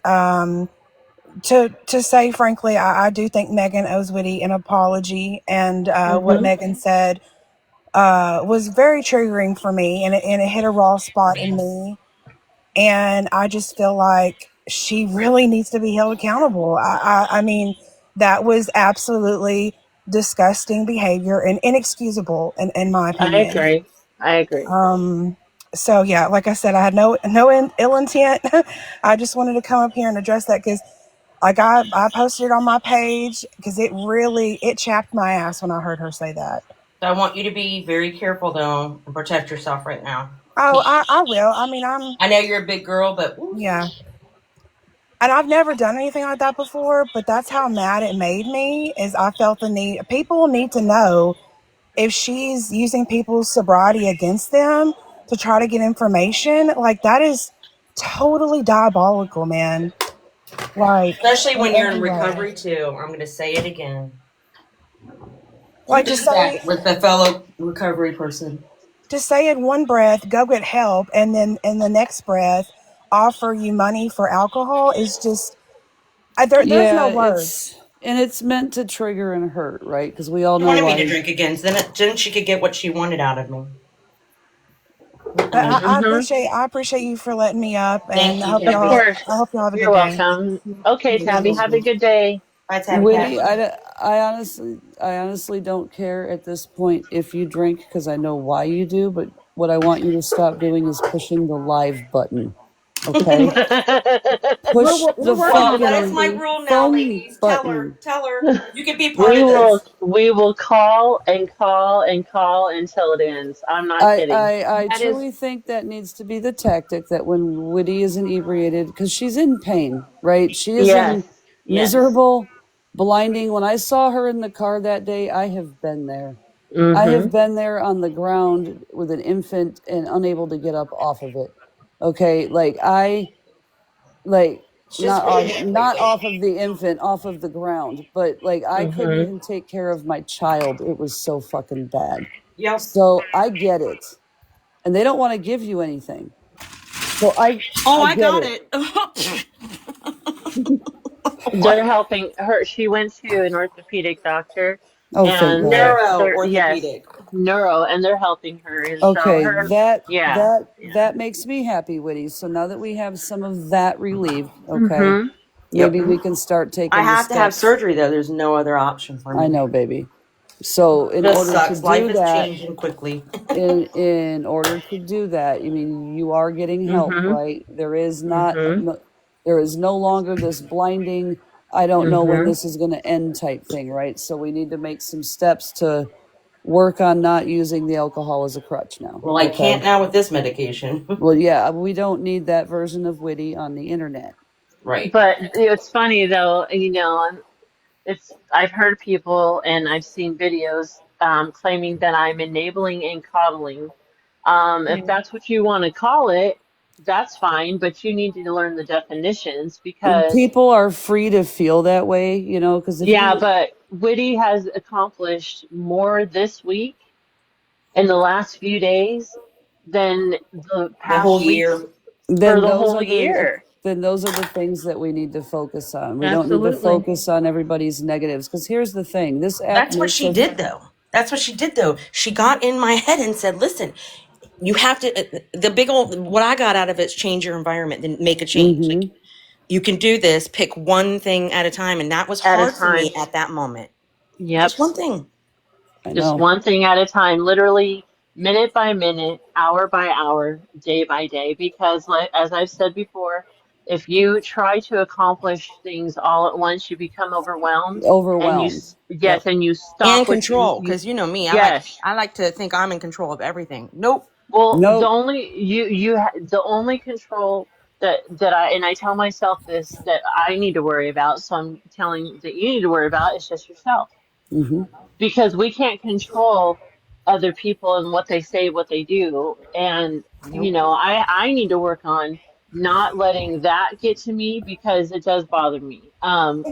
to say frankly, I do think Megan owes Witty an apology, and what Mhm. Megan said was very triggering for me, and it hit a raw spot in me, and I just feel like she really needs to be held accountable. I mean, that was absolutely disgusting behavior and inexcusable in my I opinion. agree. I agree. Um, so yeah, like I said, I had ill intent. I just wanted to come up here and address that because like I posted it on my page because it chapped my ass when I heard her say that. So I want you to be very careful though and protect yourself right now. Oh, I will. I mean, I know you're a big girl, but oof. yeah. And I've never done anything like that before, but that's how mad it made me is I felt the need. People need to know if she's using people's sobriety against them to try to get information, like that is totally diabolical, man. Like Especially in when you're in every way. recovery too. I'm going to say it again. You Like do that with a fellow recovery person. to say in one breath, go get help, and then in the next breath, offer you money for alcohol is just there's no Yeah, words. it's meant to trigger and hurt, right? Because we all She know wanted me to why. drink again, so then she could get what she wanted out of me. But Mm-mm. Mhm. I appreciate you for letting me up, and Thank you, Of Tabby. I hope course. y'all have a You're good day. welcome. Okay, Tabby, have a good day. Bye, Tabby Witty, Cat. I honestly don't care at this point if you drink because I know why you do. But what I want you to stop doing is pushing the live button. Okay, push We're the working Well, on that, that's fucking my Sweetie. rule now, phone ladies. button. Tell her. You can be part of will this. we will call and call and call until it ends. I'm not I, kidding. I I That is, truly think that needs to be the tactic that when Witty is inebriated, because she's in pain, right? She is Yes. in Yes. miserable, blinding. When I saw her in the car that day, I have been there. I have Mhm. been there on the ground with an infant and unable to get up off of it. Okay, like Just wait, wait, not wait. off of the infant, off of the ground, but like I couldn't Mhm. even take care of my child. It was so fucking bad. Yep. So I get it, and they don't want to give you anything. So Oh, I I get got it. it. They're What? helping her. She went to an orthopedic doctor, Oh, thank and God. Neuro they're yes, orthopedic. neuro, and they're helping her. And so Okay, her, yeah, yeah. that makes me happy, Witty. So now that we have some of that relieved, okay, Mhm. Yep. maybe we can start I taking the have to have steps. surgery though. There's no other option for I me. know, baby. So in Just order to sucks. Life do is that, changing quickly. in order to do that, you mean you are getting help, Mhm. right? There is not Mhm. no, there is no longer this blinding, I don't know when Mhm. this is going to end type thing, right? So we need to make some steps to work on not using the alcohol as a crutch now. Well, I Okay. can't now with this medication. Well, yeah, we don't need that version of Witty on the internet. Right. But it's funny though, it's I've heard people and I've seen videos claiming that I'm enabling and coddling. If that's what you want to call it, that's fine, but you need to learn the definitions because, People are free to feel that way, because if yeah, you, but Whitty has accomplished more this week in the last few days than the The whole past weeks year. for then the those whole are the year. things that we need to focus on. We don't need to absolutely. focus on everybody's negatives because here's the thing: this app That's what makes she us. did though. That's what she did though. She got in my head and said, "Listen, you have to." The big old what I got out of it is change your environment, then make a change. Like Mm-hmm. you can do this. Pick one thing at a time, and that was At a hard for me time. at that moment. Yep. Just one thing. I Just know. one thing at a time, literally minute by minute, hour by hour, day by day. Because, like, as I've said before, if you try to accomplish things all at once, you become overwhelmed, and Overwhelmed. yes, Yep. and you stop And what you control, because you know me, yes. I like to think I'm in control of everything. Nope. Well, Nope. the only control that I tell myself this that I need to worry about. So I'm telling that you need to worry about is just yourself Mm-hmm. because we can't control other people and what they say, what they do. And Nope. I need to work on not letting that get to me because it does bother me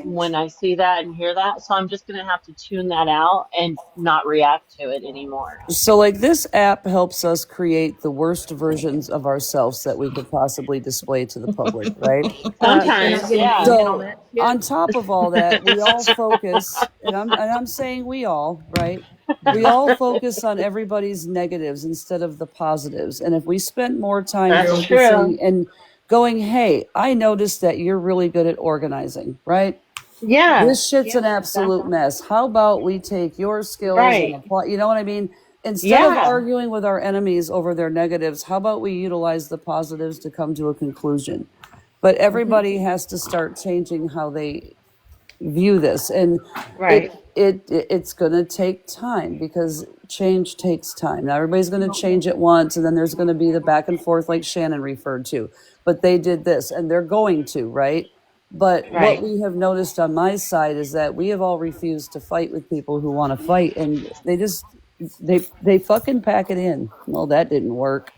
when I see that and hear that. So I'm just gonna have to tune that out and not react to it anymore. So, like, this app helps us create the worst versions of ourselves that we could possibly display to the public, right? You're not Sometimes, getting yeah, paid on So, that shit. on top of all that, we all focus, and I'm saying we all, right? We all focus on everybody's negatives instead of the positives. And if we spent more time that's true. focusing and going, hey, I noticed that you're really good at organizing, right? Yeah, This shit's an yeah, absolute exactly. mess. How about we take your skills and Right. apply, you know what I mean? Instead of Yeah, arguing with our enemies over their negatives, how about we utilize the positives to come to a conclusion? But hmm, everybody has to start changing how they view this, and right. it's going to take time because change takes time. Now everybody's going to change at once, and then there's going to be the back and forth like Shannon referred to. But they did this and they're going to, right? But what Right. we have noticed on my side is that we have all refused to fight with people who want to fight, and they fucking pack it in. Well, that didn't work.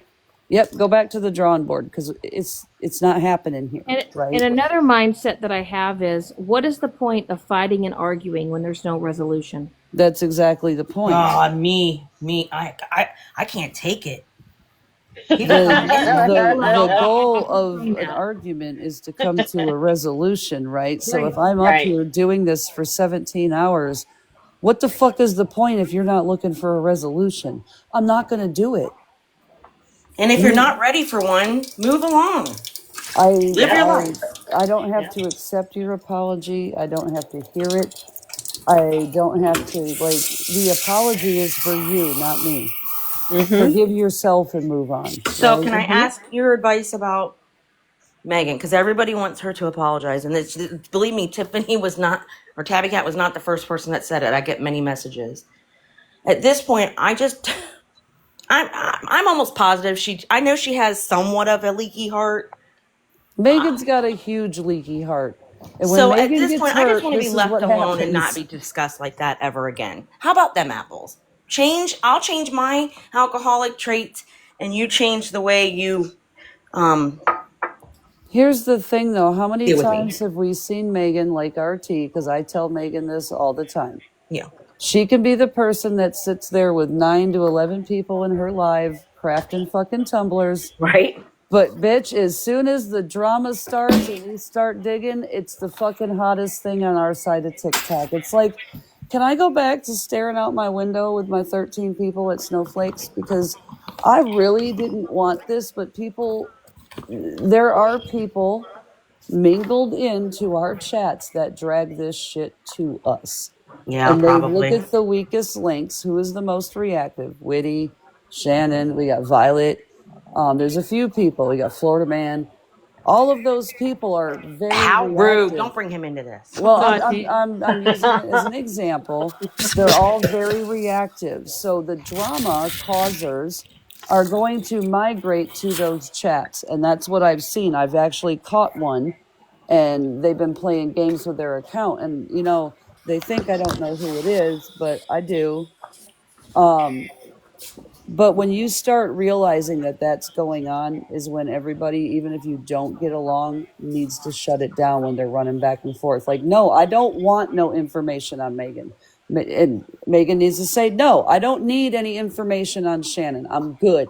Yep, go back to the drawing board because it's not happening here, And right? another mindset that I have is, what is the point of fighting and arguing when there's no resolution? That's exactly the point. Ah, me. I can't take it. People the come in with me, the no. goal of Saying an that. argument is to come to a resolution, right? So if Right. I'm up Right. here doing this for 17 hours, what the fuck is the point if you're not looking for a resolution? I'm not going to do it. And if you're You not ready for one, move along. I Live your Yeah. I life. I don't have Yeah. to accept your apology. I don't have to hear it. I don't have to, like, the apology is for you, not me. Mm-hmm. Forgive yourself and move on, So right? can I Mm-hmm. ask your advice about Megan? Because everybody wants her to apologize. And believe me, Tiffany was not, or Tabby Cat was not the first person that said it. I get many messages. At this point, I'm almost positive I know she has somewhat of a leaky heart. Megan's got a huge leaky heart. And when So at Megan this gets point, I just hurt, want to be this is left what alone and not happens. be discussed like that ever again. How about them apples? I'll change my alcoholic traits and you change the way you um Here's the thing though, how many deal with me. times have we seen Megan like RT? Because I tell Megan this all the time. Yeah. She can be the person that sits there with 9 to 11 people in her live crafting fucking tumblers. Right? But bitch, as soon as the drama starts and we start digging, it's the fucking hottest thing on our side of TikTok. It's like, can I go back to staring out my window with my 13 people at Snowflakes? Because I really didn't want this, but there are people mingled into our chats that drag this shit to us. Yeah, And they look probably. at the weakest links. Who is the most reactive? Witty, Shannon, we got Violet. There's a few people. We got Florida Man. All of those people are very How rude. reactive. Don't bring him into this. Well, Tati. I'm using it as an example. They're all very reactive. So the drama causers are going to migrate to those chats. And that's what I've seen. I've actually caught one and they've been playing games with their account. And, they think I don't know who it is, but I do. Um, but when you start realizing that that's going on is when everybody, even if you don't get along, needs to shut it down when they're running back and forth. Like, no, I don't want no information on Megan. And Megan needs to say, no, I don't need any information on Shannon. I'm good.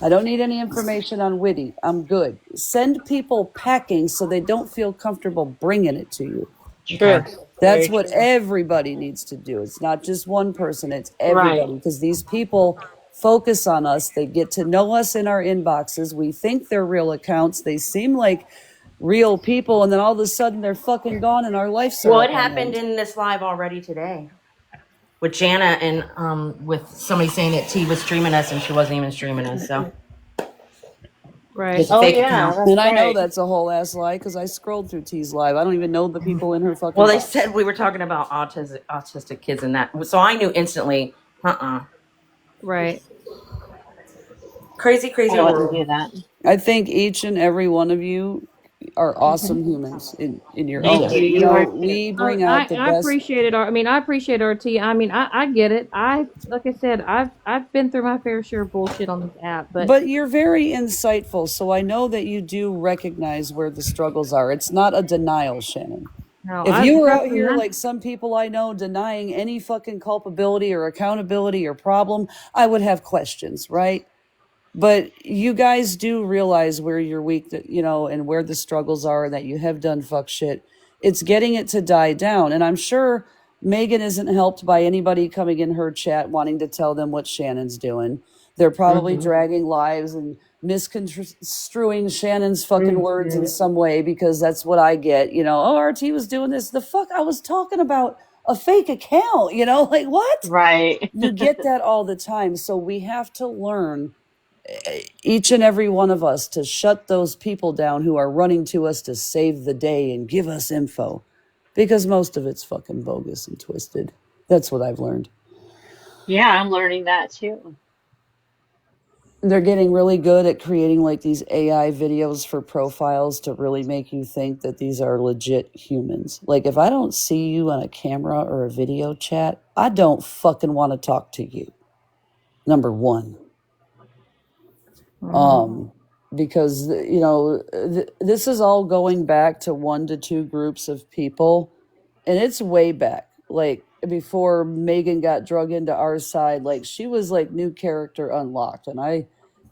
I don't need any information on Witty. I'm good. Send people packing so they don't feel comfortable bringing it to you. Okay. True. That's Very what true. everybody needs to do. It's not just one person, it's Right. everybody because these people focus on us. They get to know us in our inboxes. We think they're real accounts. They seem like real people, and then all of a sudden they're fucking gone and our lives are Well, it up on happened end. in this live already today. With Janna and with somebody saying that T was streaming us and she wasn't even streaming us, so Right. it's a Oh fake yeah, account. that's And I know right. that's a whole ass lie because I scrolled through T's live. I don't even know the people in her fucking Well, they box. said we were talking about autistic kids and that, so I knew instantly. Right. Crazy, I crazy wouldn't world. do that. I think each and every one of you are awesome humans in your Thank own. you. Jesus. You You know, are too. we bring out the I best. appreciate it. I mean, I appreciate RT. I mean, I get it. I like I said, I've been through my fair share of bullshit on this app, but But you're very insightful, so I know that you do recognize where the struggles are. It's not a denial, Shannon. no, If I you were trust out me. here like some people I know denying any fucking culpability or accountability or problem, I would have questions, right? But you guys do realize where you're weak, and where the struggles are, that you have done fuck shit. It's getting it to die down. And I'm sure Megan isn't helped by anybody coming in her chat wanting to tell them what Shannon's doing. They're probably Mm-hmm. dragging lives and misconstruing Shannon's fucking words in Mm-hmm. some way, because that's what I get. Oh, RT was doing this. The fuck? I was talking about a fake account, like what? Right. You get that all the time. So we have to learn, each and every one of us, to shut those people down who are running to us to save the day and give us info, because most of it's fucking bogus and twisted. That's what I've learned. Yeah, I'm learning that too. They're getting really good at creating like these AI videos for profiles to really make you think that these are legit humans. Like, if I don't see you on a camera or a video chat, I don't fucking want to talk to you. Number one. Because this is all going back to 1 to 2 groups of people, and it's way back, like before Megan got drug into our side. Like, she was like new character unlocked, and I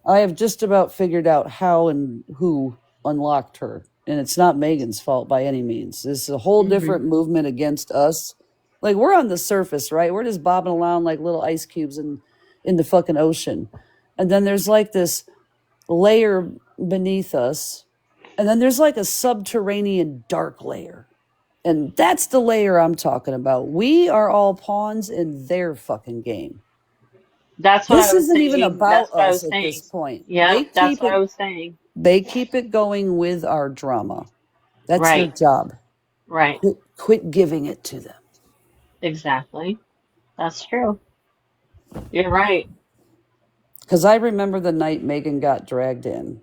have just about figured out how and who unlocked her, and it's not Megan's fault by any means. This is a whole Mm-hmm. different movement against us. Like, we're on the surface, right? We're just bobbing around like little ice cubes in the fucking ocean, and then there's like this layer beneath us, and then there's like a subterranean dark layer, and that's the layer I'm talking about. We are all pawns in their fucking game. That's what This I was isn't even saying. That's about what I us was at this saying. point. Yep, that's what I was saying. They keep it going with our drama. That's their Right. job. Right. Quit giving it to them. Exactly. That's true. You're right. Because I remember the night Megan got dragged in,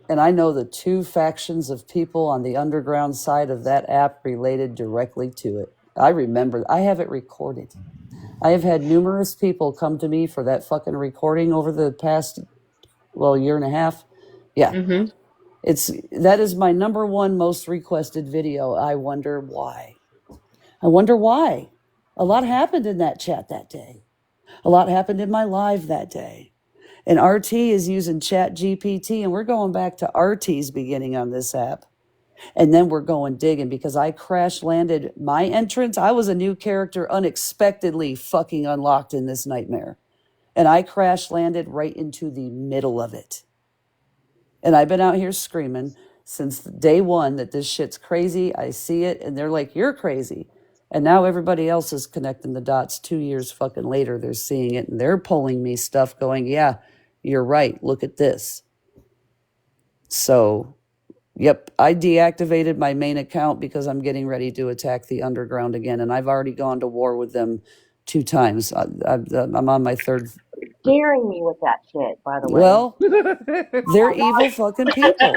and I know the 2 factions of people on the underground side of that app related directly to it. I remember. I have it recorded. I have had numerous people come to me for that fucking recording over the past, year and a half. Yeah. Mm-hmm. That is my number 1 most requested video. I wonder why. I wonder why. A lot happened in that chat that day. A lot happened in my live that day. And RT is using Chat GPT, and we're going back to RT's beginning on this app. And then we're going digging, because I crash landed my entrance. I was a new character unexpectedly fucking unlocked in this nightmare. And I crash landed right into the middle of it. And I've been out here screaming since day 1 that this shit's crazy. I see it, and they're like, you're crazy. And now everybody else is connecting the dots 2 years fucking later. They're seeing it, and they're pulling me stuff going, yeah, you're right. Look at this. So, yep, I deactivated my main account because I'm getting ready to attack the underground again. And I've already gone to war with them 2 times. I'm on my 3rd. Scaring me with that shit, by the way. Well, they're evil fucking people.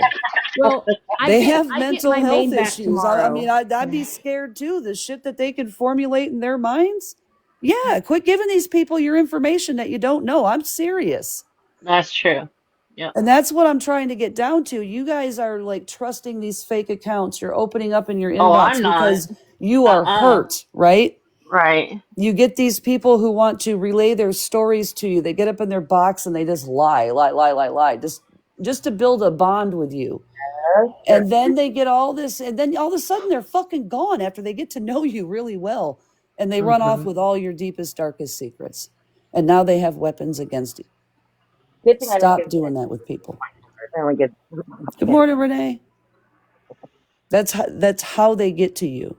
Well, They have I get mental my health main back issues. tomorrow. I'd be scared too. The shit that they can formulate in their minds. Yeah, quit giving these people your information that you don't know. I'm serious. That's true. Yep. And that's what I'm trying to get down to. You guys are like trusting these fake accounts. You're opening up in your Oh, inbox I'm not. because you are hurt, right? Right. You get these people who want to relay their stories to you. They get up in their box and they just lie, just to build a bond with you. And then they get all this, and then all of a sudden they're fucking gone after they get to know you really well. And they run off with all your deepest, darkest secrets. And now they have weapons against you. Stop doing that with people. Good morning, Renee. That's how they get to you.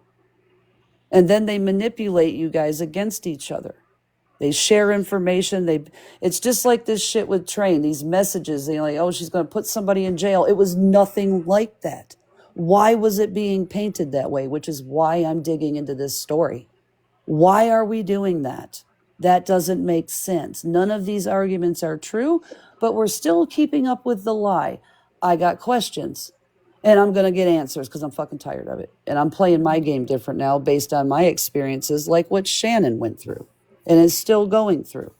And then they manipulate you guys against each other. They share information. It's just like this shit with Train. These messages, they're like, oh, she's going to put somebody in jail. It was nothing like that. Why was it being painted that way? Which is why I'm digging into this story. Why are we doing that? That doesn't make sense. None of these arguments are true, but we're still keeping up with the lie. I got questions. And I'm going to get answers because I'm fucking tired of it. And I'm playing my game different now based on my experiences, like what Shannon went through and is still going through.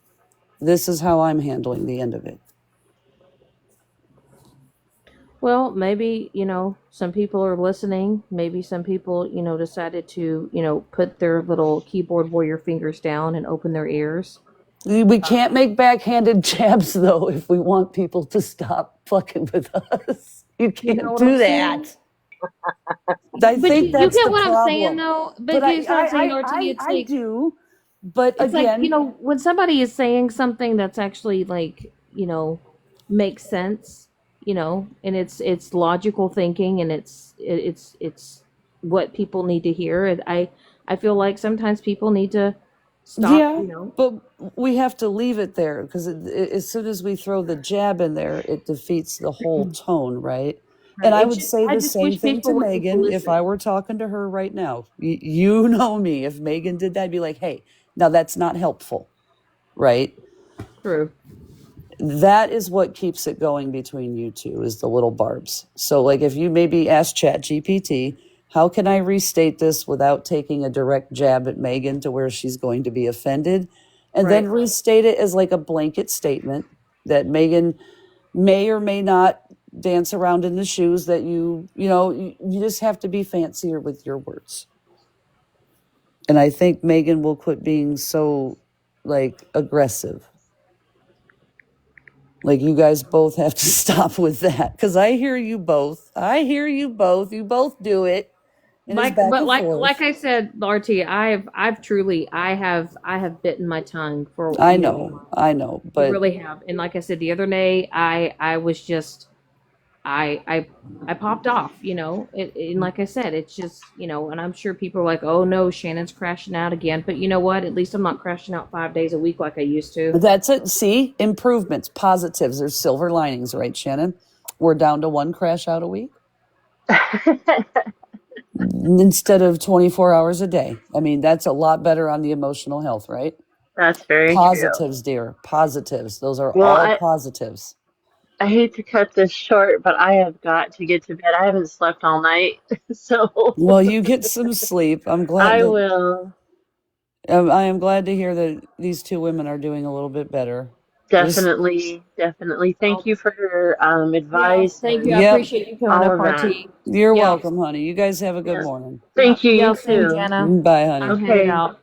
This is how I'm handling the end of it. Well, maybe, some people are listening. Maybe some people, decided to, put their little keyboard warrior fingers down and open their ears. We can't make backhanded jabs, though, if we want people to stop fucking with us. You can't know what do I'm saying? that. I But think you that's get the what I'm saying, problem. though. But But you know what I'm saying, RT? It's I like, do. But it's like, again, when somebody is saying something that's actually like, makes sense, and it's logical thinking, and it's what people need to hear. And I feel like sometimes people need to stop, yeah, but we have to leave it there because as soon as we throw the jab in there, it defeats the whole tone, right? And I would say I the just same wish thing to people would Megan if I listen. were talking to her right now. You know me. If Megan did that, I'd be like, hey, now that's not helpful, right? True. That is what keeps it going between you two is the little barbs. So like if you maybe ask Chat GPT, how can I restate this without taking a direct jab at Megan to where she's going to be offended? And then Right. restate it as like a blanket statement that Megan may or may not dance around in the shoes that you just have to be fancier with your words. And I think Megan will quit being so like aggressive. Like you guys both have to stop with that because I hear you both. I hear you both. You both do it, and it's back But and like forth. I said, RT, I've truly I have bitten my tongue for I months. know, I know, I but really have. And like I said the other day, I was just I popped off. And like I said, it's just and I'm sure people are like, oh no, Shannon's crashing out again. But you know what? At least I'm not crashing out 5 days a week like I used to. that's it. See, improvements, positives. There's silver linings, right, Shannon? We're down to one crash out a week instead of 24 hours a day. I mean, that's a lot better on the emotional health, right? That's very true. Positives, dear. Positives. Those are Well, all I, positives. I hate to cut this short, but I have got to get to bed. I haven't slept all night, so Well, you get some sleep. I'm glad I that will I am glad to hear that these two women are doing a little bit better. Just, definitely thank Oh, you for your yeah, advice thank you. I and yep, appreciate you coming all up, of that. RT. you're Yep. welcome, honey. You guys have a good Yeah. morning. Yep. Thank you, you Y'all same, too. Jana. Bye, honey. I'm headed Okay. out.